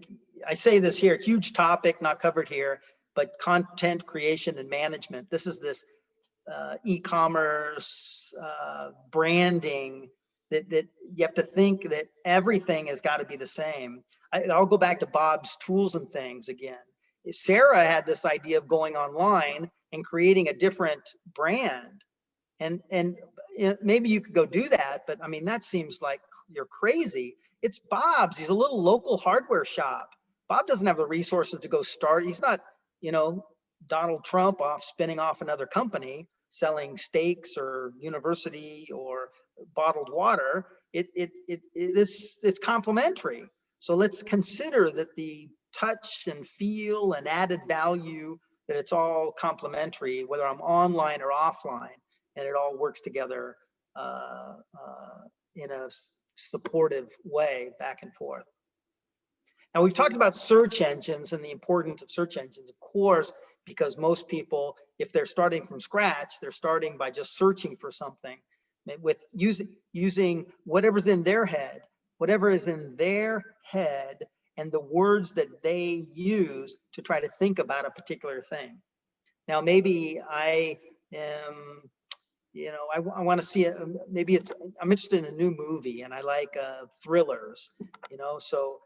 I say this here, huge topic, not covered here, but content creation and management. This is this e-commerce branding that you have to think that everything has got to be the same. I'll go back to Bob's tools and things again. Sarah had this idea of going online and creating a different brand. And you know, maybe you could go do that, but I mean, that seems like you're crazy. It's Bob's. He's a little local hardware shop. Bob doesn't have the resources to go start. He's not, you know, Donald Trump off spinning off another company selling steaks or university or bottled water. It's complementary. So let's consider that the touch and feel and added value, that it's all complementary, whether I'm online or offline, and it all works together in a supportive way back and forth. Now, we've talked about search engines and the importance of search engines, of course, because most people, if they're starting from scratch, they're starting by just searching for something with using whatever's in their head, whatever is in their head and the words that they use to try to think about a particular thing. Now, maybe I am, you know, I want to see it. Maybe it's, I'm interested in a new movie and I like thrillers, you know, so,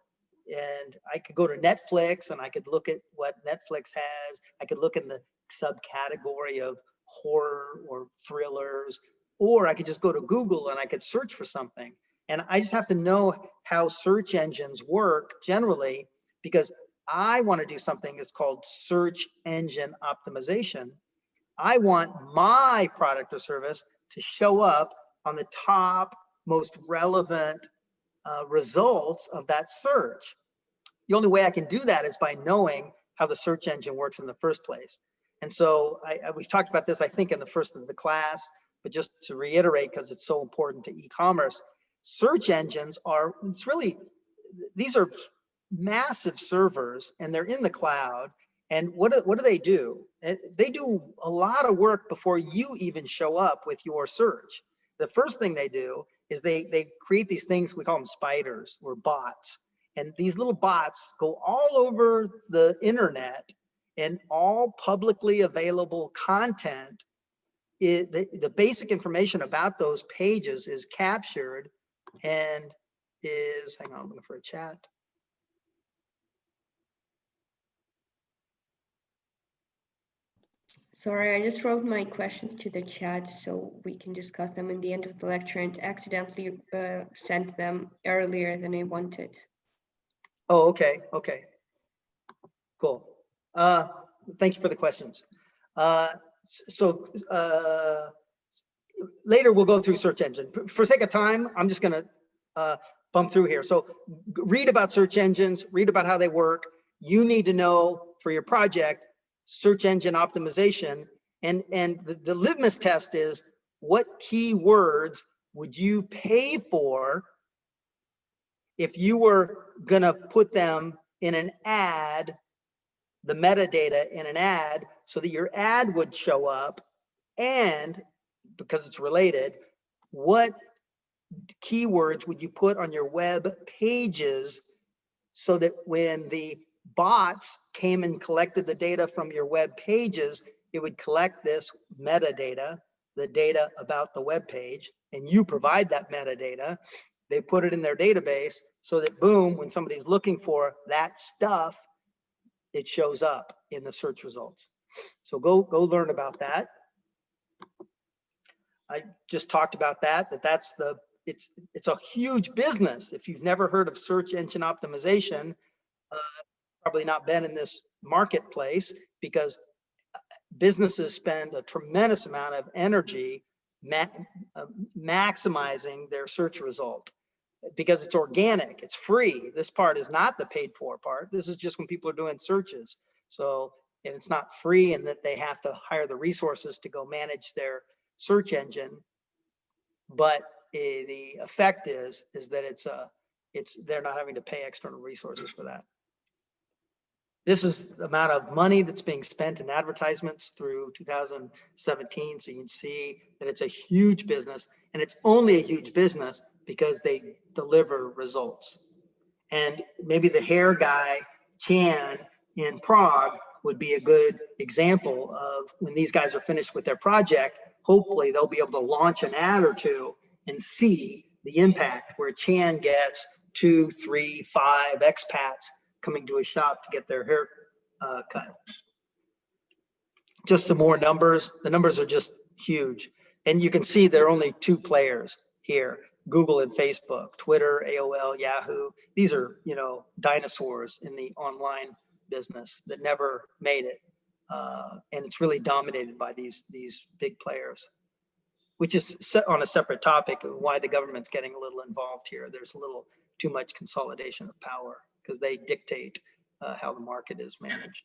and I could go to Netflix and I could look at what Netflix has. I could look in the subcategory of horror or thrillers, or I could just go to Google and I could search for something. And I just have to know how search engines work generally, because I want to do something that's called search engine optimization. I want my product or service to show up on the top most relevant results of that search. The only way I can do that is by knowing how the search engine works in the first place. And so we've talked about this, I think, in the first of the class, but just to reiterate, because it's so important to e-commerce, search engines are, it's really, these are massive servers and they're in the cloud. And what do they do? They do a lot of work before you even show up with your search. The first thing they do is they create these things, we call them spiders or bots. And these little bots go all over the internet, and all publicly available content, the basic information about those pages is captured and is, hang on, I'm looking for a chat.
Sorry, I just wrote my questions to the chat so we can discuss them in the end of the lecture, and accidentally sent them earlier than I wanted.
Oh, okay, okay, cool. Thank you for the questions. Later we'll go through search engine. For sake of time, I'm just gonna bump through here. So read about search engines, read about how they work. You need to know for your project, search engine optimization, and the litmus test is, what keywords would you pay for if you were gonna put them in an ad, the metadata in an ad, so that your ad would show up, and because it's related, what keywords would you put on your web pages so that when the bots came and collected the data from your web pages, it would collect this metadata, the data about the web page, and you provide that metadata. They put it in their database so that, boom, when somebody's looking for that stuff, it shows up in the search results. So go learn about that. I just talked about that's the it's a huge business. If you've never heard of search engine optimization, probably not been in this marketplace, because businesses spend a tremendous amount of energy maximizing their search result, because it's organic, it's free. This part is not the paid for part. This is just when people are doing searches. So, and it's not free, and that they have to hire the resources to go manage their search engine. But the effect is that they're not having to pay external resources for that. This is the amount of money that's being spent in advertisements through 2017. So you can see that it's a huge business, and it's only a huge business because they deliver results. And maybe the hair guy, Chan, in Prague would be a good example of when these guys are finished with their project, hopefully they'll be able to launch an ad or two and see the impact, where Chan gets 2, 3, 5 expats coming to a shop to get their hair cut. Just some more numbers. The numbers are just huge. And you can see there are only 2 players here, Google and Facebook. Twitter, AOL, Yahoo. These are, dinosaurs in the online business that never made it. And it's really dominated by these big players, which is set on a separate topic of why the government's getting a little involved here. There's a little too much consolidation of power, because they dictate how the market is managed.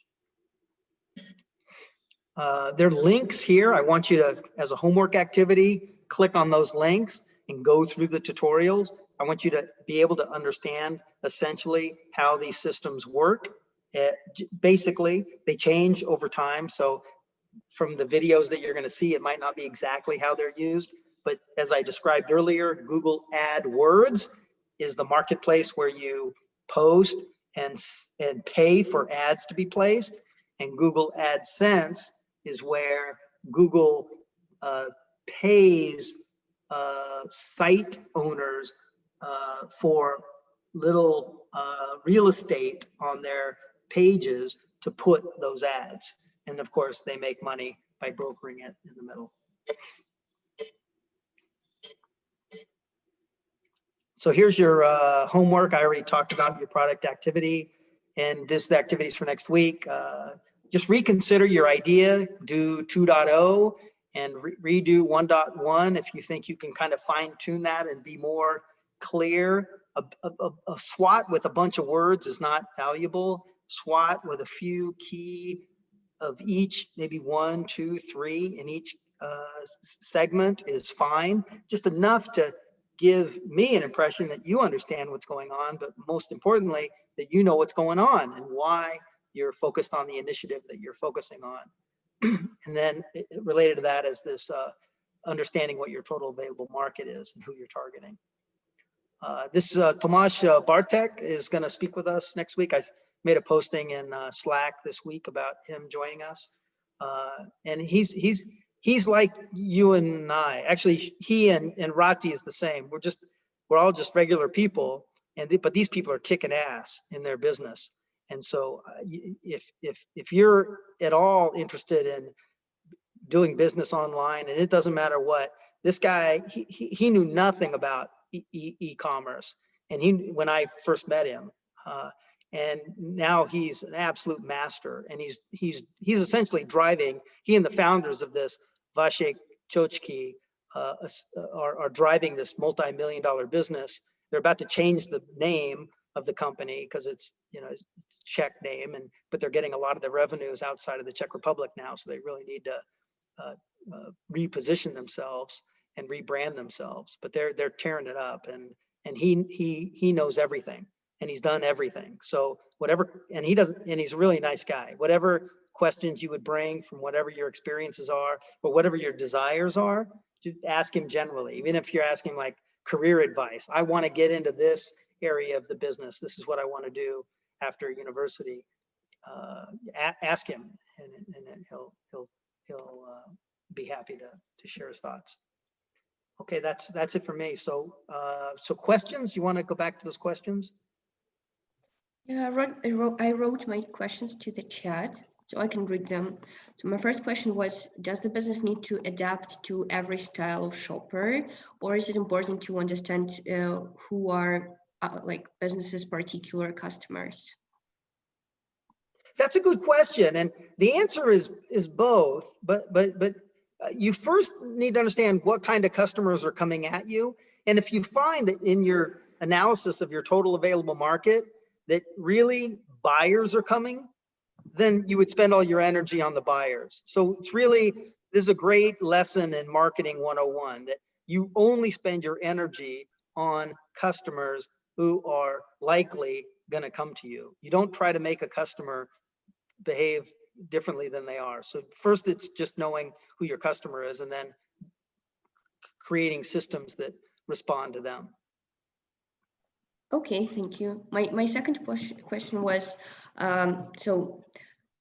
There are links here. I want you to, as a homework activity, click on those links and go through the tutorials. I want you to be able to understand essentially how these systems work. Basically, they change over time. So from the videos that you're going to see, it might not be exactly how they're used. But as I described earlier, Google AdWords is the marketplace where you post and pay for ads to be placed. And Google AdSense is where Google pays site owners for little real estate on their pages to put those ads. And of course, they make money by brokering it in the middle. So here's your homework. I already talked about your product activity, and this is the activities for next week. Just reconsider your idea, do 2.0 and redo 1.1 if you think you can kind of fine tune that and be more clear. A SWOT with a bunch of words is not valuable. SWOT with a few key of each, maybe 1, 2, 3 in each segment is fine. Just enough to give me an impression that you understand what's going on, but most importantly, that you know what's going on and why you're focused on the initiative that you're focusing on. And then related to that is this understanding what your total available market is and who you're targeting. This Tomasz Bartek is going to speak with us next week. I made a posting in Slack this week about him joining us. And he's like you and I. Actually, he and Rati is the same. We're all just regular people, but these people are kicking ass in their business. And so if you're at all interested in doing business online, and it doesn't matter what, this guy, he knew nothing about e-commerce. And when I first met him, and now he's an absolute master, and he's essentially driving, he and the founders of this, Vašek Chochki, are driving this multi-million-dollar business. They're about to change the name of the company because it's it's Czech name, but they're getting a lot of their revenues outside of the Czech Republic now, so they really need to reposition themselves and rebrand themselves. But they're tearing it up, and he knows everything, and he's done everything. So whatever, and he's a really nice guy. Whatever questions you would bring from whatever your experiences are or whatever your desires are, just ask him generally. Even if you're asking like career advice, I want to get into this area of the business, this is what I want to do after university, ask him, and he'll be happy to share his thoughts. Okay, that's it for me. So questions, you want to go back to those questions?
Yeah, I wrote my questions to the chat. So I can read them. So my first question was, does the business need to adapt to every style of shopper, or is it important to understand who are like businesses' particular customers?
That's a good question, and the answer is both. But you first need to understand what kind of customers are coming at you, and if you find that in your analysis of your total available market that really buyers are coming, then you would spend all your energy on the buyers. So it's really, this is a great lesson in marketing 101, that you only spend your energy on customers who are likely going to come to you. You don't try to make a customer behave differently than they are. So first it's just knowing who your customer is and then creating systems that respond to them.
Okay, thank you. My second question was, so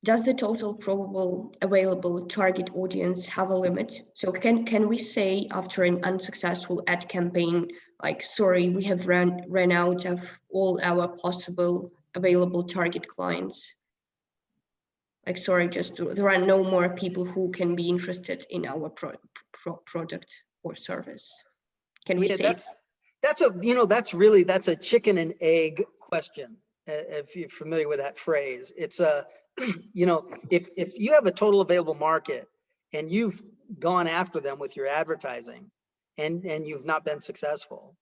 does the total probable available target audience have a limit? So can we say after an unsuccessful ad campaign, like, sorry, we have ran out of all our possible available target clients? Like, sorry, there are no more people who can be interested in our product or service. Can we say?
That's a chicken and egg question. If you're familiar with that phrase, it's a, if you have a total available market and you've gone after them with your advertising and you've not been successful,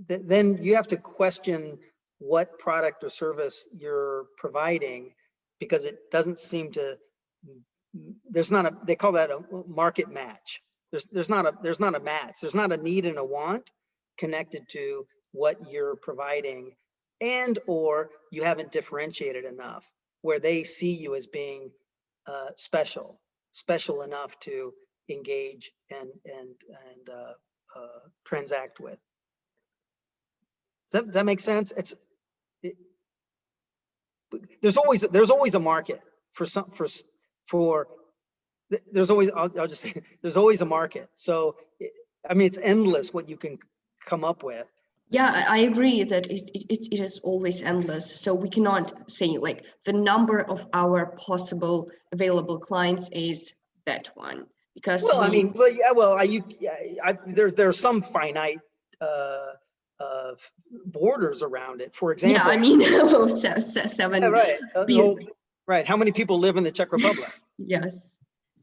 then you have to question what product or service you're providing, because it doesn't seem to, they call that a market match. There's not a match. There's not a need and a want connected to what you're providing, and or you haven't differentiated enough where they see you as being special enough to engage and transact with. Does that make sense? There's always a market there's always, I'll just say, there's always a market. So, I mean, it's endless what you can come up with.
Yeah, I agree that it is always endless. So we cannot say like the number of our possible available clients is that one, because there's some finite borders around it. For example, yeah, I mean, 7
right. Right. How many people live in the Czech Republic?
Yes.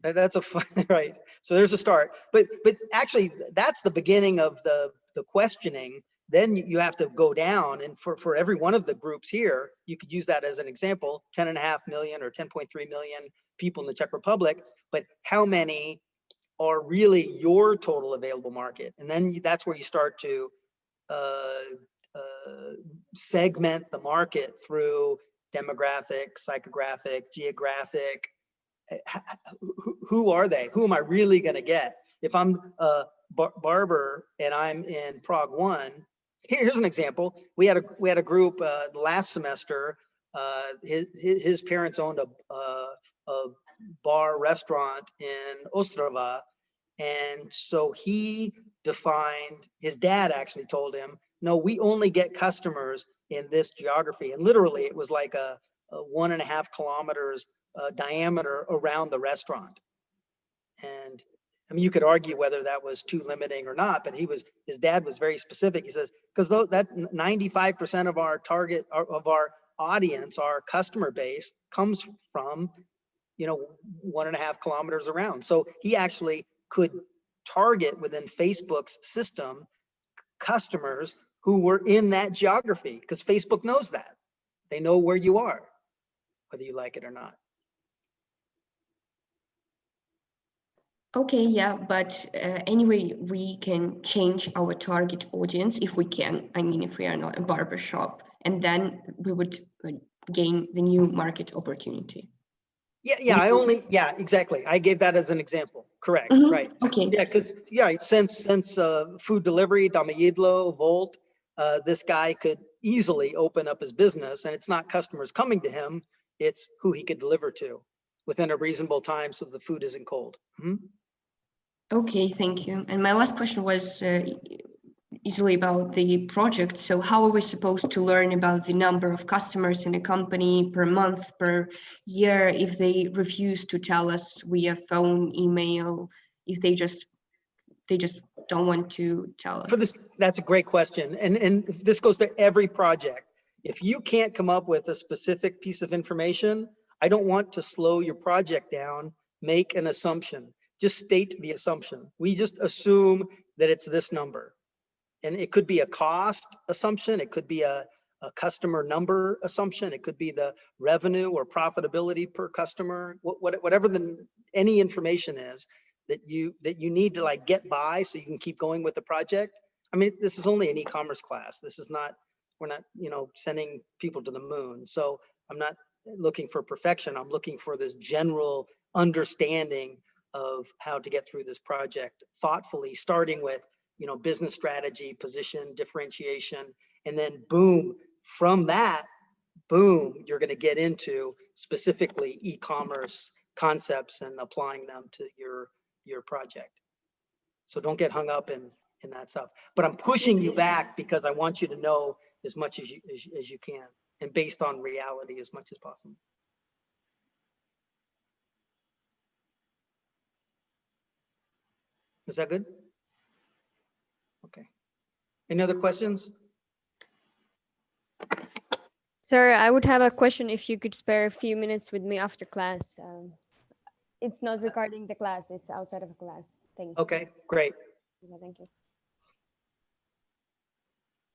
That's right. So there's a start, but actually that's the beginning of the questioning. Then you have to go down, and for every one of the groups here, you could use that as an example, 10.5 million or 10.3 million people in the Czech Republic, but how many are really your total available market? And then that's where you start to segment the market through demographic, psychographic, geographic. Who are they? Who am I really going to get? If I'm a barber and I'm in Prague 1, here's an example. We had a group last semester. His parents owned a bar restaurant in Ostrava, and so he defined. His dad actually told him, "No, we only get customers in this geography." And literally, it was like a 1.5 kilometers diameter around the restaurant. And I mean, you could argue whether that was too limiting or not, but his dad was very specific. He says, because that 95% of our target of our audience, our customer base, comes from 1.5 kilometers around. So he actually could target within Facebook's system customers who were in that geography, because Facebook knows that. They know where you are, whether you like it or not.
Okay, yeah, but anyway, we can change our target audience if we can. I mean, if we are not a barbershop, and then we would gain the new market opportunity.
Yeah, exactly. I gave that as an example. Correct. Right.
Okay.
Yeah, because since food delivery, Damayidlo, Volt, this guy could easily open up his business, and it's not customers coming to him, it's who he could deliver to within a reasonable time so the food isn't cold.
Okay, thank you. And my last question was, easily about the project. So how are we supposed to learn about the number of customers in a company per month, per year, if they refuse to tell us via phone, email, if they just don't want to tell us?
For this, that's a great question. And this goes to every project. If you can't come up with a specific piece of information, I don't want to slow your project down, make an assumption. Just state the assumption. We just assume that it's this number. And it could be a cost assumption. It could be a customer number assumption. It could be the revenue or profitability per customer, whatever any information is that you need to like get by so you can keep going with the project. I mean, this is only an e-commerce class. This is not, we're not, sending people to the moon. So I'm not looking for perfection. I'm looking for this general understanding of how to get through this project thoughtfully, starting with, business strategy, position, differentiation, and then boom, from that, boom, you're going to get into specifically e-commerce concepts and applying them to your project. So don't get hung up in that stuff. But I'm pushing you back because I want you to know as much as you can, and based on reality as much as possible. Is that good? Okay. Any other questions?
Sir, I would have a question if you could spare a few minutes with me after class. It's not regarding the class, it's outside of a class. Thank you.
Okay, great.
Yeah, thank you.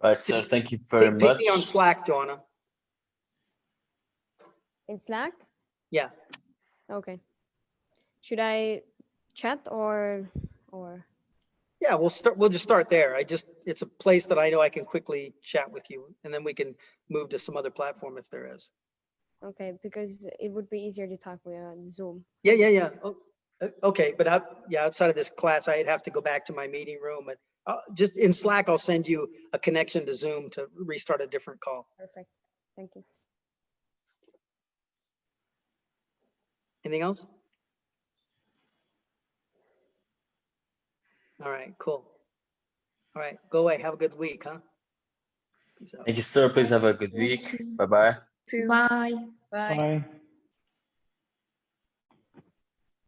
Right, sir. Thank you very much.
Pick me on Slack, Joanna.
In Slack?
Yeah.
Okay. Should I chat or?
Yeah, we'll just start there. It's a place that I know I can quickly chat with you, and then we can move to some other platform if there is.
Okay, because it would be easier to talk via Zoom.
Yeah. Oh, okay, but outside of this class, I'd have to go back to my meeting room, and just in Slack, I'll send you a connection to Zoom to restart a different call.
Perfect. Thank you.
Anything else? All right, cool. All right, go away. Have a good week, huh? Peace out.
Thank you, sir. Please have a good week. Bye-bye.
Bye.
Bye.
Bye.